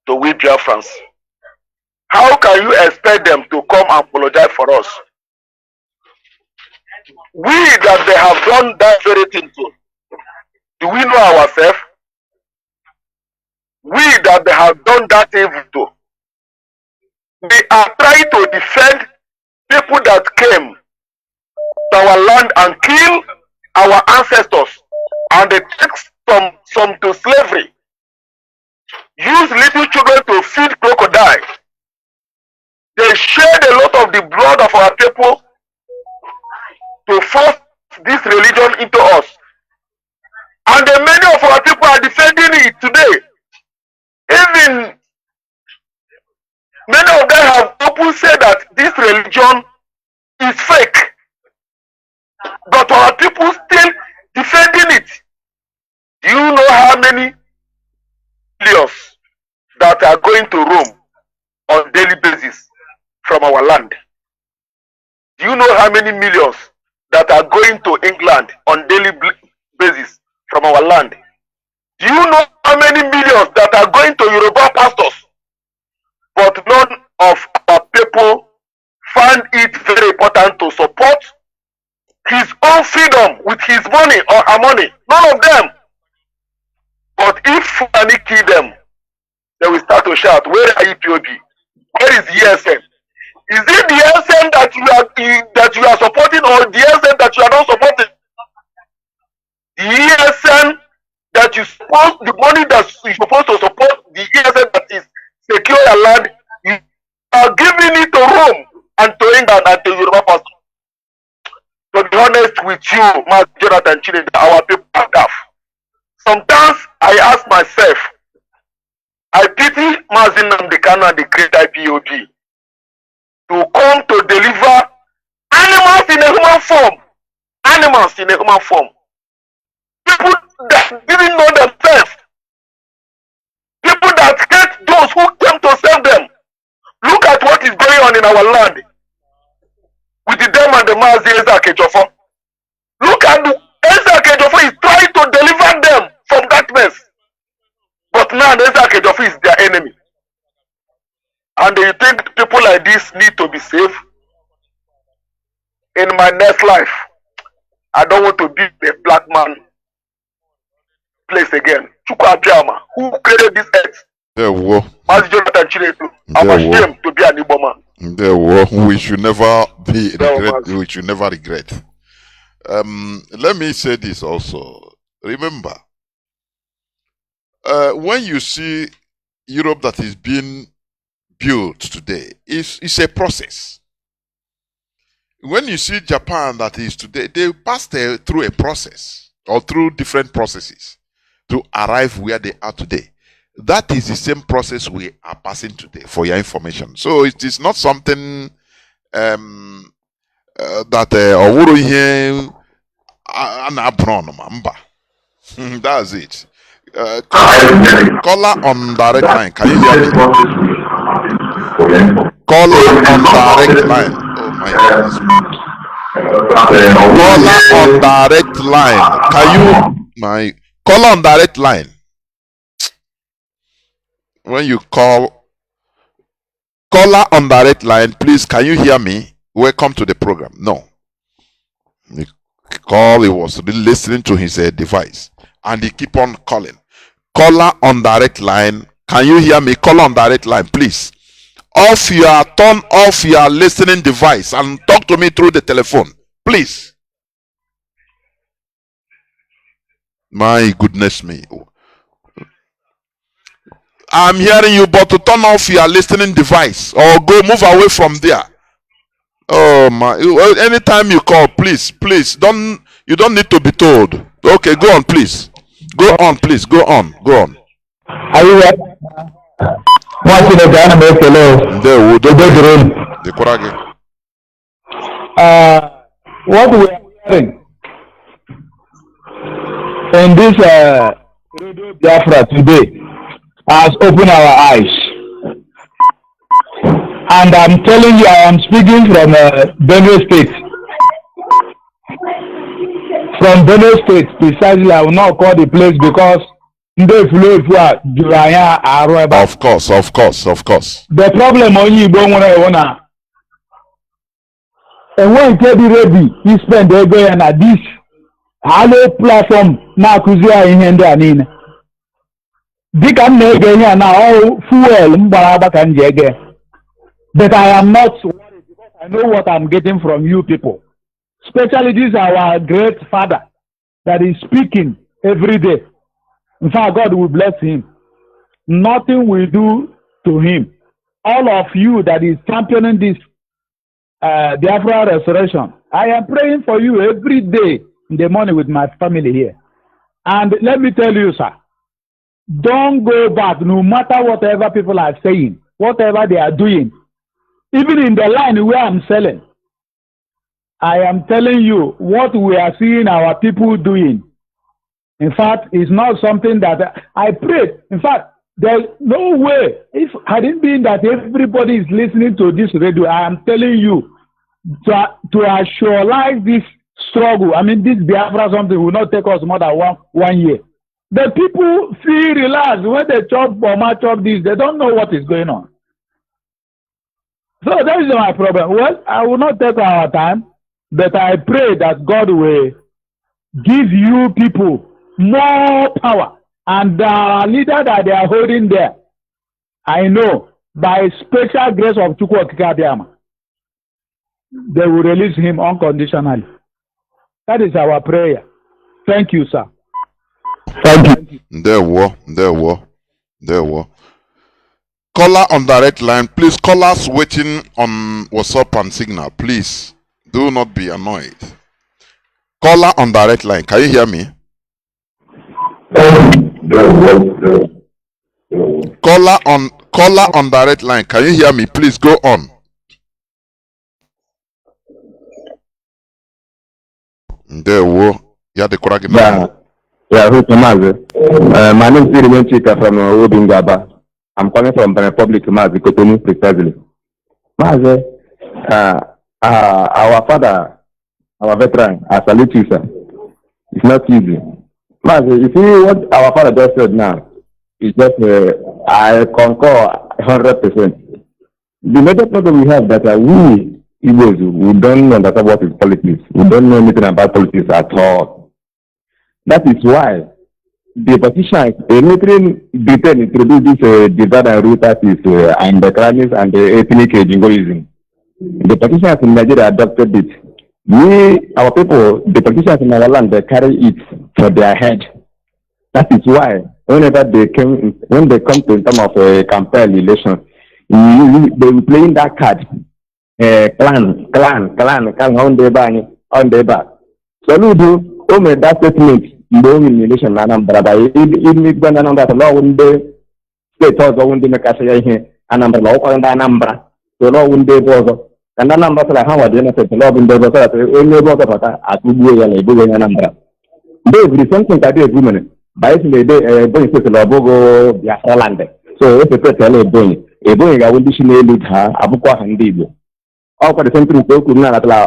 we Biafrans. How can you expect them to come and apologize for us? We that they have done that very thing to, do we know ourselves? We that they have done that evil to, they are trying to defend people that came to our land and kill our ancestors, and they take some to slavery, use little children to feed crocodiles. They shed a lot of the blood of our people to force this religion into us. And many of our people are defending it today. Even many of them have openly said that this religion is fake. But our people still defending it. Do you know how many millions that are going to Rome on daily basis from our land? Do you know how many millions that are going to England on daily basis from our land? Do you know how many millions that are going to Yoruba pastors? But none of our people find it very important to support his own freedom with his money or her money. None of them. But if Fulani kill them, they will start to shout, where are EPOB? Where is ESN? Is it the ESN that you are supporting, or the ESN that you are not supporting? The ESN that you suppose, the money that you supposed to support, the ESN that is secure your land, you are giving it to Rome and to England and to Yoruba pastor. To be honest with you, Mazi Jonathan Chinedu, our people are daft. Sometimes I ask myself, I pity Mazi Nnamdi and the great IPOB to come to deliver animals in a human form. Animals in a human form. People that didn't know themselves. People that hate those who came to save them. Look at what is going on in our land with the them and the Mazi Ezekejofo. Look at the Ezekejofo is trying to deliver them from that mess. But now Ezekejofo is their enemy. And do you think people like this need to be saved? In my next life, I don't want to be a black man place again. Chukwu Abiyama, who created this earth? Mazi Jonathan Chinedu, I'm ashamed to be an Igbo man. We should never be regret. We should never regret. Let me say this also. Remember, when you see Europe that is being built today, it's a process. When you see Japan that is today, they passed through a process or through different processes to arrive where they are today. That is the same process we are passing today, for your information. So it is not something that Owuru here that's it. Caller on direct line. Can you hear me? Caller on direct line. Oh my goodness. Caller on direct line. Can you caller on direct line? When you call caller on direct line, please can you hear me? Welcome to the program. No. He call, he was listening to his device and he keep on calling. Caller on direct line, can you hear me? Caller on direct line, please. Turn off your listening device and talk to me through the telephone, please. My goodness me. I'm hearing you, but to turn off your listening device or go move away from there. Oh my! Anytime you call, please, you don't need to be told. Okay, go on, please. Go on, please. Go on. Are you ready? What we are hearing in this Radio Biafra today has opened our eyes. And I'm telling you, I am speaking from Benue State. From Benue State, precisely, I will not call the place because of course. The problem on you don't want to. And when you be ready, you spend every day and at this hello platform now kuzia in and They can make here now all fuel mbaraba can jege. But I am not worried because I know what I'm getting from you people. Especially this is our great father that is speaking every day. In fact, God will bless him. Nothing will do to him. All of you that is championing this Biafra restoration, I am praying for you every day in the morning with my family here. And let me tell you, sir, don't go back no matter whatever people are saying, whatever they are doing. Even in the line where I'm selling, I am telling you what we are seeing our people doing. In fact, it's not something that I prayed. In fact, there's no way. If had it been that everybody is listening to this radio, I am telling you to actualize this struggle. I mean, this Biafra something will not take us more than one year. The people feel relaxed when they chop this. They don't know what is going on. So that is my problem. Well, I will not take our time, but I pray that God will give you people more power. And the leader that they are holding there, I know, by special grace of Chukwu Okike, they will release him unconditionally. That is our prayer. Thank you, sir. Thank you. There were. Caller on direct line, please. Callers waiting on WhatsApp and Signal, please. Do not be annoyed. Caller on direct line, can you hear me? Caller on direct line, can you hear me? Please go on. There were. Yeah, the correct. Yeah, Mazi. My name is Irimen Chika from Obingaba. I'm calling from the Republic Mazi, Cotonou, precisely. Mazi, our father, our veteran, I salute you, sir. It's not easy. Mazi, you see what our father just said now, it's just, I concur 100%. The major problem we have that we Igbos, we don't understand what is politics. We don't know anything about politics at all. That is why the politicians, Britain introduced this divide and rule tactics and the crimes and the ethnic jingoism. The politicians in Nigeria adopted it. our people, the politicians in our land, they carry it for their head. That is why whenever when they come to in terms of a campaign election, they will playing that card, clan, on their back. So we do made that statement in the election Anambra by even when Anambra law one day state also one day make us here Anambra law and Anambra so law one day was and Anambra like how are they not the law in the only water at Ubu and Ibu and Anambra. They something that they women by the day going to the Labogo Biafra land. So if a person is doing a boy, I will be with her Abuka and Dibu. All for the same thing, so could not allow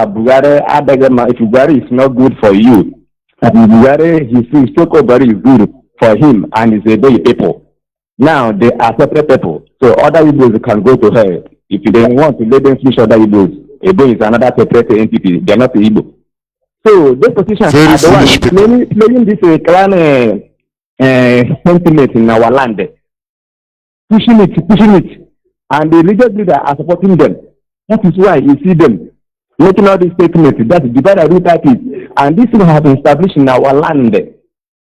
Bugare Adagama if Bugari is not good for you. And Bugare, he sees Chocobari is good for him and is a boy people. Now they are separate people. So other Igbos can go to her. If they want to let them finish other Igbos, Igbo is another separate entity. They are not Igbo. So those positions are the ones playing this clan sentiment in our land. Pushing it. And the religious leaders are supporting them. That is why you see them making all these statements. That is divide and rule tactics. And this thing has been established in our land.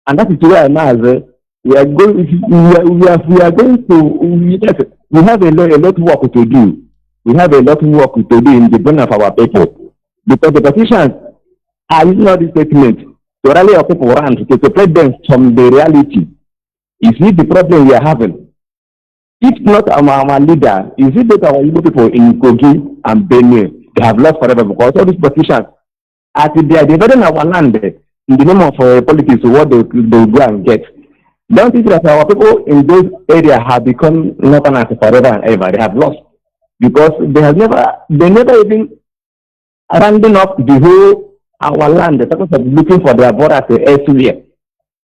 And that is why now we have a lot of work to do. We have a lot of work to do in the brain of our people. Because the politicians are using all these statements to rally our people around to separate them from the reality. Is it the problem we are having? If not our leader, is it that our Igbo people in Kogi and Benue, they have lost forever because all these politicians, as they are dividing our land in the name of politics, what they go and get. Don't think that our people in those areas have become northerners forever and ever. They have lost because they never even rounding up the whole our land. They're talking about looking for their borders elsewhere.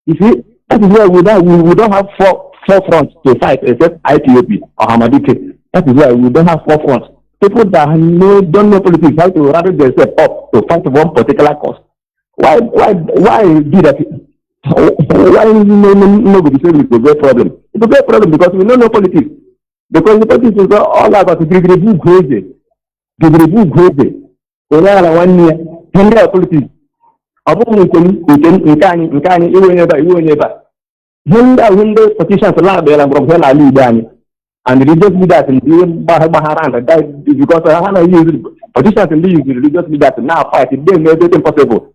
You see, that is why we don't have four fronts to fight except IPOP or Hamadike. That is why we don't have four fronts. People that don't know politics have to rather themselves up to fight one particular cause. Why do that? Why nobody say it's a great problem? It's a great problem because we don't know politics. Because the politics is all about the Gigribu crazy. So now 1 year, 10 years politics. Window petitions allowed there and Bromhella Lidani and the religious leaders in the Baharan died because Hana used petitions and these religious leaders now fight it. They made it impossible.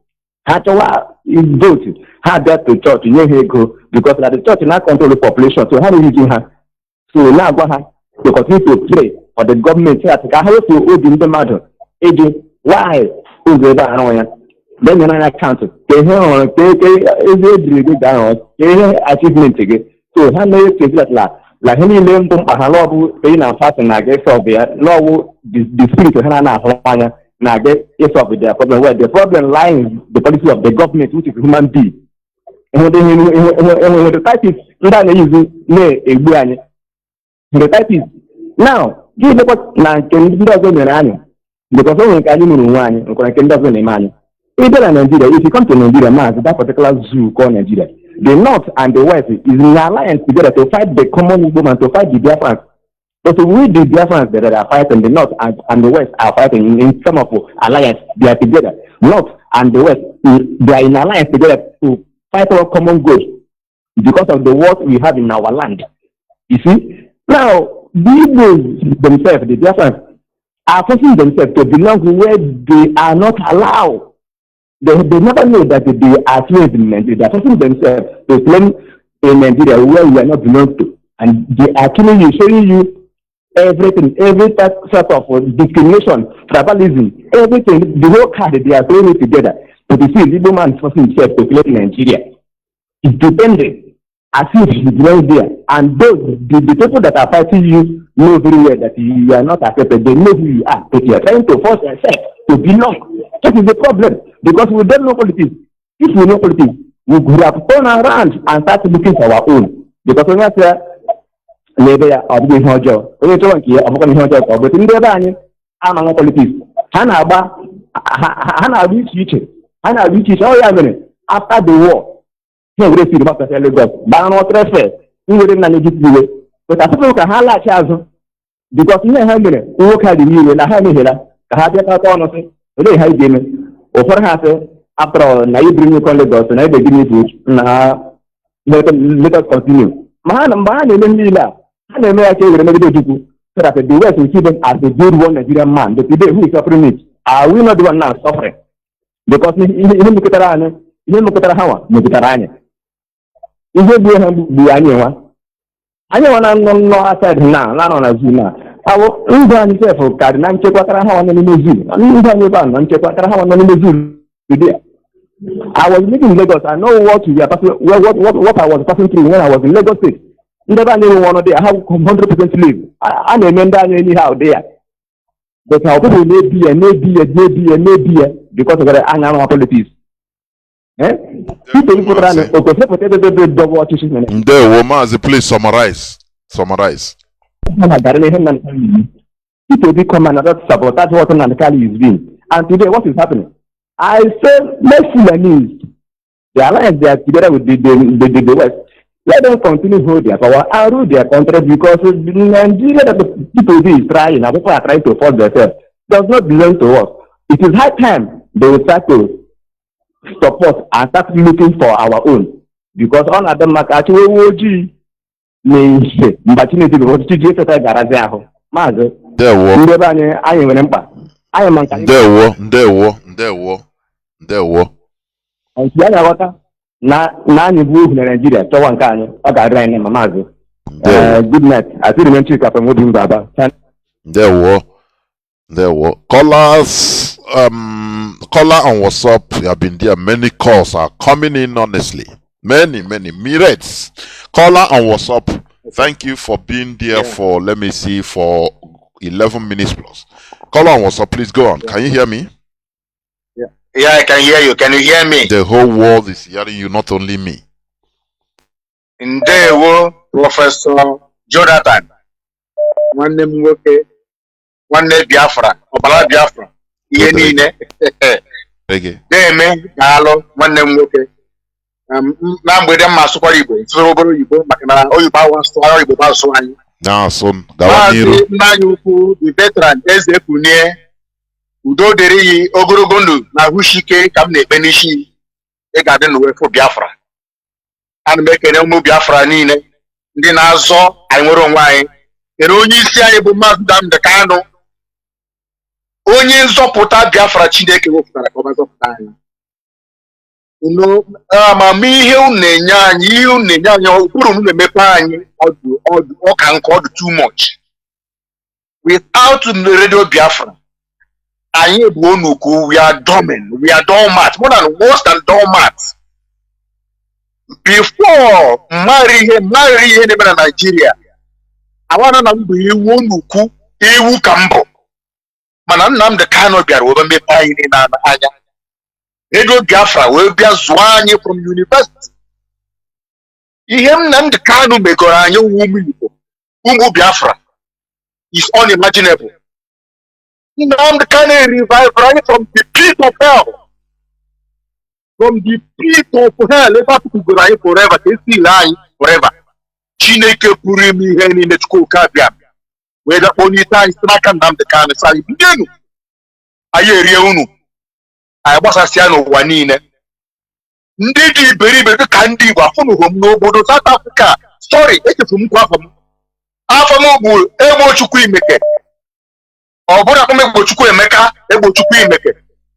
Hatawa is voted, had that to church in Yehego because the church now control the population. So how do you do her? So now go ahead to continue to pray for the government to have to open the matter. Why? Who's the then you account achievement again. So how many people like any name to Mahalobu paying and fasting against Soviet, no the spirit of Hana Nage is of their problem where the problem lies the policy of the government, which is human being. And the type is the type is now give the what Nankin because only can you one and can doesn't money. Either in Nigeria, if you come to Nigeria, that particular zoo called Nigeria, the North and the West is in alliance together to fight the common movement, to fight the Biafrans. But we the Biafrans that are fighting, the North and the West are fighting in some of alliance. They are together. North and the West, they are in alliance together to fight our common good because of the war we have in our land. You see? Now, these themselves, the Biafrans, are forcing themselves to belong where they are not allowed. They never know that they are slaves in Nigeria. They are forcing themselves to claim in Nigeria where we are not belong to. And they are killing you, showing you everything, every sort of discrimination, tribalism, everything, the whole card, they are throwing it together. But you see, Igbo man forcing himself to claim Nigeria. It's dependent, as if he belongs there. And those, the people that are fighting you know very well that you are not accepted. They know who you are, but you are trying to force yourself to belong. That is the problem. Because we don't know politics. If we know politics, we could have turned around and started looking for our own. Because when I say, maybe I'll be here, when you talk here, I'm going to here, but in the Bani, I'm not politics. Hana reach it. Hana reach it. Oh, yeah, after the war, he will see the master of Lagos. But not transfer. We wouldn't manage it the way. But I think I have because you have been work hard in you and I have here. I have your corner. Olee ha ga-eme ụfọdụ ha sị after all na you bring me come Lagos na ebe give me food na let us continue. Ma ha mgbe ha na-eme niile a ha na-eme ya ka e were megide Ojukwu so that the West will see them as a good one Nigerian man. But today who is suffering it? Are we not the one now suffering? Because ihe mekọtara anyị ihe mekọtara ha nwa mekọtara anyị ihe gbuo ha gbuo anyị nwa na nọ aside na nọ na zoo na awụ ndụ anyị sef karị na nchekwatara ha nọ n'ime zoo ndụ anyị ebe a nọ nchekwatara ha nọ n'ime zoo today. I was living in Lagos. I know what we are passing, what I was passing through when I was in Lagos State. Never knew one day. I have 100% leave. I remember anyhow there. But how people may be because of the annual politics. People put on double audition. Mazi, please summarize. People become another support. That's what Nankali is doing. And today, what is happening? I say, let's Sudanese, the alliance they are together with the West. Let them continue to hold their power and rule their country because Nigeria that the people is trying, and people are trying to force themselves, does not belong to us. It is high time they will start to support and start looking for our own. Because all of them are actually OG. Na anyị bụ ohu na Nigeria chọwa nke anyị ọ ga-adịrị anyị ma Mazi. Good night. Asịrị m Chika from Odin Baba. There callers caller on WhatsApp have been there. Many calls are coming in honestly. Many myriads. Caller on WhatsApp, thank you for being there for let me see for 11 minutes plus. Caller on WhatsApp, please go on. Can you hear me? Yeah, I can hear you. Can you hear me? The whole world is hearing you, not only me. In there, Professor Jonathan, one name Biafra, Obala Biafra. Yenine. Okay. Hello, one name now with them Masukaribo, so Ibo, Oyiba wants to hurry about so I. Now, son, now you the veteran, as they put near. Udo deri ogorogondu na hushike kam na benishi e ga den we for Biafra an mekere mu Biafra niile ndị na-azọ anyị nwere onwe anyị ere onye isi anyị bụ Mazi Nnamdi Kanu onye nzọpụta Biafra Chineke wepụtara ka ọ zọpụta anyị amamihe unu na-enye anyị ihe unu na-enye anyị ụkpụrụ unu na-emepe anyị ọka nke ọdụ too much without Radio Biafra. We are dormant. We are doormat. More than worse than doormat. Before marry in Nigeria, I want to know Wonuku, Ewu Kambo. Manam the Kano Biar will be buying in Anya. Radio Biafra will be a Zwani from university. Him nam the Kano Megoranyo woman. Umu Biafra is unimaginable. Nnamdi Kanu revive right from the pit of hell. From the pit of hell, ever to go right forever, they still lying forever. Chineke purimi heni netko kabia. Whether only time straka Nnamdi Kanu sali bidenu. Aye riunu. Aye wasa siano wanine. Ndidi beribe kandi wa funu hom no bodo South Africa. Sorry, eke fumu kwa famu. Afamu bu emo chukwu imeke. Obodo akome Egbochukwu Emeka, Egbochukwu Imeke.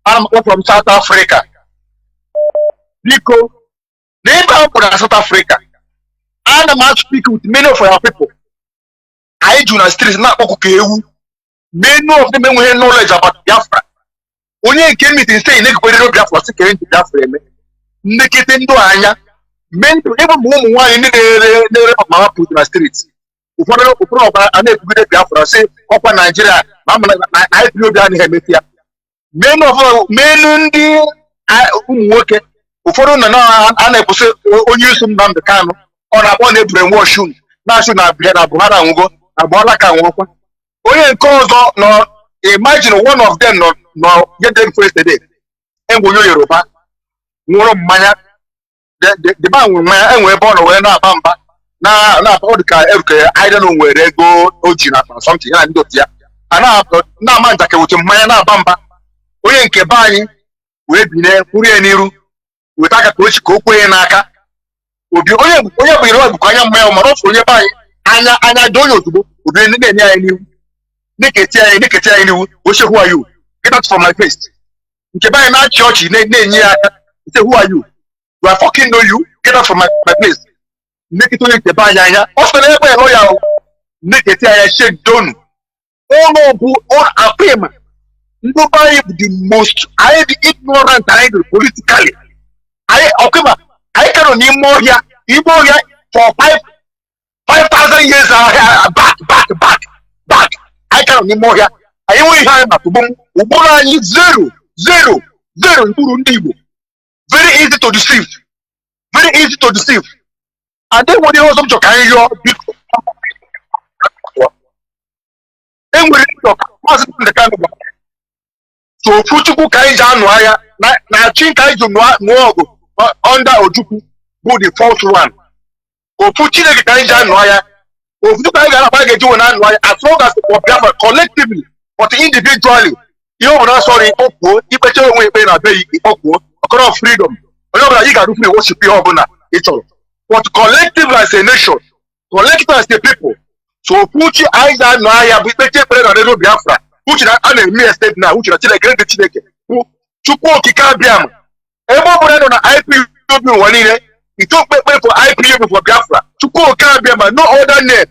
I'm from South Africa. Biko, neighbor from South Africa. And I'm speak with many of our people. I do not streets not Okukewu. Many of them have knowledge about Biafra. Only came meeting saying nobody Biafra second to Biafra. Neketendo anya. Many even women who in the mama put in the streets. Ụfọdụ ọbara a na-ebugide Biafra sị ọkwa Nigeria ma anyị bi obi anyị emetia menu ndị ụmụ nwoke ụfọdụ nọ a na-ekwusị onye isi Nnamdi Kanu ọ na-akpọ na-ebure nwoshun na-asụ na abịa na Buhari anwụgo na Buhari ka nwụrụkwa onye nke ọzọ nọ imagine one of them nọ get them first today enwe onye Yoruba nwụrụ mmanya the man nwụrụ mmanya enwe ebe ọ nọ wee na-aba mba na podcast I don't know where they go Ojina or something and do ya. And now man that can with my na bamba. onye nke be anyị wee bine kwuru ya n'iru weta aka ka o chi ka o kwenye n'aka obi onye bụ ire ọgụkọ anya mma ya mara ofu onye be anyị anya dị onye ozugbo obi na-enye anyị n'iwu na-eketi anyị n'iwu oche who are you get out from my face nke be anyị na-achị ọchị na-enye ya aka say who are you do I fucking know you get out from my place na-eketa onye nke be anyị anya ọ sọ na ebe ya lọya ahụ na-eketi anya shake donu ụlọ bụ akpịma ndị be anyị bụ the most anyị dị ignorant anyị dị politically anyị ọkụma anyị kanọ n'ime ọhịa for 5,000 years back anyị kanọ n'ime ọhịa anyị nweghị ihe anyị maka ụgbọrọ anyị zero mkpụrụ ndị Igbo very easy to deceive adị nwere ihe ọzọ m chọ ka anyị yọọ biko enwere ịchọ maazị ndị ka nụgba so ofu Chukwu ka anyị ji anụ agha na chi ka anyị ji nụọ ọgụ under Ojukwu bụ the fourth one ofu Chineke ka anyị ji anụ agha ofu Chukwu anyị ga-anakwa ga-eji wee na-anụ agha as long as for Biafra collectively but individually ihe ọbụla sọrọ ikpọkwuo ikpecha onwe ikpe na be ikpọkwuo ọkọrọ freedom onye ọbụla ị ga-arụfu na-ewochipụ ihe ọbụla ị chọrọ but collectively as a nation collectively as a people so ofuchi anyị ga-anụ ahịa bụ ikpecha ekpere na redio Biafra uche na a na-eme ya steeti na uche na Chineke bụ Chukwu okike abịam ebe ọ bụla nọ na IPOB ụwa niile ite okpekpe for IPOB for Biafra Chukwu okike abịam ma no other name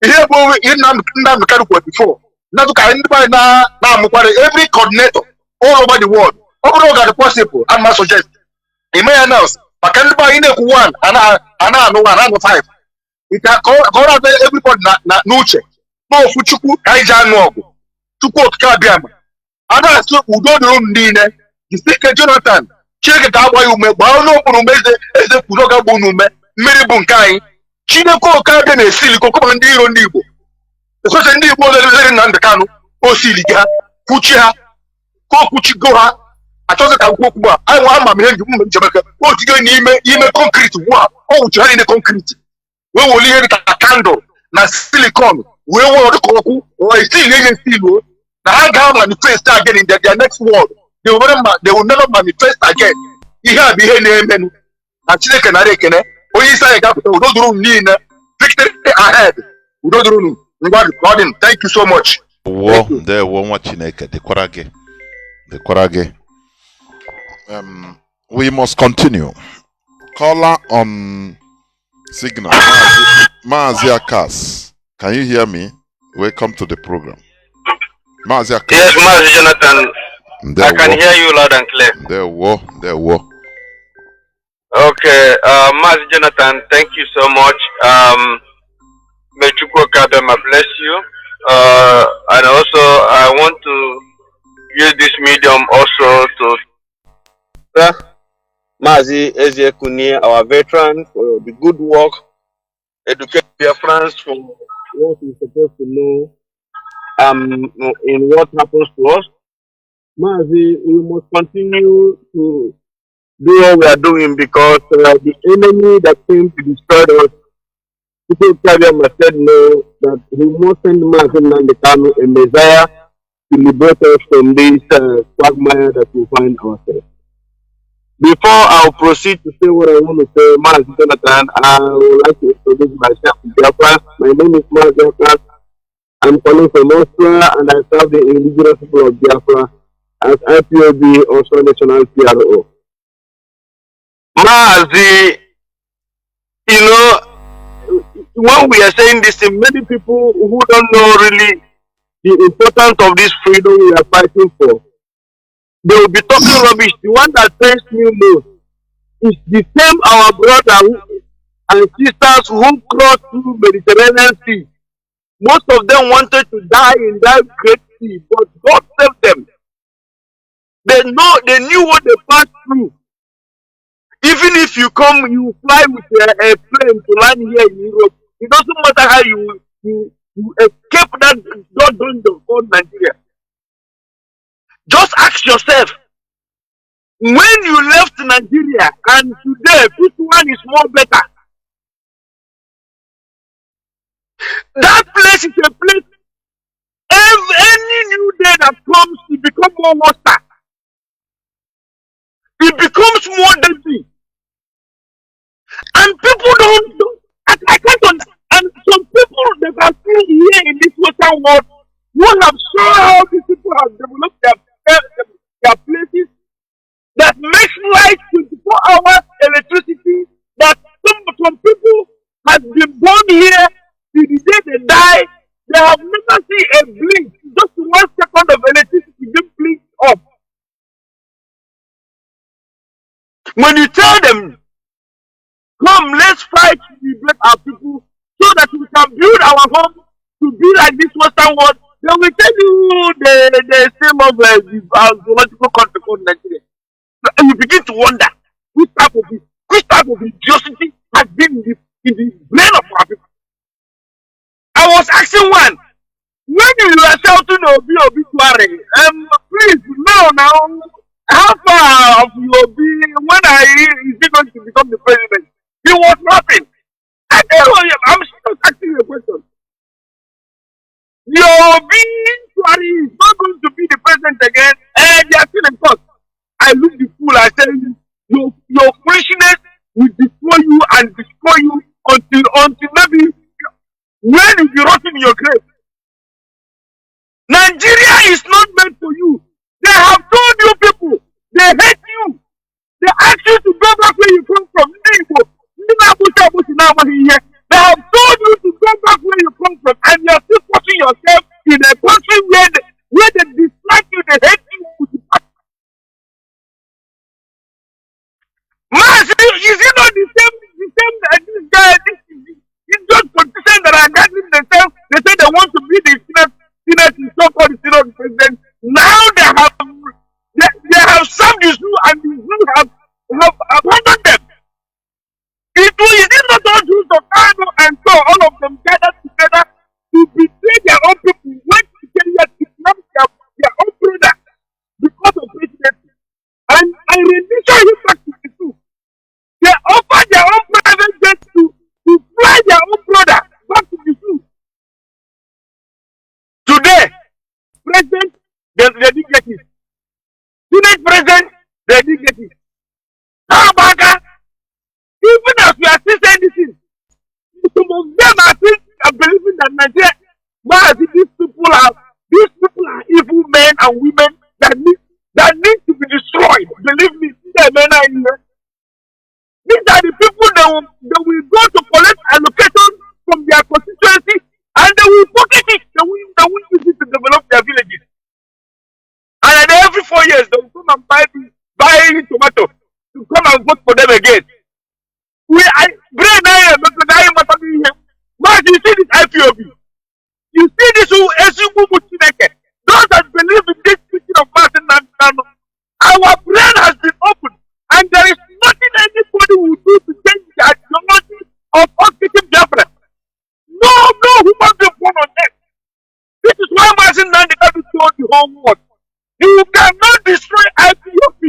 ihe bụ Nnamdi Kanu kwuru before nnatụ ka ndị be na-amụkwara every coordinator all over the world ọ bụrụ ga possible and ma suggest ime ya announce maka ndị be anyị na-ekwu 1 ana anụ 1 anụ 5 ka ọ na-abịa everybody na n'uche n'ofu Chukwu ka anyị ji anụ ọgụ Chukwu okike abịa ma a na-asụ udo dịrị unu niile jisike Jonathan Chineke ga-agba ya ume gbaa n'okpuru ume eze kwuru ga-agba unu ume mmiri bụ nke anyị Chineke oke abịa na-esili kokọba ndị iro ndị Igbo esoche ndị Igbo olelezeri Nnamdi Kanu osili ha kwuchi ha ka okwuchigo ha achọghị ka nkwu okwu a anyị nwa ama m ihe njemeke otige n'ime konkriti ugbu a ọ wụchiri ha niile konkriti wee woli ihe dịka kandụl na silikon wee wụọ dịka ọkụ estil ihe stiluo na ha ga-manifest again in their next world they will never manifest again ihe a bụ ihe na-emenụ na Chineke nara ekene onye isi anyị ga-apụta udo duru unu niile victory ahead udo duru unu ngwa recording thank you so much ndewo nwa Chineke dịkwara gị we must continue. Caller on signal. Mazi Akas. Can you hear me? Welcome to the program. Mazi Akas. Yes, Mazi Jonathan. I can hear you loud and clear. There were. Okay, Mazi Jonathan, thank you so much. May Chukwu Kabema bless you. And also, I want to use this medium also to Mazi Ezekwuni, our veteran, for the good work, educate Biafrans for what we're supposed to know in what happens to us. Mazi, we must continue to do what we are doing because the enemy that came to destroy us, people must said no, that he must send Mazi Nnamdi Kanu, a Messiah, to liberate us from this quagmire that we find ourselves. Before I'll proceed to say what I want to say, Mazi Jonathan, I would like to introduce myself to Biafra. My name is Mazi Jonathan. I'm calling from Austria and I serve the indigenous people of Biafra as IPOB, also national PRO. Mazi, you know, when we are saying this, many people who don't know really the importance of this freedom we are fighting for, they will be talking rubbish. The one that pains me most is the same our brother and sisters who crossed through Mediterranean Sea. Most of them wanted to die in that great sea, but God saved them. They knew what they passed through. Even if you come, you fly with a plane to land here in Europe, it doesn't matter how you escape that dungeon called Nigeria. Just ask yourself, when you left Nigeria and today, which one is more better? That place is a place, any new day that comes, to become more hostile. it becomes more deadly. And people don't I can't understand. And some people that are still here in this Western world who have shown how these people have developed their places that makes light 24 hours electricity, that some people have been born here till the day they die. They have never seen a blink, just 1 second of electricity being blinked off. When you tell them, come, let's fight to liberate our people so that we can build our home to be like this Western world, they will tell you the same of the zoological country called Nigeria. And you begin to wonder which type of idiocy has been in the brain of our people. I was asking one, when you were shouting obituary, please, no, now, how far of Obi, when is he going to become the president? He was laughing. I tell you, I'm still asking you a question. Your obituary is not going to be the president again, and they are still in court. I look the fool, I tell you, your foolishness will destroy you and destroy you until maybe when you be rotting in your grave. Nigeria is not meant for you. They have told you people, they hate you. They ask you to go back where you come from. They have told you to go back where you come from, and you are still putting yourself in a country where they dislike you, they hate you. Mazi, is it not the same this guy, this just politician that are gathering themselves, they say they want to be the Senate, so-called the Senate president. Now they have served the zoo and the zoo have abandoned them. Is it not all Jews of Kano and so all of them gathered together to betray their own people, went to Kenya to kidnap their own brother because of presidency? And rendition him back to the zoo. They offered their own private jet to fly their own brother back to the zoo. Today, president, they didn't get it. Senate president, they didn't get it. How about that? Even as we are still saying this thing, some of them are still believing that Nigeria, these people are evil men and women that need to be destroyed. Believe me, these are men are here. These are the people that will go to collect allocation from their constituency and they will pocket it. They will use it to develop their villages. And then every 4 years, they will come and buy tomato to come and vote for them again. You see this IPOB. You see this those that believe in this teaching of Martin Nantano. Our brain has been opened, and there is nothing anybody will do to change the ideology of us getting Biafra. No human being born on earth. This is why Martin Nantano told the whole world. You cannot destroy IPOB.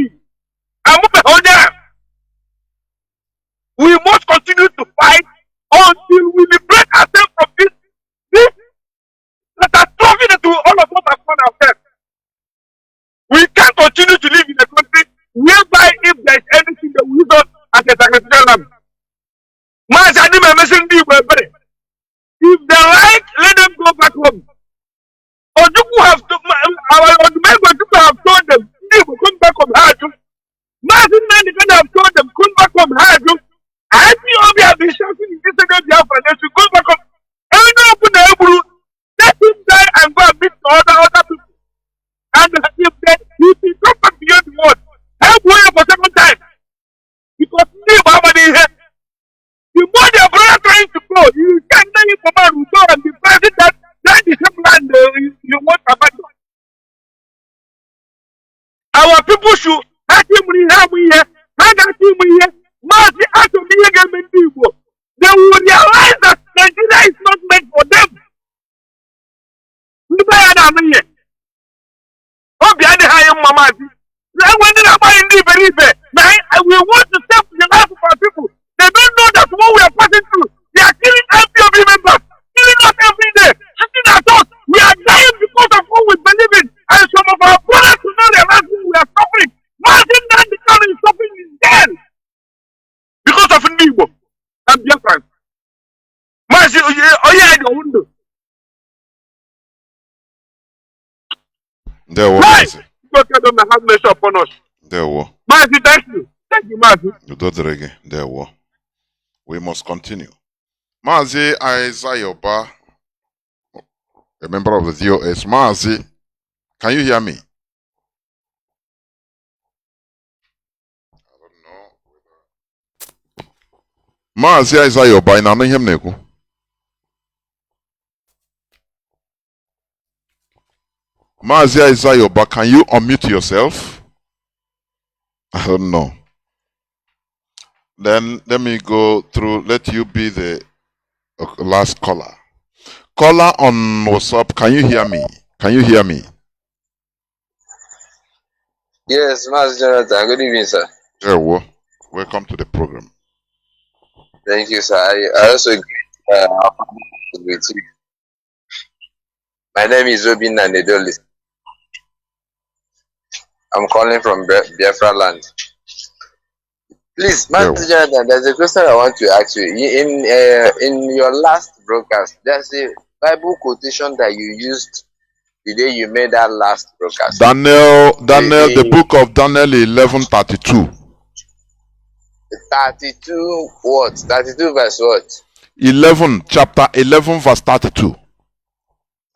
We must continue to fight until we liberate ourselves from this catastrophe that all of us have found ourselves. We can't continue to live in a country whereby if there is anything that we use us as a sacrificial lamb. If they like, let them go back home. Our people have told them, come back home. Martin Nantano have told them, come back home. IPOB have been shouting in this area, Biafra, they should go back home. Let him die and go and meet other people. And if he come back beyond the world, help warrior for second time. Because the more their brother trying to go, you can't let him come out and go and be president that is the land you want to abandon. Our people should have him here, Mazi out of the government people. They will realize that Nigeria is not meant for them. We want to save the life of our people. They don't know that what we are passing through. They are killing IPOB members, killing us every day, shooting at us. We are dying because of what we believe in. And some of our brothers do not realize what we are suffering. Martin Nantano is There were Right! Mazi. Go tell them and have mercy upon us. There were. Mazi, thank you. Thank you, Mazi. You do the reggae. There were. We must continue. Mazi Aizayoba, a member of the DOS. Mazi, can you hear me? I don't know. Mazi Aizayoba, I know him neko. Mazi Aizayoba, can you unmute yourself? I don't know. Then let me go through. Let you be the last caller. Caller on WhatsApp, can you hear me? Can you hear me? Yes, Master Jonathan. Good evening, sir. Yeah, well, welcome to the program. Thank you, sir. I also agree with you. My name is Robin Nandedoli. I'm calling from Biafra land. Please, Master Jonathan, there's a question I want to ask you. In your last broadcast, there's a Bible quotation that you used the day you made that last broadcast. Daniel, the book of Daniel 11:32. 32 what? 32 verse what? 11, chapter 11, verse 32.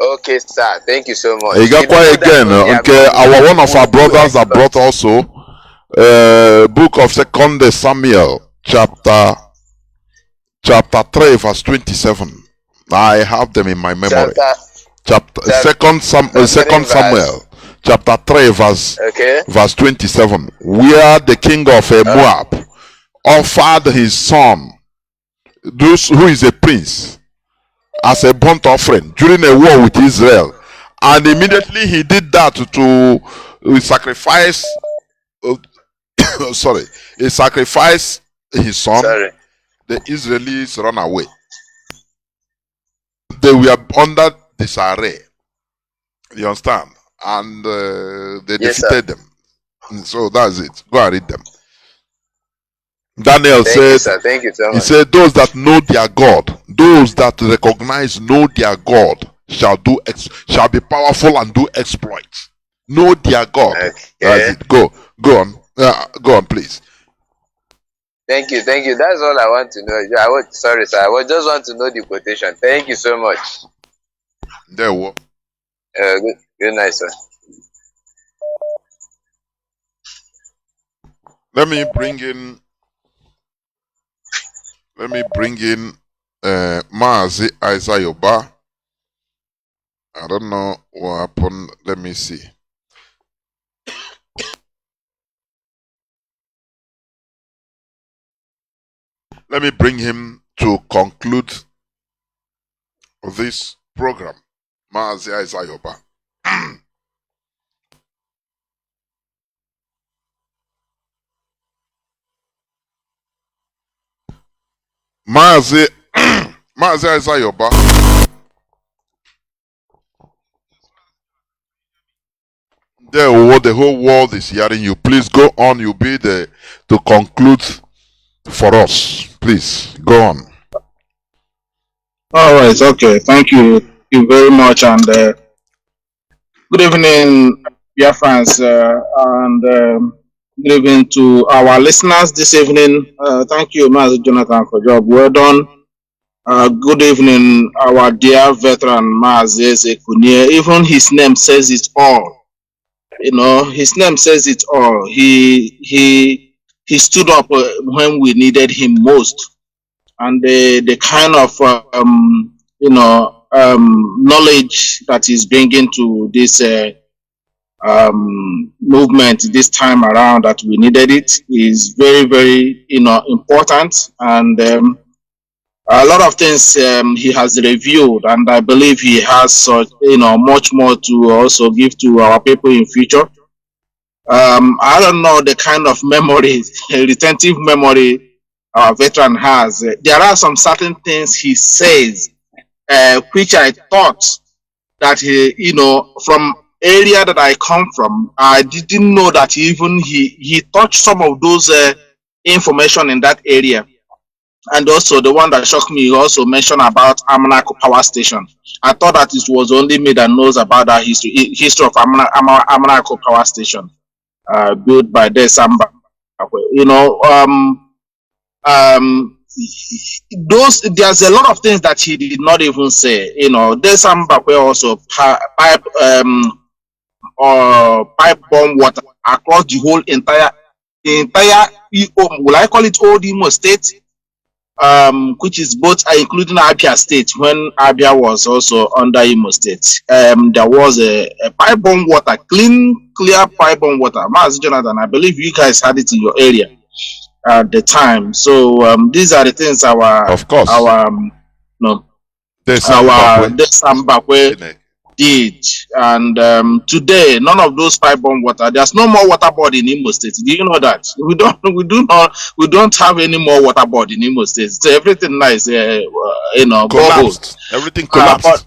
Okay, sir. Thank you so much. You got quiet again. Okay, one of our brothers that brought also book of 2 Samuel, chapter 3, verse 27. I have them in my memory. Second Samuel, chapter 3, verse 27, where the king of Moab offered his son, who is a prince, as a burnt offering during a war with Israel, and immediately he did that to sacrifice. He sacrificed his son. The Israelis ran away. They were under disarray. You understand? And they defeated them. So that's it. Go and read them. Daniel said, Thank you so much. He said, those that know their God, those that know their God shall be powerful and do exploits. Know their God. Okay. That's it. Go on, please. Thank you. That's all I want to know. Sorry, sir. I just want to know the quotation. Thank you so much. There we go. Good night, sir. Let me bring in Mazi Aizayoba. I don't know what happened. Let me see. Let me bring him to conclude this program. Mazi Aizayoba. Mazi Aizayoba. The whole world is hearing you. Please go on. You'll be there to conclude for us. Please go on. All right. Okay. Thank you. Thank you very much. And good evening, dear friends, and good evening to our listeners this evening. Thank you, Master Jonathan, for job well done. Good evening, our dear veteran Mazi Kunie. Even his name says it all. You know, his name says it all. He stood up when we needed him most, and the kind of knowledge that he's bringing to this movement this time around that we needed it is very, very important, and a lot of things he has reviewed, and I believe he has much more to also give to our people in future. I don't know the kind of memory, retentive memory our veteran has. There are some certain things he says which I thought that from area that I come from, I didn't know that he touched some of those information in that area. And also the one that shocked me, he also mentioned about Amanako Power Station. I thought that it was only me that knows about that history of Amanako Power Station, built by the Samba. You know, there's a lot of things that he did not even say. You know, the Samba also pipe bomb water across the whole entire will I call it old Imo State, which is both including Abia State when Abia was also under Imo State. There was a pipe bomb water, clear pipe bomb water. Mazi Jonathan, I believe you guys had it in your area at the time. So these are the things of course, no, our Desambakwe did, and today none of those pipe bomb water. There's no more water board in Imo State. Do you know that? We don't have any more water board in Imo State. So everything nice, you know, collapsed. Everything collapsed.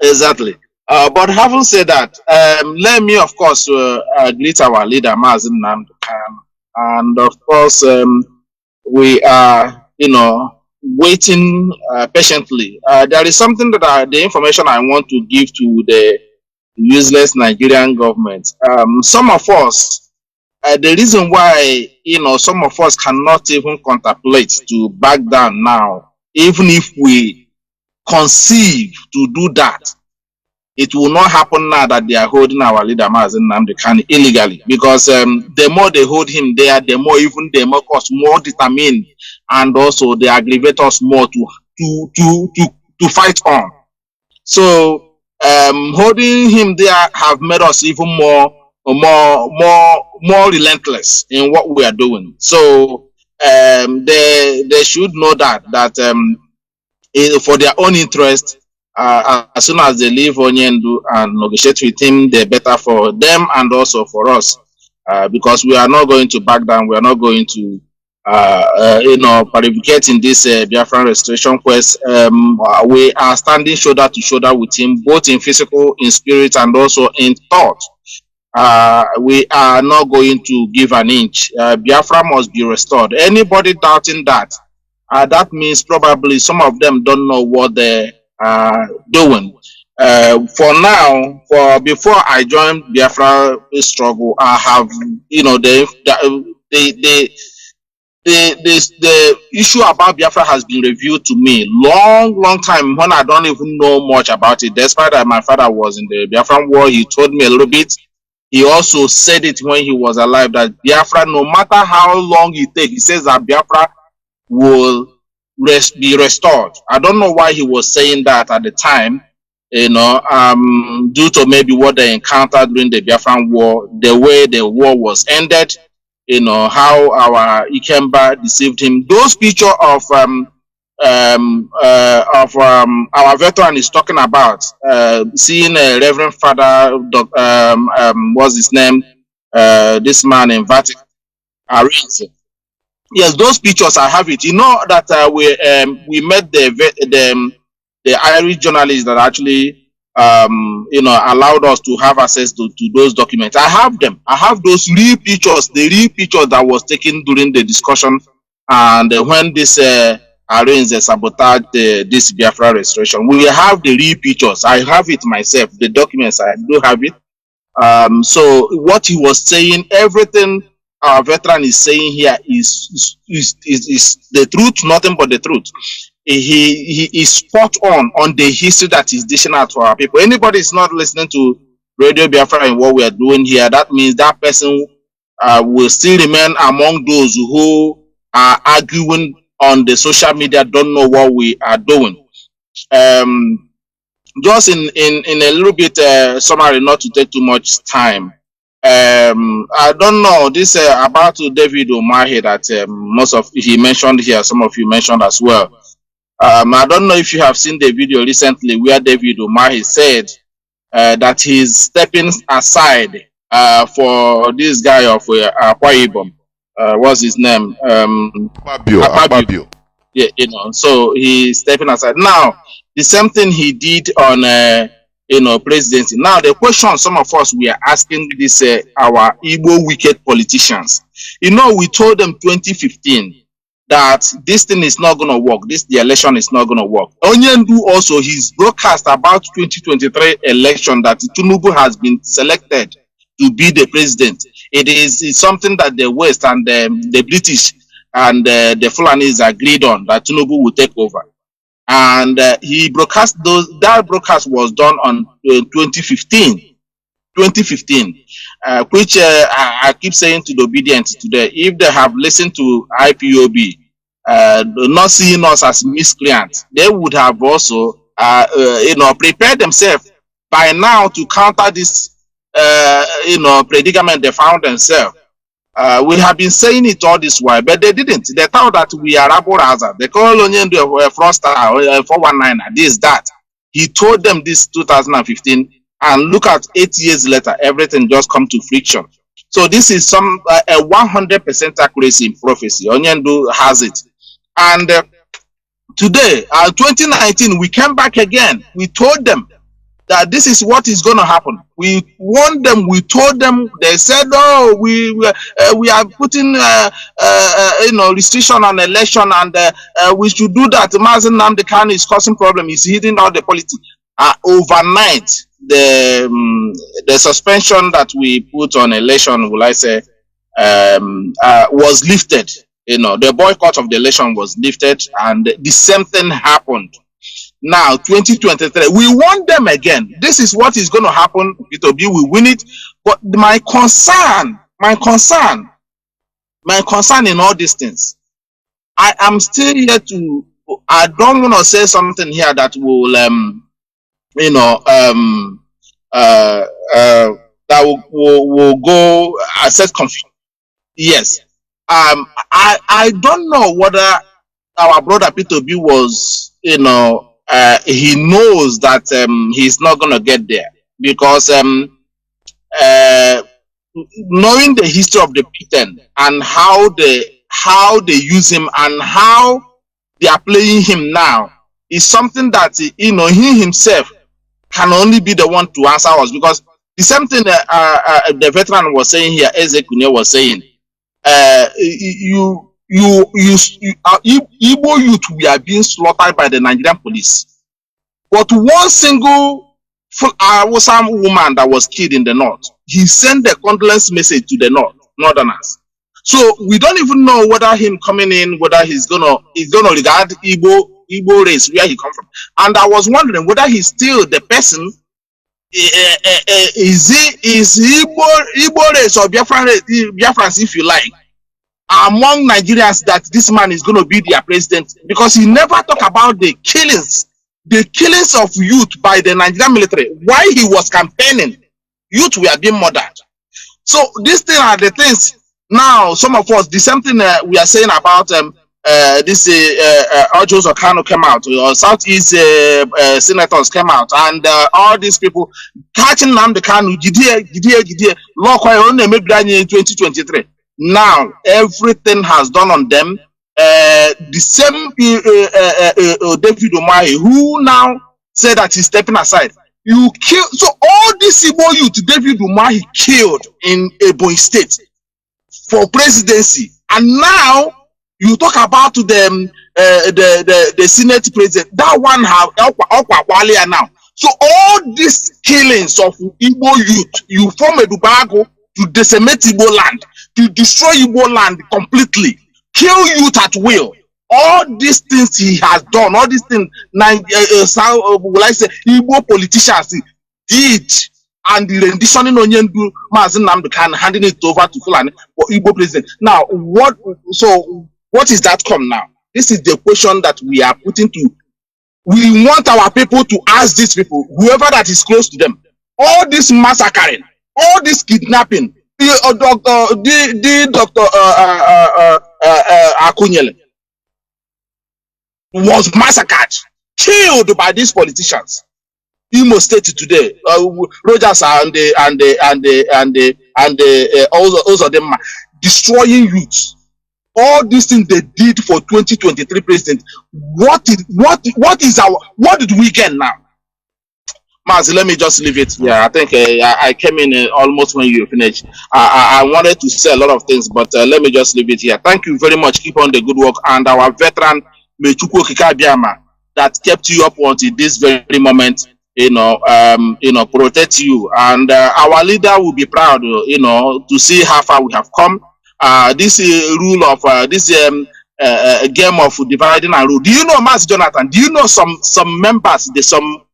Exactly. But having said that, let me of course greet our leader Mazi Nnamdi Kanu, and of course we are, you know, waiting patiently. There is something that the information I want to give to the useless Nigerian government. Some of us, the reason why, you know, some of us cannot even contemplate to back down now, even if we conceive to do that, it will not happen now that they are holding our leader Mazi Nnamdi Kanu illegally, because the more they hold him there, the more even they make us more determined, and also they aggravate us more to fight on. So holding him there have made us even more relentless in what we are doing. So they should know that for their own interest, as soon as they leave Onyendu and negotiate with him, the better for them and also for us, because we are not going to back down. We are not going to, you know, participate in this Biafran restoration quest. We are standing shoulder to shoulder with him, both in physical, in spirit, and also in thought. We are not going to give an inch. Biafra must be restored. Anybody doubting that, that means probably some of them don't know what they're doing. For now, before I joined Biafra struggle, I have, you know, the issue about Biafra has been revealed to me long time when I don't even know much about it. Despite that my father was in the Biafran war, he told me a little bit. He also said it when he was alive that Biafra, no matter how long it takes, he says that Biafra will be restored. I don't know why he was saying that at the time, you know, due to maybe what they encountered during the Biafran war, the way the war was ended, you know, how our Ikemba deceived him. Those pictures of our veteran is talking about, seeing a Reverend Father, what's his name, this man in Vatican, yes, those pictures I have it. You know that we met the Irish journalist that actually you know, allowed us to have access to those documents. I have them. I have those real pictures, the real pictures that was taken during the discussion, and when this arranged the sabotage this Biafra restoration. We have the real pictures. I have it myself. The documents, I do have it. So what he was saying, everything our veteran is saying here is the truth, nothing but the truth. He is spot on the history that is dishing out to our people. Anybody is not listening to Radio Biafra and what we are doing here, that means that person will still remain among those who are arguing on the social media, don't know what we are doing. Just in a little bit summary, not to take too much time. I don't know this about David Umahi that most of he mentioned here, some of you mentioned as well. I don't know if you have seen the video recently where David Umahi said that he's stepping aside for this guy of Akwa Ibom. What's his name? Akpabio. Yeah, you know. So he's stepping aside now. The same thing he did on, you know, presidency. Now the question some of us we are asking this our Igbo wicked politicians. You know, we told them 2015 that this thing is not going to work. The election is not going to work. Onyendu also, his broadcast about 2023 election that Tinubu has been selected to be the president. It's something that the West and the British and the Fulanis agreed on, that Tinubu will take over. And he broadcast that broadcast was done on 2015, which I keep saying to the obedient today, if they have listened to IPOB, not seeing us as miscreants, they would have also, prepared themselves by now to counter this, predicament they found themselves. We have been saying it all this while, but they didn't. They thought that we are Abu Raza. They call Onyendu a fraudster, 419, this, that. He told them this 2015, and look at 8 years later, everything just come to friction. So this is some a 100% accuracy in prophecy. Onyendu has it. And today, 2019, we came back again. We told them that this is what is going to happen. We warned them. We told them. They said, "Oh, we are putting restriction on election, and we should do that." Mazi Nnamdi Kanu is causing problem. He's hiding all the politics. Overnight, the suspension that we put on election, will I say, was lifted. The boycott of the election was lifted, and the same thing happened. Now, 2023, we want them again. This is what is going to happen. It'll be, we win it. But my concern in all these things, I am still here to, I don't want to say something here that will, that will go, set confusion. Yes. I don't know whether our brother Peter B was, he knows that he's not going to get there, because knowing the history of the P10 and how they use him and how they are playing him now is something that he himself can only be the one to answer us, because the same thing the veteran was saying here, Eze Kunye was saying, Igbo youth, we are being slaughtered by the Nigerian police. But one single Hausa woman that was killed in the north, he sent a condolence message to the northerners. So we don't even know whether him coming in, whether he's gonna regard Igbo race, where he come from. And I was wondering whether he's still the person. Is Igbo race or Biafrans, if you like, among Nigerians, that this man is going to be their president? Because he never talked about the killings of youth by the Nigerian military. Why he was campaigning, youth were being murdered. So these things are the things. Now, some of us, the same thing we are saying about this Ojos Okano came out, or Southeast senators came out, and all these people catching Nnamdi Kanu, Jidie, in 2023. Now everything has done on them. The same David Umahi, who now said that he's stepping aside. You kill, so all these Igbo youth David Umahi killed in Ebonyi State for presidency, and now you talk about the Senate president. That one have Okwa now. So all these killings of Igbo youth, you form a Dubago to decimate Igbo land, to destroy Igbo land completely, kill youth at will. All these things he has done, all these things, will I say, Igbo politicians did, and the rendition in Onyendu, Mazi Nnamdi Kanu, handing it over to Fulani for Igbo president. Now, what is that come now? This is the question that we are putting to. We want our people to ask these people, whoever that is close to them, all this massacring, all this kidnapping, Dr. Akunyele was massacred, killed by these politicians. Imo State today, Rogers and all of them destroying youth. All these things they did for 2023 president. What did we get now? Mazi, let me just leave it here. I think I came in almost when you finished. I wanted to say a lot of things, but let me just leave it here. Thank you very much. Keep on the good work. And our veteran, Mechukwu Kikabiama, that kept you up until this very moment, protect you. And our leader will be proud, to see how far we have come. This rule of this a game of dividing and rule. Do you know, Master Jonathan? Do you know some members, some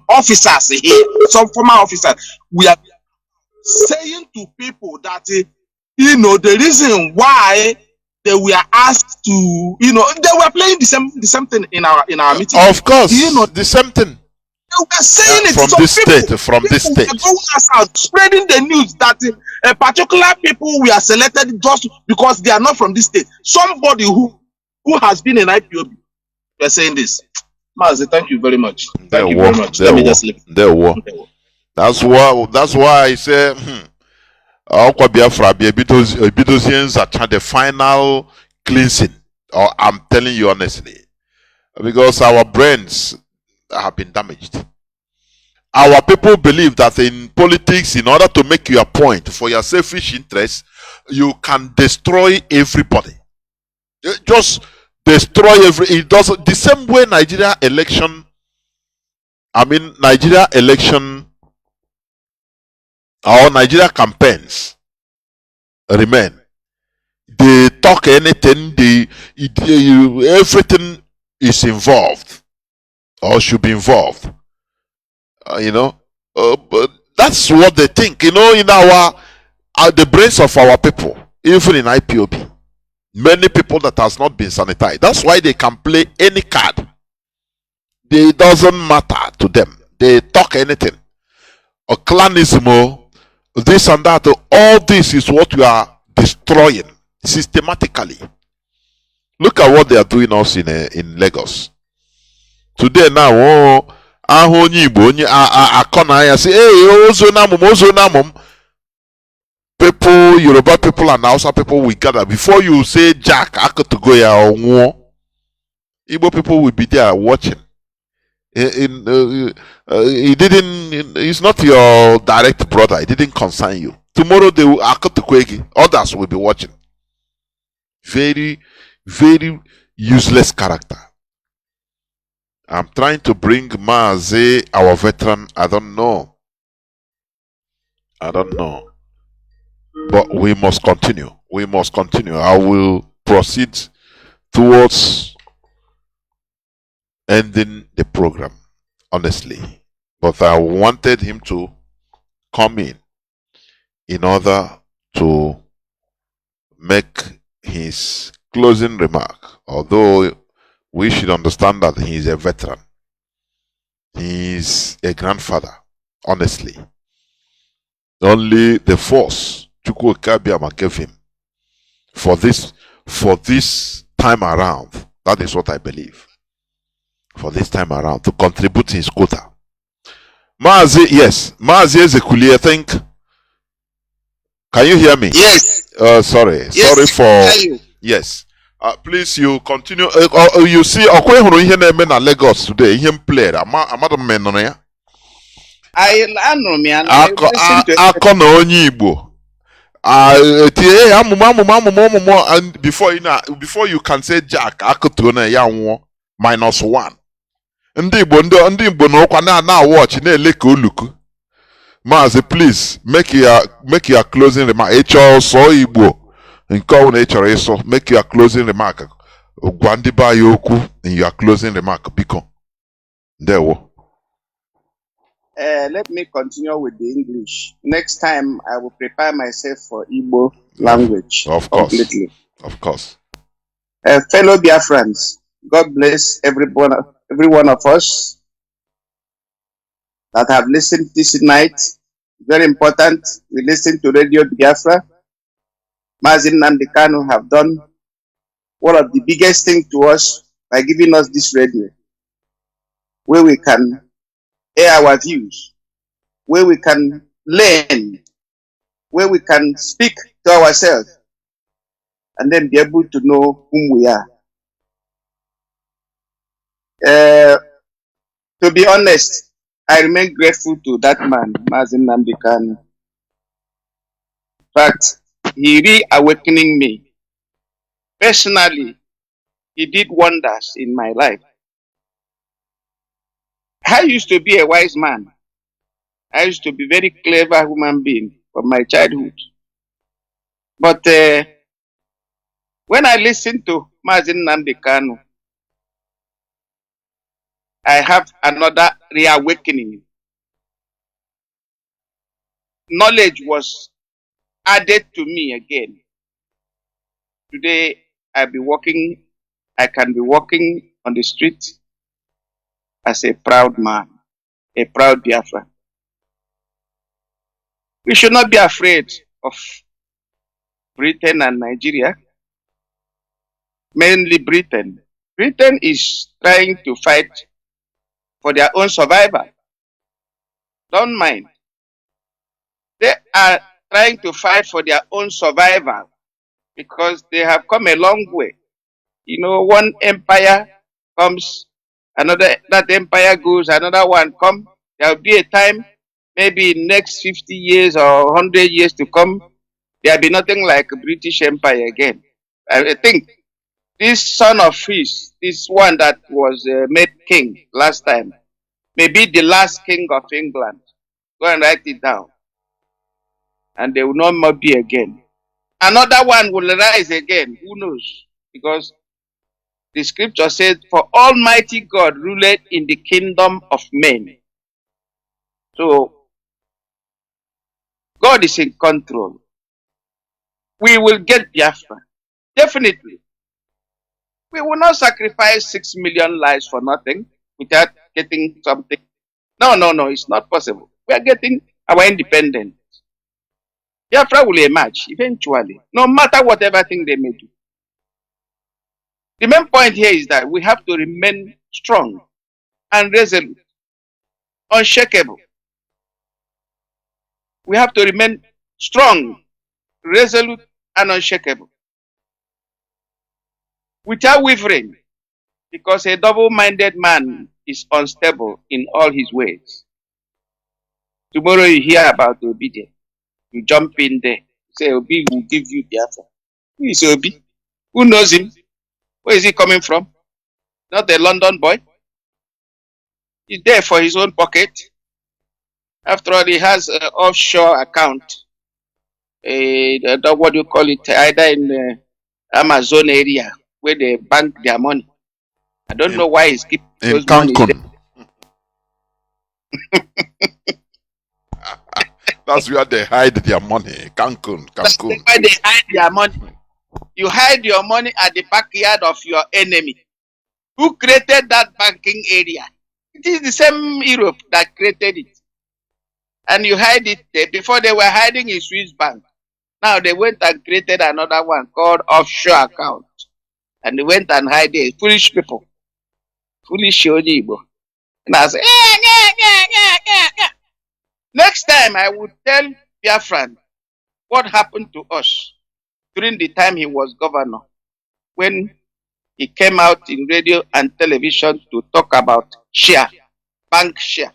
officers here, some former officers? We are saying to people that the reason why they were asked to, they were playing the same thing in our meeting. Of course, the same thing. They were saying it from this state, from this state. Going out, spreading the news that a particular people were selected just because they are not from this state. Somebody who has been in IPOB. We're saying this. Mazi, thank you very much. Thank you very much. Let me just leave. That's why I say Aqua Biafra Bidosians are the final cleansing. Or I'm telling you honestly. Because our brains have been damaged. Our people believe that in politics, in order to make your point for your selfish interest, you can destroy everybody. Just destroy it does the same way Nigeria campaigns remain. They talk anything, everything is involved or should be involved. But that's what they think. In the brains of our people, even in IPOB, many people that has not been sanitized. That's why they can play any card. It doesn't matter to them. They talk anything. A clanismo, this and that. All this is what we are destroying systematically. Look at what they are doing us in Lagos. Today now, people, Yoruba people and Hausa people will gather. Before you say Jack, Akotogoya or Nwo, Igbo people will be there watching. He's not your direct brother. It didn't concern you. Tomorrow they will Akotokwegi. Others will be watching. Very, very useless character. I'm trying to bring Mazi, our veteran. I don't know. But we must continue. I will proceed towards ending the program, honestly. But I wanted him to come in order to make his closing remark. Although we should understand that he is a veteran. He is a grandfather, honestly. Only the force Chukwu Kabiama gave him for this time around. That is what I believe. For this time around, to contribute his quota. Mazi Ezekuli, I think. Can you hear me? Yes. Sorry. Yes, Sorry for. you. Yes. Please, you continue. You see, Okwe huru ihe na-eme na Lagos today. Ihe m played. Amada m nọ ya. I know me. Akọ na onye Igbo. And before you can say Jack, akụtuo na ya nwụọ -1. Ndị Igbo na ọkwa na watch na-ele ka oluku. Mazi, please make your closing remark. Ịchọ sọ Igbo nke ọ na ịchọrọ ịsọ, make your closing remark. Gwa ndị be anyị okwu in your closing remark, biko. Ndewo. Let me continue with the English. Next time, I will prepare myself for Igbo language. Of course. Completely. Of course. Fellow Biafrans, God bless every one of us that have listened this night. Very important, we listen to Radio Biafra. Mazi Nnamdi Kanu have done one of the biggest things to us by giving us this radio, where we can air our views, where we can learn, where we can speak to ourselves, and then be able to know whom we are. To be honest, I remain grateful to that man, Mazi Nnamdi Kanu. In fact, he reawakening me. Personally, he did wonders in my life. I used to be a wise man. I used to be a very clever human being from my childhood. But when I listen to Mazi Nnamdi Kanu, I have another reawakening. Knowledge was added to me again. Today, I can be walking on the street as a proud man, a proud Biafra. We should not be afraid of Britain and Nigeria, mainly Britain. Britain is trying to fight for their own survival. Don't mind. They are trying to fight for their own survival because they have come a long way. You know, one empire comes, that empire goes, another one comes. There will be a time, maybe next 50 years or 100 years to come, there will be nothing like a British Empire again. I think this son of his, this one that was made king last time, may be the last king of England. Go and write it down. And they will not more be again. Another one will rise again. Who knows? Because the scripture says, for Almighty God ruled in the kingdom of men. So, God is in control. We will get Biafra. Definitely. We will not sacrifice 6 million lives for nothing without getting something. No, it's not possible. We are getting our independence. Biafra will emerge eventually, no matter whatever thing they may do. The main point here is that we have to remain strong and resolute, unshakable. We have to remain strong, resolute, and unshakable, without wavering, because a double-minded man is unstable in all his ways. Tomorrow you hear about obedience. You jump in there, say Obi will give you Biafra. Who is Obi? Who knows him? Where is he coming from? Not a London boy. He's there for his own pocket. After all, he has an offshore account. What do you call it? Either in the Amazon area where they bank their money. I don't know why he's keeping those money there. That's where they hide their money. Cancun. That's where they hide their money. You hide your money at the backyard of your enemy. Who created that banking area? It is the same Europe that created it. And you hide it there. Before they were hiding in Swiss bank. Now they went and created another one called offshore account. And they went and hide it. Foolish people. Foolish Ojibo. And I say, Next time I would tell Biafran what happened to us during the time he was governor, when he came out in radio and television to talk about share, bank share.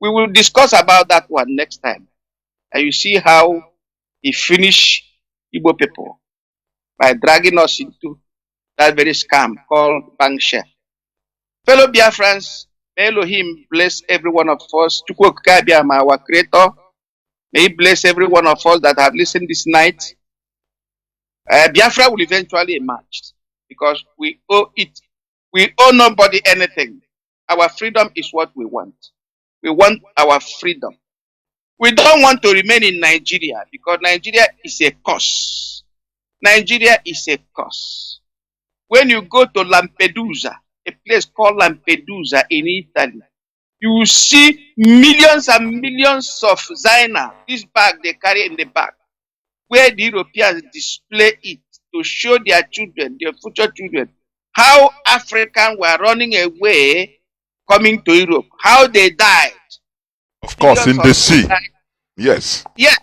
We will discuss about that one next time. And you see how he finished Igbo people by dragging us into that very scam called bank share. Fellow Biafrans, may Elohim bless every one of us. Chukwu Okike Abiama, our creator. May he bless every one of us that have listened this night. Biafra will eventually emerge because we owe it. We owe nobody anything. Our freedom is what we want. We want our freedom. We don't want to remain in Nigeria because Nigeria is a curse. Nigeria is a curse. When you go to Lampedusa, a place called Lampedusa in Italy, you will see millions and millions of Zaina, this bag they carry in the back, where the Europeans display it to show their children, their future children, how Africans were running away coming to Europe, how they died. Of course, in the sea. Yes. Yeah.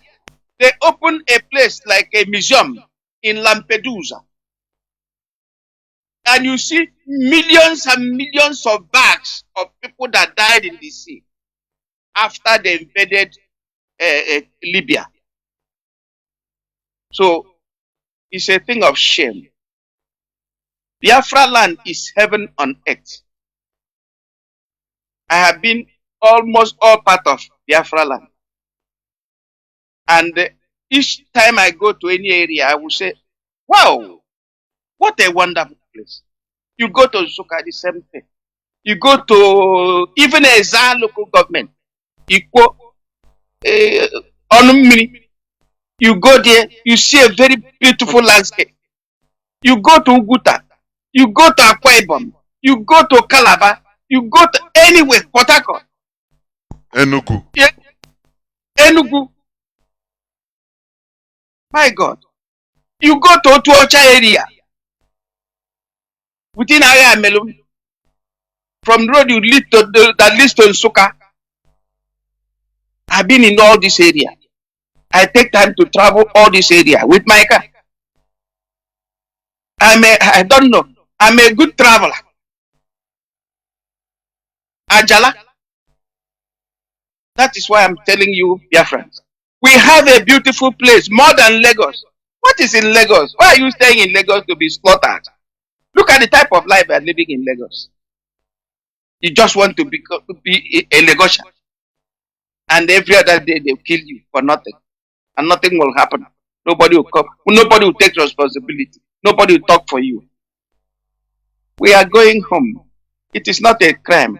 They opened a place like a museum in Lampedusa. and you see millions and millions of bags of people that died in the sea after they invaded Libya. So it's a thing of shame. Biafra land is heaven on earth. I have been almost all part of Biafra land. And each time I go to any area, I will say, wow, what a wonderful place. You go to Nsukka, the same thing. You go to even a Za local government, Ikwo, Onumiri. You go there, you see a very beautiful landscape. You go to Uguta, you go to Akwa Ibom, you go to Calabar, you go to anywhere, Port Harcourt. Enugu. Yeah. Enugu. My God. You go to Otuocha area. Within area Melum. From the road you lead to that leads to Nsukka. I've been in all this area. I take time to travel all this area with my car. I don't know. I'm a good traveler. Ajala. That is why I'm telling you, dear friends. We have a beautiful place, more than Lagos. What is in Lagos? Why are you staying in Lagos to be slaughtered? Look at the type of life we are living in Lagos. You just want to be a Lagosian. And every other day they'll kill you for nothing. And nothing will happen. Nobody will come. Nobody will take responsibility. Nobody will talk for you. We are going home. It is not a crime.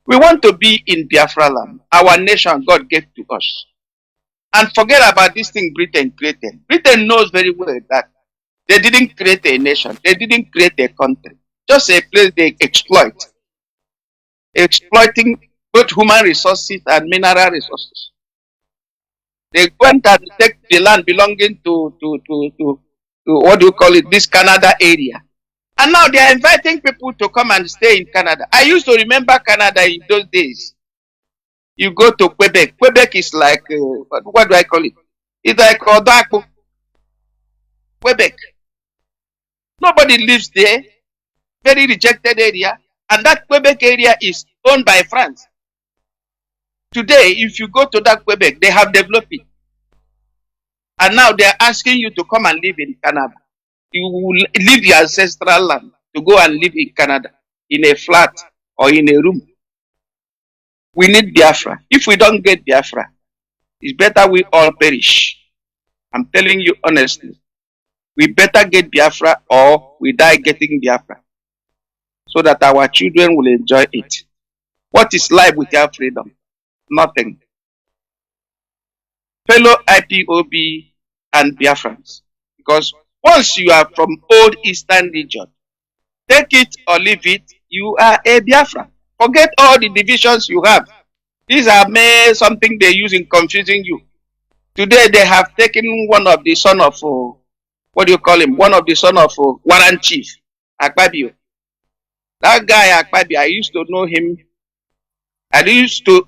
We want to be in Biafra land, our nation God gave to us. And forget about this thing Britain created. Britain knows very well that they didn't create a nation. They didn't create a country. Just a place they exploit. Exploiting both human resources and mineral resources. They went and take the land belonging to what do you call it, this Canada area. And now they are inviting people to come and stay in Canada. I used to remember Canada in those days. You go to Quebec. Quebec is like, what do I call it? It's like Odako. Quebec. Nobody lives there. Very rejected area. And that Quebec area is owned by France. Today, if you go to that Quebec, they have developed it. And now they are asking you to come and live in Canada. You will leave your ancestral land to go and live in Canada, in a flat or in a room. We need Biafra. If we don't get Biafra, it's better we all perish. I'm telling you honestly. We better get Biafra or we die getting Biafra. So that our children will enjoy it. What is life without freedom? Nothing. Fellow IPOB and Biafrans. Because once you are from old Eastern region, take it or leave it, you are a Biafra. Forget all the divisions you have. These are something they use in confusing you. Today they have taken one of the son of, what do you call him? One of the son of Warren Chief, Akpabio. That guy Akpabio, I used to know him. I used to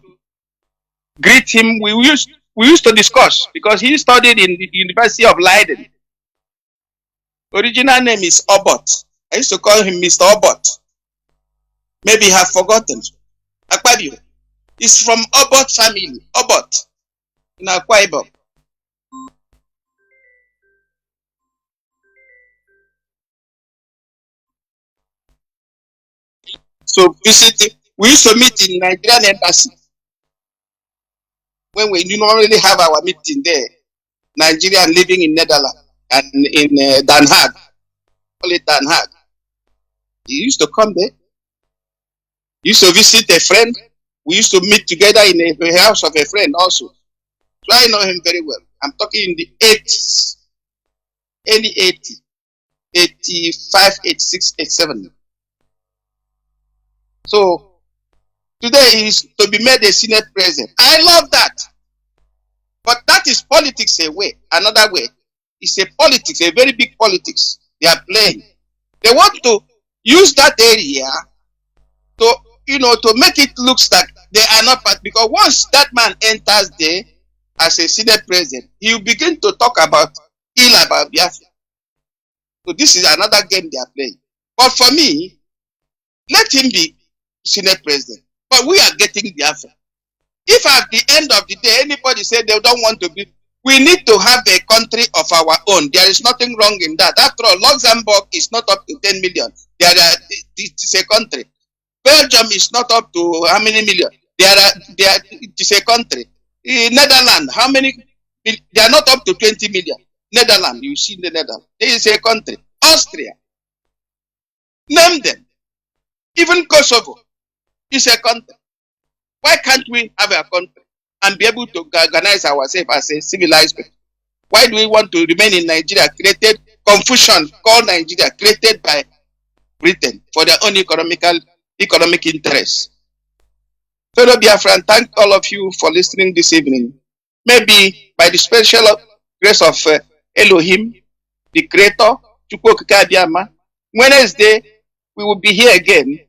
greet him. We used to discuss because he studied in the University of Leiden. Original name is Obot. I used to call him Mr. Obot. Maybe you have forgotten. Akpabio. He's from Obot family. Obot. In Akwa Ibom. So visiting, we used to meet in Nigerian embassy. When we normally have our meeting there. Nigerian living in Netherlands and in Den Haag. Call it Den Haag. He used to come there. He used to visit a friend. We used to meet together in a house of a friend also. So I know him very well. I'm talking in the 80s. Early 80. 85, 86, 87. So today he is to be made a Senate president. I love that. But that is politics a way. Another way. It's a politics, a very big politics they are playing. They want to use that area to, to make it look like they are not part. Because once that man enters there as a Senate president, he will begin to talk about Biafra. So this is another game they are playing. But for me, let him be Senate president. But we are getting Biafra. If at the end of the day, anybody say they don't want to be, we need to have a country of our own. There is nothing wrong in that. After all, Luxembourg is not up to 10 million. It is a country. Belgium is not up to how many million? It is a country. Netherlands, how many? They are not up to 20 million. Netherlands, you see the Netherlands. It is a country. Austria. Name them. Even Kosovo is a country. Why can't we have a country and be able to organize ourselves as a civilized people? Why do we want to remain in Nigeria, created confusion, called Nigeria, created by Britain for their own economic interests? Fellow Biafran, thank all of you for listening this evening. Maybe by the special grace of Elohim, the Creator, Wednesday, we will be here again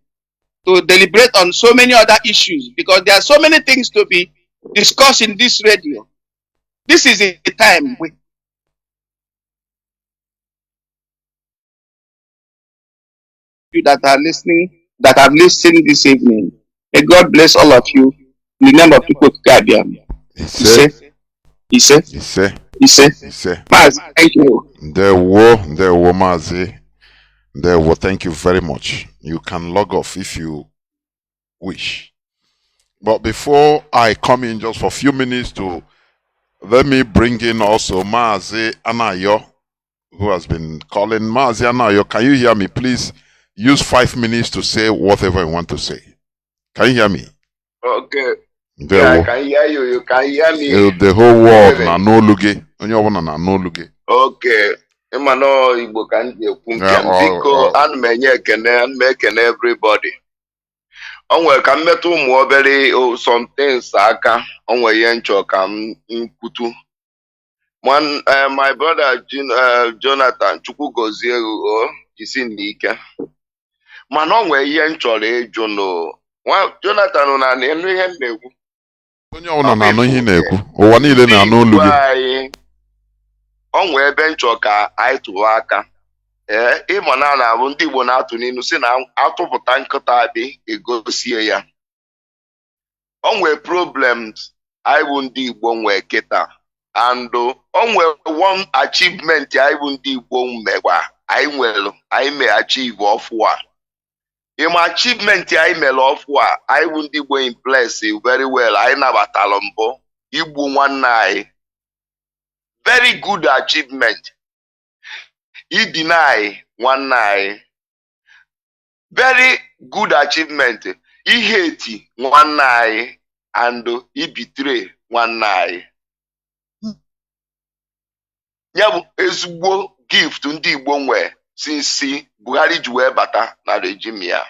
to deliberate on so many other issues, because there are so many things to be discussed in this radio. This is a time that are listening, that have listened this evening. May God bless all of you in the name of people Gabiam. He said, Mazi, thank you. There were Mazi. Thank you very much. You can log off if you wish. But before I come in just for a few minutes to let me bring in also Mazi Anayo, who has been calling. Mazi Anayo, can you hear me? Please use 5 minutes to say whatever you want to say. Can you hear me? Okay. I can hear you. You can hear me. The whole world na no luge. Onye ọbụla na no luge. Okay. Imano Igbo ka m ji ekwu nke m. Biko, ana m enye ekene, ana m ekene everybody. O nwere ka m metụ ụmụ obere some things aka. O nwere ihe nchọ ka m kwutu. My brother Jonathan Chukwu gozie isi n'ike. Mana o nwere ihe nchọrọ ịjụ no. Jonathan na enu ihe m na-ekwu. Onye ọbụla na-anụ ihe na-ekwu. Ụwa niile na-anụ olu gị. O nwere ebe nchọ ka anyị tụrụ aka. Ịma na-abụ ndị Igbo na-atụ n'inu si na atụpụta nkịta abị egosie ya. O nwere problems anyị bụ ndị Igbo nwee kịta. And o nwere one achievement anyị bụ ndị Igbo mekwa anyị may achieve ọfụ a. Ịma achievement anyị mere ọfụ a, anyị bụ ndị Igbo in place very well. Anyị nabatara mbụ igbu nwanne anyị. Very good achievement. He deny nwanne anyị. Very good achievement. He hate nwanne anyị and he betray nwanne anyị. Ya bụ ezigbo gift ndị Igbo nwee since Buhari ji wee bata na regime ya.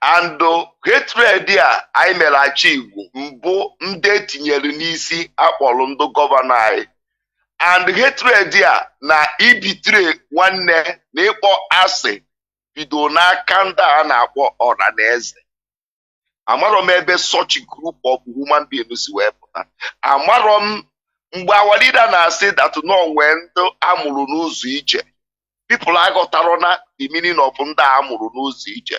And hatred a anyị mere achieve mbụ ndị etinyere n'isi akpọrọ ndị gọvanọ anyị. And hatred a na ibitre nwanne na ịkpọ asị bido n'aka ndị a na-akpọ ọhaneze. Amarọ m ebe such group of human beings wee pụta. Amarọ m mgbe our leader na-asị that no nwee ndị amụrụ n'ụzọ ije. People aghọtara na the meaning of ndị amụrụ n'ụzọ ije.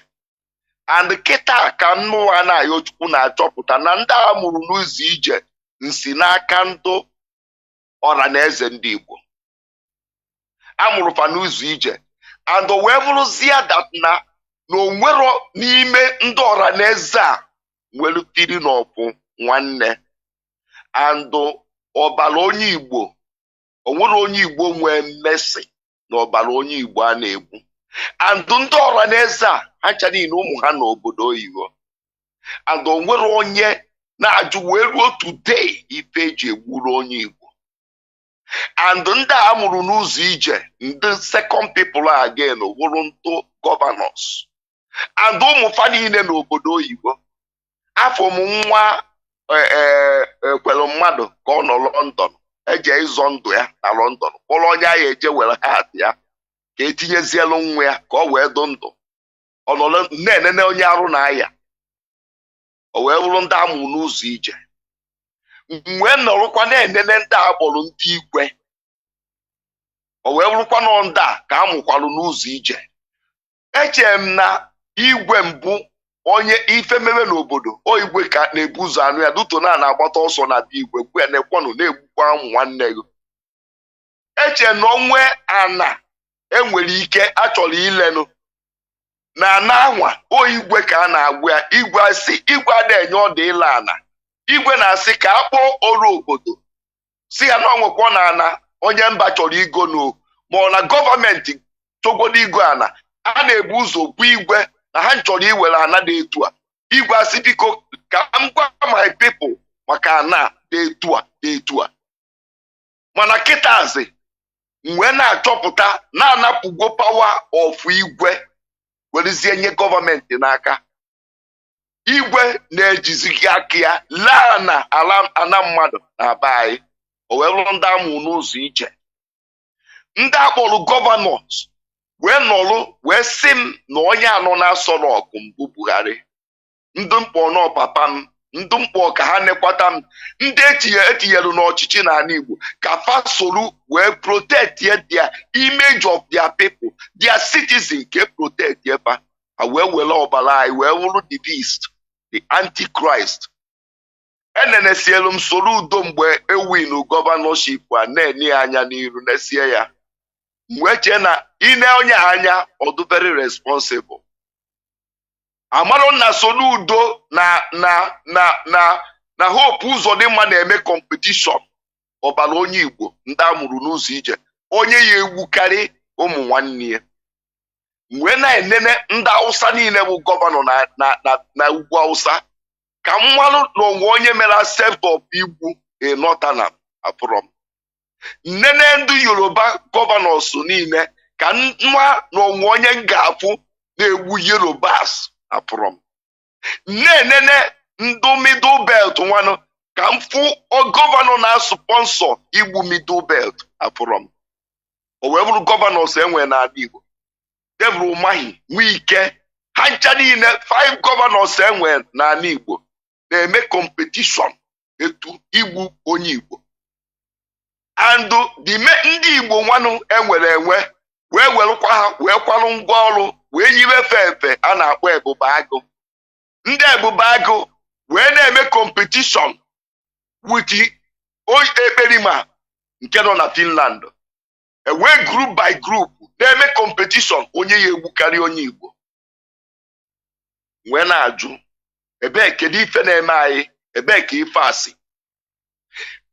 And kịta ka nnụ ha na-ayọ Chukwu na-achọpụta na ndị amụrụ n'ụzọ ije nsi n'aka ndị ọhaneze ndị Igbo. Amụrụ fa n'ụzọ ije. And o wee bụrụzie that na onwero n'ime ndị ọhaneze a nwere tiri n'ọpụ nwanne. And ọbara onye Igbo, onwere onye Igbo nwee mmesi na ọbara onye Igbo a na-egbu. And ndị ọhaneze a hacha niile ụmụ ha n'obodo oyibo. And onwere onye na-ajụ wee ruo today ife eji egburu onye Igbo. And ndị a mụrụ n'ụzọ ije, ndị second people again wụrụ ndị governors. And ụmụ fa niile n'obodo oyibo. Afọ m nwa kwere mmadụ ka ọ nọ London, eje ịzọ ndụ ya na London. Kpọrọ onye ahụ eje were hat ya ka etinyezielu nwa ya ka ọ wee dụ ndụ. Ọ nọ na-enene onye arụ na aya. O wee bụrụ ndị amụrụ n'ụzọ ije. Mgbe nọrụkwa na-enene ndị a kpọrọ ndị igwe. O wee bụrụkwa nọ ndị a ka amụkwalụ n'ụzọ ije. Echere m na igwe mbụ onye ife mere n'obodo o igwe ka na-ebu ụzọ anụ ya duto na-agbata ọsọ na be igwe gwe na-ekwanụ na-egbukwa ụmụ nwanne gị. Eche na onwe ana enwere ike achọrọ ilenụ na ana anwa o igwe ka a na-agwa ya. Igwe asị igwe ada enye ọ dị ịla ana. Igwe na-asị ka akpọ ọrụ obodo si ya na onwekwa na ana onye mba chọrọ igo no ma ọ na gọọmenti chọgodo igo ana a na-ebu ụzọ gwa igwe na ha chọrọ iwere ana dị etu a. Igwe asị biko ka m gwa my people maka ana dị etu a. Mana kịtazi mgbe na-achọpụta na-anapụgo power of igwe werezie nye gọọmenti n'aka. Igwe na-ejizighị aka ya laa na ana mmadụ na be anyị o wee bụrụ ndị amụ n'ụzọ iche. Ndị akpọrọ gọvanọs wee nọrụ wee sị m na onye anọ na-asọrọ ọkụ mbụ Buhari. Ndị mkpọ nọ papa m, ndị mkpọ ka ha nekwata m, ndị etinyere n'ọchịchị n'ala Igbo ka fa soro wee protect their image of their people, their citizen ka protect fa. Ha wee were ọbara anyị wee wụrụ the beast, the antichrist. Enenesielu m soro udo mgbe ewinu gọvanọship a na-enye anya n'iru nesie ya. Mgbe chee na ine onye anya ọdụ very responsible. Amaro na soro udo na hope ụzọ dị mma na-eme competition ọbara onye Igbo ndị amụrụ n'ụzọ ije onye ya egbukarị ụmụ nwanne ya. Mgbe na-enene ndị Hausa niile bụ gọvanọ na ugwu Hausa ka mmalụ na onwe onye mere accept of igbu enọtana apụrọm. Nnene ndị Yoruba gọvanọs niile ka nwa na onwe onye ga-afụ na-egbu Yorubas apụrọm. Nnenene ndị middle belt nwanụ ka m fụ gọvanọ na-sponsor igbu middle belt apụrọm. O wee bụrụ gọvanọs enwe n'ala Igbo. Debụrụ Umahi, Wike, ha ncha niile 5 gọvanọs enwe n'ala Igbo na-eme competition etu igbu onye Igbo. And ndị Igbo nwanụ enwere wee welụkwa ha wee kwarụ ngwa ọrụ wee yiwe efe a na-akpọ ebube agụ. Ndị ebube agụ wee na-eme competition with ekperima nke nọ na Finland. Wee group by group na-eme competition onye ya egbukarị onye Igbo. Wee na-ajụ ebee kedu ife na-eme anyị, ebee ka ife asị.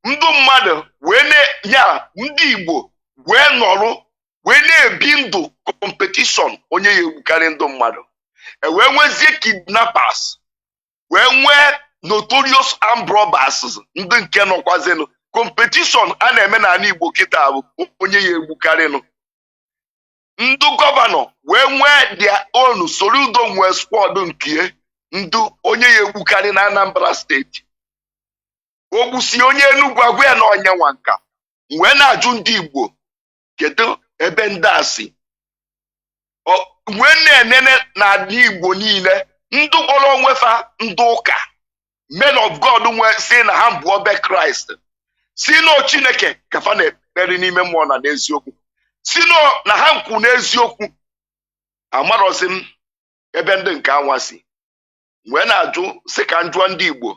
Ndị mmadụ wee na-nya ndị Igbo wee nọrụ wee na-ebi ndụ competition onye ya egbukarị ndị mmadụ. Wee nwezie kidnappers, wee nwee notorious armed robbers ndị nke nọkwazịnụ. Competition a na-eme n'ala Igbo kịta bụ onye ya egbukarịnụ. Ndị gọvanọ wee nwee their own soro udo nwee squad nke ndị onye ya egbukarị na Anambra steeti. Ogbusi onye Enugu agwa ya na onye nwa nka. Wee na-ajụ ndị Igbo kedu ebe ndị asị. Wee na-enene n'ala Igbo niile ndị kpọrọ onwe fa ndị ụka men of God nwee si na ha mbụ obe Kraịst, si na Chineke ka fa na-ekpere n'ime mmụọ na n'eziokwu, si na ha nkwu n'eziokwu. Amarọzi m ebe ndị nke anwa si. Wee na-ajụ si ka njụọ ndị Igbo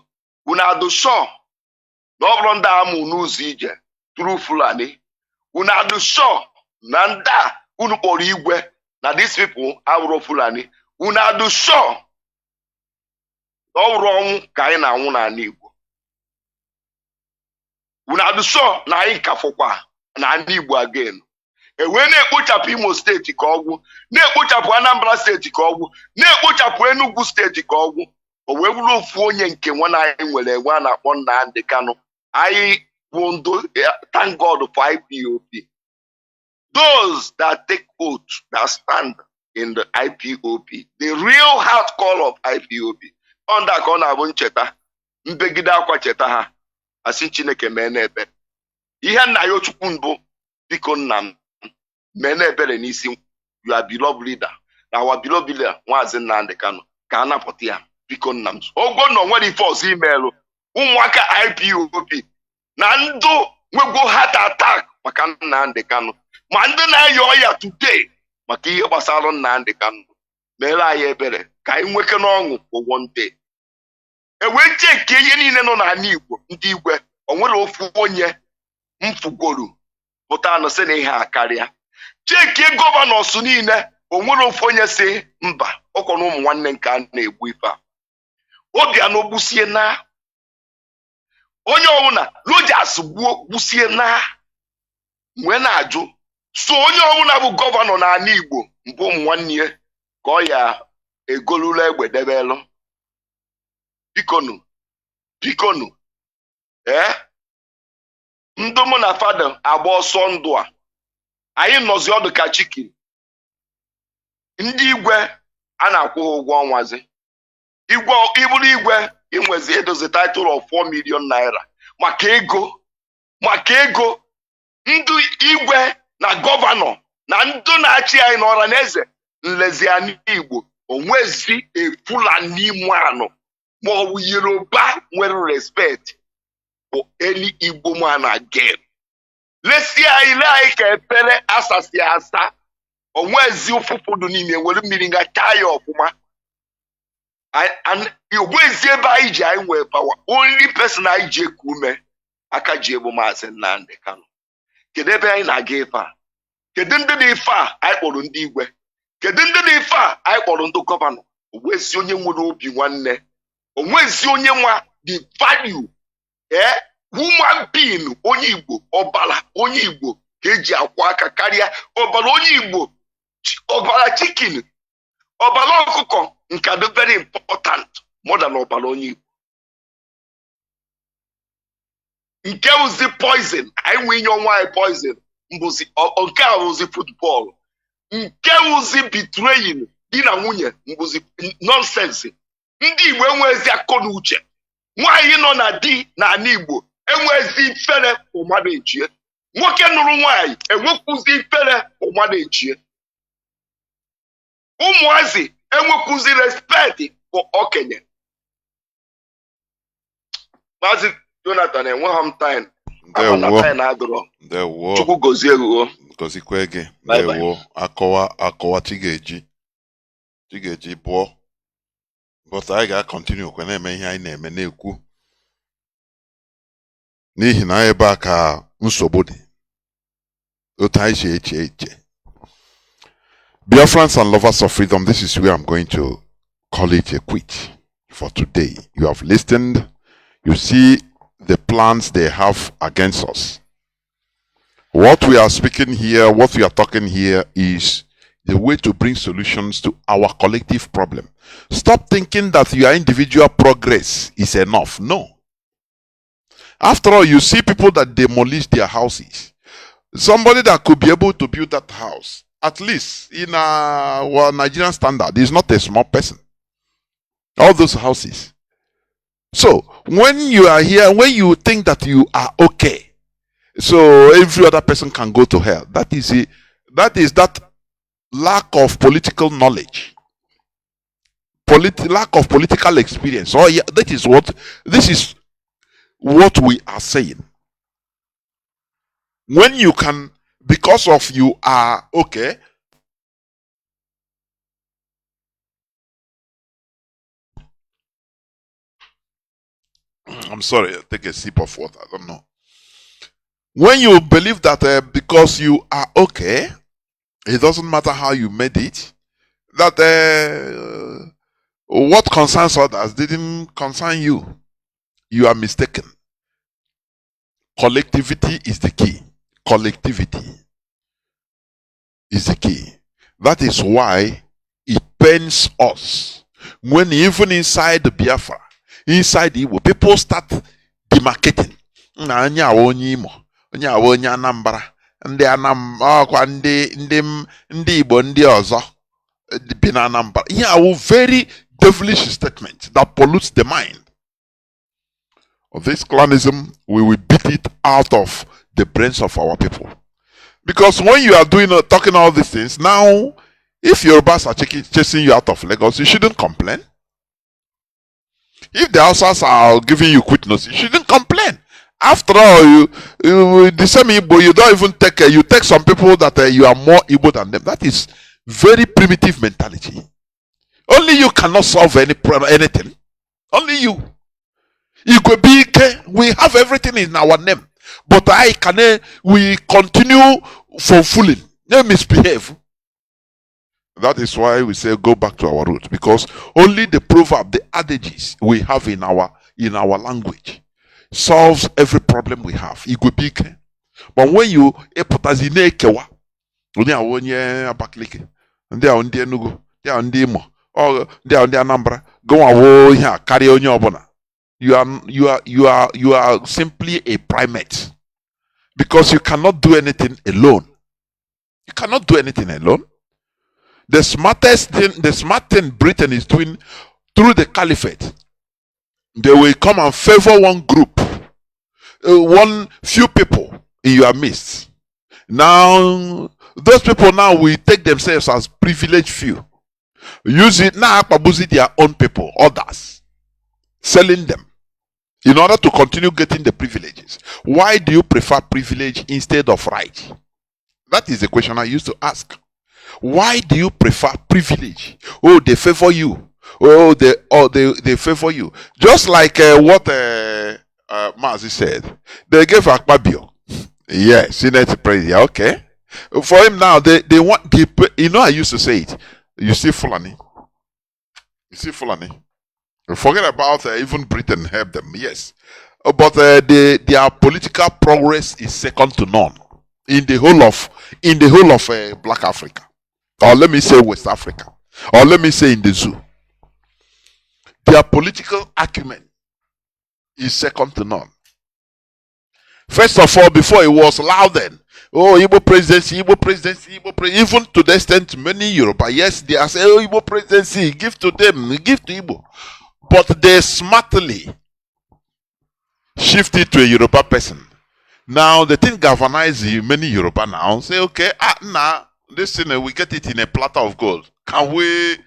unu adụ sure na ọ bụrụ ndị amụ n'ụzọ ije tụrụ Fulani, unu adụ sure na ndị a unu kpọrọ igwe na these people awụrụ Fulani, unu adụ sure na ọ bụrụ ọnwụ ka anyị na-anwụ n'ala Igbo, unu adụ sure na anyị kafụkwa na ndị Igbo again. Wee na-ekpochapụ Imo steeti ka ọgwụ, na-ekpochapụ Anambra steeti ka ọgwụ, na-ekpochapụ Enugu steeti ka ọgwụ. O wee bụrụ ofu onye nke nwana anyị nwere enwe a na-akpọ Nnamdi Kanu. Anyị bụ ndo, thank God for IPOB. Those that take oath, that stand in the IPOB, the real heart call of IPOB. Ọ ka ọ na-abụ ncheta mbegide akwa cheta ha asị Chineke mee n'ebe ihe nna ya Chukwu mbụ biko nna m mee n'ebere n'isi you are beloved leader na our beloved leader Mazi Nnamdi Kanu ka a napụta ya biko nna m. Ogo nọ nwere ife ọzọ imeelụ ụmụaka IPOB na ndụ nwegwo heart attack maka Nnamdi Kanu ma ndị na-ayọ ya today maka ihe gbasara Nnamdi Kanu. mere anyị ebere ka anyị nweke n'ọṅụ for one day. Ewee cheke ihe niile nọ n'ala Igbo ndị igwe, o nwere ofu onye mfugoro pụta anụ sị na ihe a karịa. Cheke gọvanọs niile, o nwere ofu onye si mba ọkọ na ụmụ nwanne nke a na-egbu ife a. Ọbịa na ogbusie na onye ọbụla Rojas gbusie na wee na-ajụ so onye ọbụla bụ gọvanọ n'ala Igbo mbụ ụmụ nwanne ya ka ọ ya egolula egbe debelụ. Bikonu ndị mụ na fada agba ọsọ ndụ a, anyị nọzi ọdụ ka chikin. Ndị igwe a na-akwụ ụgwọ ọnwazi. Iburu igwe inwezi edozi title of 4 million naira maka ego. Ndị igwe na gọvanọ na ndị na-achị anyị n'ọra na eze nlezianya Igbo onwezi Fulani mmanụ ma ọ bụ Yoruba nwere respect for any Igbo man again. Lesi anyị le anyị ka epere asasi asa onwezi ụfụfụdụ n'ime were mmiri nga taa ya ọfụma. Ogwezi ebe anyị ji anyị nwee power. Only person anyị ji eku ume aka ji ebu Maazị Nnamdi Kanu. Kedu ebe anyị na-aga ife a? Kedu ndị dị ife a anyị kpọrọ ndị igwe? Kedu ndị dị ife a anyị kpọrọ ndị gọvanọ? Onwezi onye nwere obi nwanne. Onwezi onye nwa the value human being onye Igbo ọbara onye Igbo ka eji akwa aka karịa ọbara onye Igbo, ọbara chicken, ọbara ọkụkọ nke dị very important more than ọbara onye Igbo. Nke wụzi poison, anyị nwe inye ọnwa anyị poison mbụzi nke a wụzi football. Nke wụzi betraying di na nwunye mbụzi nonsense. Ndị Igbo enwezi akọ na uche. Nwaanyị nọ na di na ala Igbo enwezi ifere ụmmadụ ejie. Nwoke nụrụ nwaanyị enwekwuzi ifere ụmmadụ ejie. Ụmụazị enwekwuzi respect for okenye. Maazị Jonathan enweghị m time. Ndewo. Chukwu gozie gị. Gozikwe gị. Ndewo. Akọwa Chigeji bụọ. But anyị ga-continue kwe na-eme ihe anyị na-eme na-ekwu. N'ihi na ebe a ka nsogbu dị. Otu anyị si eche. Biafrans and lovers of freedom, this is where I'm going to call it a quit for today. You have listened. You see the plans they have against us. What we are speaking here, what we are talking here is the way to bring solutions to our collective problem. Stop thinking that your individual progress is enough. No. After all, you see people that demolish their houses. Somebody that could be able to build that house, at least in our Nigerian standard, is not a small person. All those houses. So, when you are here, when you think that you are okay, so every other person can go to hell, that is that lack of political knowledge, lack of political experience. Oh yeah, this is what we are saying. When you can, because of you are okay, I'm sorry, take a sip of water. I don't know. When you believe that because you are okay, it doesn't matter how you made it, that what concerns others didn't concern you, you are mistaken. Collectivity is the key. Collectivity is the key. That is why it pains us when even inside the Biafra, inside Igbo, people start demarcating. Onye Imo, onye onye Anambra, ndị Igbo ndị ọzọ bi na Anambra. Yeah, very devilish statement that pollutes the mind. Of this clanism, we will beat it out of the brains of our people. Because when you are talking all these things, now, if Yorubas are chasing you out of Lagos, you shouldn't complain. If the Hausas are giving you quick notice, you shouldn't complain. After all, you the same Igbo, you don't even you take some people that you are more Igbo than them. That is very primitive mentality. Only you cannot solve any problem, anything. Only you. We have everything in our name. But we continue fulfilling. They misbehave. That is why we say go back to our roots. Because only the proverb, the adages we have in our language solves every problem we have. But when you eputazinekewa, onye Abakaliki, ndị a ndị Enugu, ndị a ndị Imo, ndị a ndị Anambra, go awo here carry onye ọbụla. You are simply a primate because you cannot do anything alone. You cannot do anything alone. The smart thing Britain is doing through the caliphate, they will come and favor one group, one few people in your midst. Now, those people now will take themselves as privileged few. Use it now, abusing their own people, others, selling them in order to continue getting the privileges. Why do you prefer privilege instead of right? That is the question I used to ask. Why do you prefer privilege? Oh, they favor you. Oh, they favor you. Just like what Mazi said. They gave Akpabio. Yes, Senate President. Okay. For him now, they want, you know, I used to say it. You see Fulani. You see Fulani. Forget about even Britain help them. Yes. But their political progress is second to none in the whole of Black Africa. Or let me say West Africa. Or let me say in the zoo. Their political acumen is second to none. First of all, before it was loud then, oh, Igbo presidency, Igbo presidency, Igbo presidency. Even to the extent many Yoruba, yes, they are saying, oh, Igbo presidency, give to them, give to Igbo. But they smartly shift it to a Yoruba person. Now, the thing galvanizes many Yoruba now. Say, okay, now, this thing, we get it in a platter of gold. Can we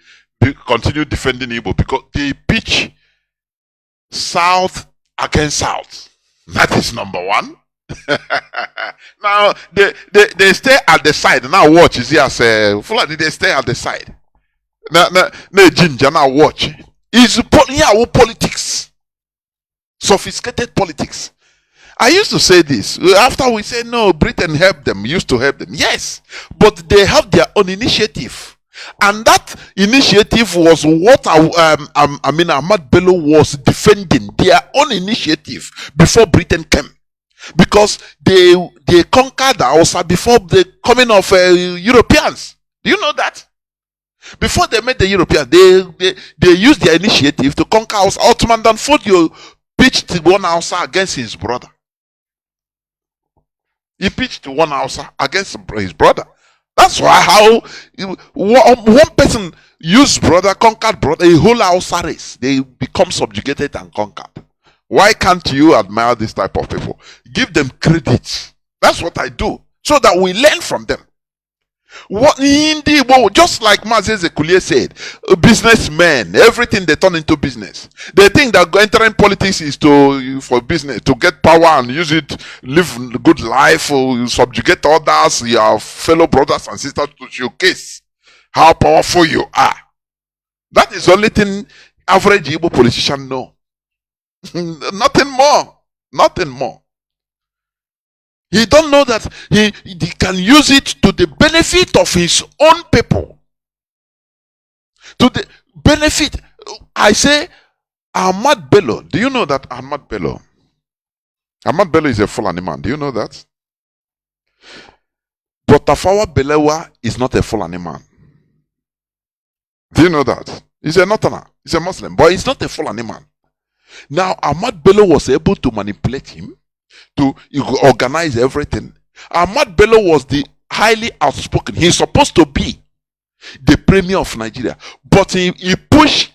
continue defending Igbo? Because they pitch South against South. That is number one. Now, they stay at the side. Now, watch. Is here say, Fulani, they stay at the side. Now, Ginger, now watch. It's politics. Sophisticated politics. I used to say this. After we say, no, Britain helped them, used to help them. Yes. But they have their own initiative. And that initiative was what Ahmad Bello was defending. Their own initiative before Britain came. Because they conquered Hausa before the coming of Europeans. Do you know that? Before they met the Europeans, they used their initiative to conquer Hausa. Ottoman Dan Fodio pitched one Hausa against his brother. He pitched one Hausa against his brother. That's why how one person used brother, conquered brother, a whole Hausa race. They become subjugated and conquered. Why can't you admire this type of people? Give them credit. That's what I do. So that we learn from them. What indeed, just like Mazi Zekulie said, businessmen, everything they turn into business. They think that entering politics is for business, to get power and use it, live a good life, or subjugate others, your fellow brothers and sisters to showcase how powerful you are. That is the only thing average Igbo politician know. Nothing more. Nothing more. He don't know that he can use it to the benefit of his own people. To the benefit. I say, Ahmad Bello. Do you know that Ahmad Bello? Ahmad Bello is a Fulani man. Do you know that? But Tafawa Balewa is not a Fulani man. Do you know that? He's a Northerner. He's a Muslim. But he's not a Fulani man. Now, Ahmad Bello was able to manipulate him, to organize everything. Ahmad Bello was the highly outspoken. He's supposed to be the premier of Nigeria. But he pushed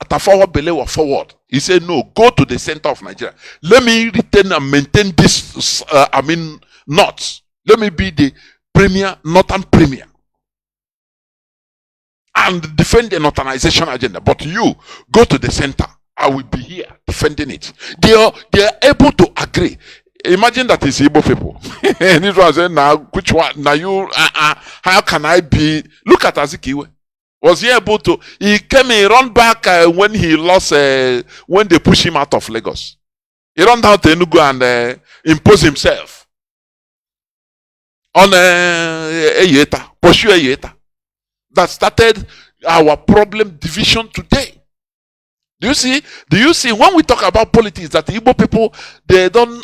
Tafawa Balewa forward. He said, no, go to the center of Nigeria. Let me retain and maintain this, north. Let me be the premier, northern premier. And defend the northernization agenda. But you, go to the center. I will be here defending it. They are able to agree. Imagine that it's Igbo people. And this one said, now, which one? Now you, how can I be? Look at Azikiwe. Was he able to? He came, he run back when he lost, when they pushed him out of Lagos. He ran down to Enugu and imposed himself on Eyeta, pursue Eyeta. That started our problem division today. Do you see? Do you see when we talk about politics that the Igbo people they don't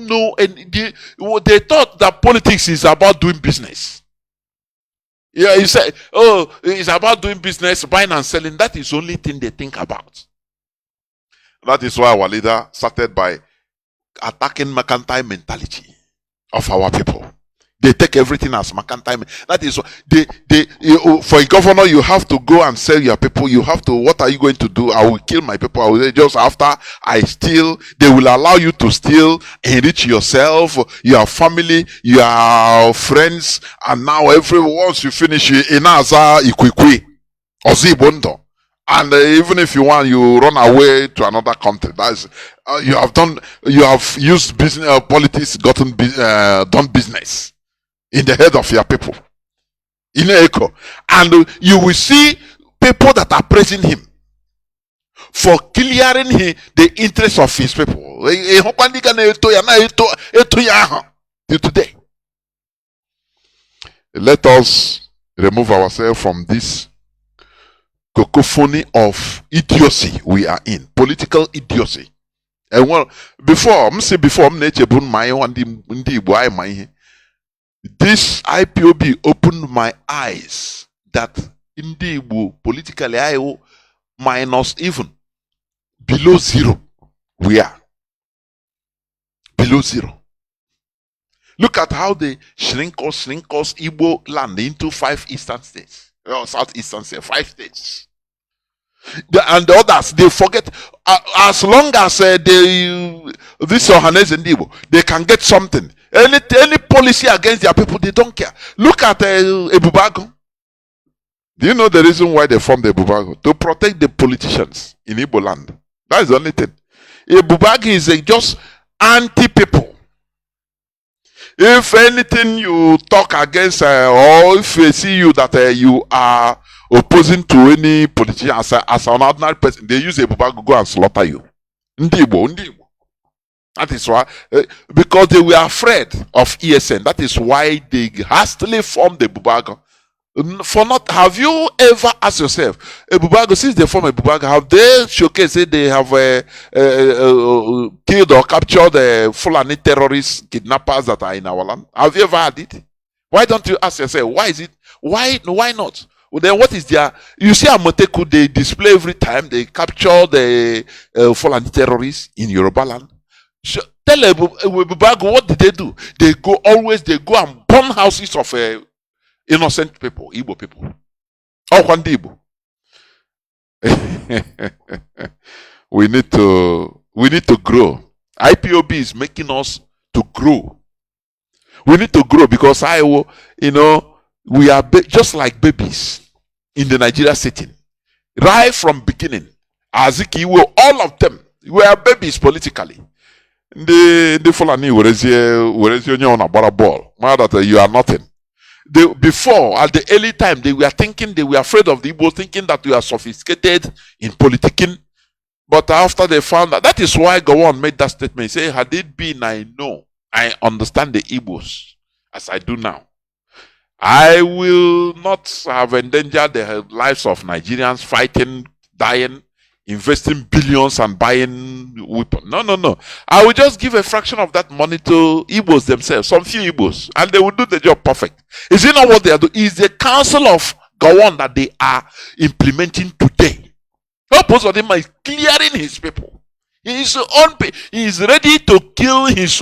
know, and they thought that politics is about doing business. Yeah, you say, oh, it's about doing business, buying and selling. That is the only thing they think about. That is why our leader started by attacking mercantile mentality of our people. They take everything as mercantile. That is what for a governor, you have to go and sell your people. You have to, what are you going to do? I will kill my people. I will just after I steal, they will allow you to steal, enrich yourself, your family, your friends, and now once you finish inaza ikwikwi ozibondo. And even if you want, you run away to another country. That's you have used business politics, done business in the head of your people. In echo. And you will see people that are praising him for clearing the interests of his people. Till today. Let us remove ourselves from this cacophony of idiocy we are in. Political idiocy. And well, before this IPOB opened my eyes that indeed politically I minus even below zero. We are below zero. Look at how they shrink us Igbo land into 5 eastern states. Southeastern states, 5 states. And the others, they forget, as long as this Ohanes and Igbo, they can get something. Any policy against their people, they don't care. Look at Ebubago. Do you know the reason why they formed the Ebubago? To protect the politicians in Igbo land. That is the only thing. Ebubago is just anti-people. If anything you talk against, or if they see you that you are opposing to any politician as an ordinary person, they use Ebubago to go and slaughter you. Ndibo. That is why, because they were afraid of ESN. That is why they hastily formed the Ebubago. Have you ever asked yourself, Ebubago, since they formed Ebubago, have they showcased they have killed or captured Fulani terrorists, kidnappers that are in our land? Have you ever had it? Why don't you ask yourself, why is it? Why not? Well, then what is their, you see Amoteku, they display every time they capture the Fulani terrorists in Yoruba land. So, tell Ebubago, what did they do? They go and burn houses of innocent people, Igbo people. Oh, Kwandi Igbo. We need to grow. IPOB is making us to grow. We need to grow because we are just like babies in the Nigeria setting. Right from beginning. Azikiwe, all of them, we are babies politically. The Fulani, whereas you on a ball, that you are nothing. Before, at the early time, they were afraid of the Igbo, thinking that we are sophisticated in politicking. But after they found that is why Gowon made that statement. He said, had it been I understand the Igbos as I do now, I will not have endangered the lives of Nigerians fighting, dying, investing billions and buying weapons. No. I will just give a fraction of that money to Igbos themselves, some few Igbos, and they will do the job perfect. Is it not what they are doing? Is the council of Gowon that they are implementing today? Purpose of him is clearing his people. He is ready to kill his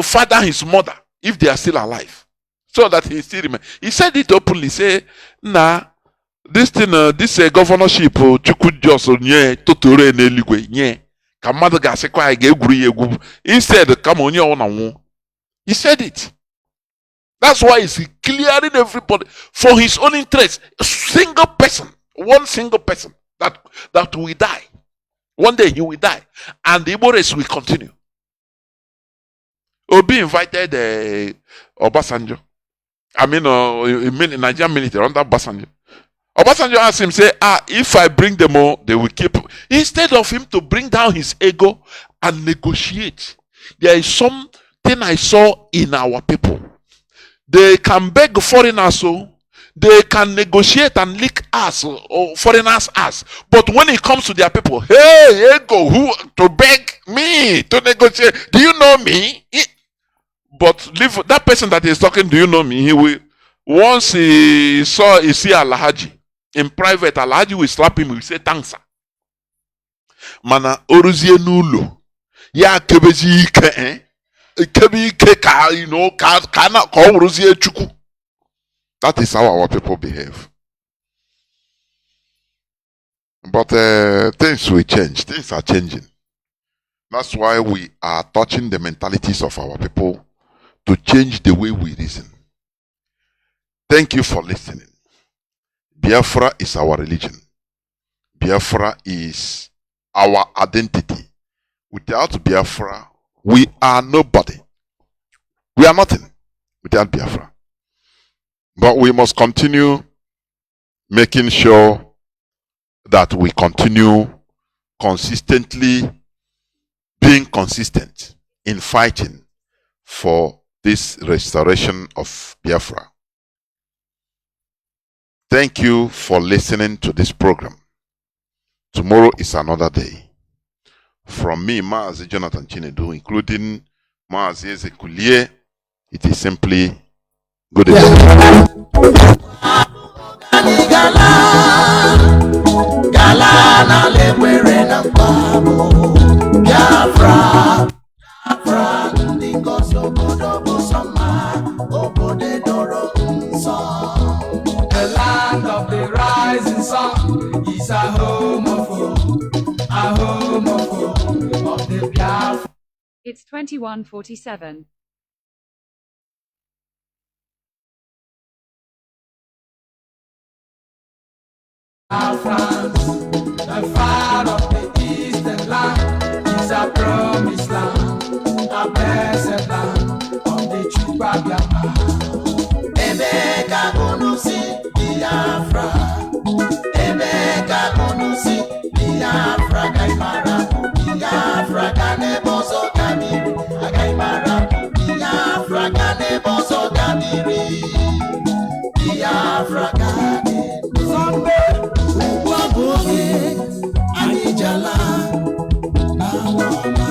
father, his mother, if they are still alive, so that he still remains. He said it openly. Say, nah. This thing, this governorship, Chukwu just nye totore n'eluigwe nye. Ka mmadụ ga-asịkwa anyị ga-egwuri ya egwu. Instead, kama onye ọ na-anwụ. He said it. That's why he's clearing everybody for his own interest. One single person that will die. One day he will die, and the Igbo race will continue. Obi invited Obasanjo. I mean, Nigerian military under Obasanjo. Obasanjo asked him, say, if I bring them all, they will keep. Instead of him to bring down his ego and negotiate, there is something I saw in our people. They can beg foreigners, so they can negotiate and lick us or foreigners ass. But when it comes to their people, hey, ego, who to beg me to negotiate? Do you know me? But leave that person that is talking. Do you know me? He will. Once he see Alhaji in private, Alhaji will slap him. He will say thanks, sir. Mana oruzie nulo ya kebezi ike kebi ike ka you know ka na ka oruzie chuku. That is how our people behave. But things will change. Things are changing. That's why we are touching the mentalities of our people to change the way we reason. Thank you for listening. Biafra is our religion. Biafra is our identity. Without Biafra, we are nobody. We are nothing without Biafra. But we must continue making sure that we continue consistently being consistent in fighting for this restoration of Biafra. Thank you for listening to this program. Tomorrow is another day. From me, Mazi Jonathan Chinedu, including Mazi Ezekulie, it is simply good evening. The land of the rising sun is a home of the Biafra. It's 21:47. France, the fire of the eastern land is a promised land, a blessed land of the true Biafra. Emeka Bonusi Biafra, Emeka Bonusi Biafra, Kaimara Biafra, Kaneboso Kamiri, Kaimara Biafra, Kaneboso Kamiri, Biafra Kaneboso. Sunday, Waboge, Anijala, Nalo.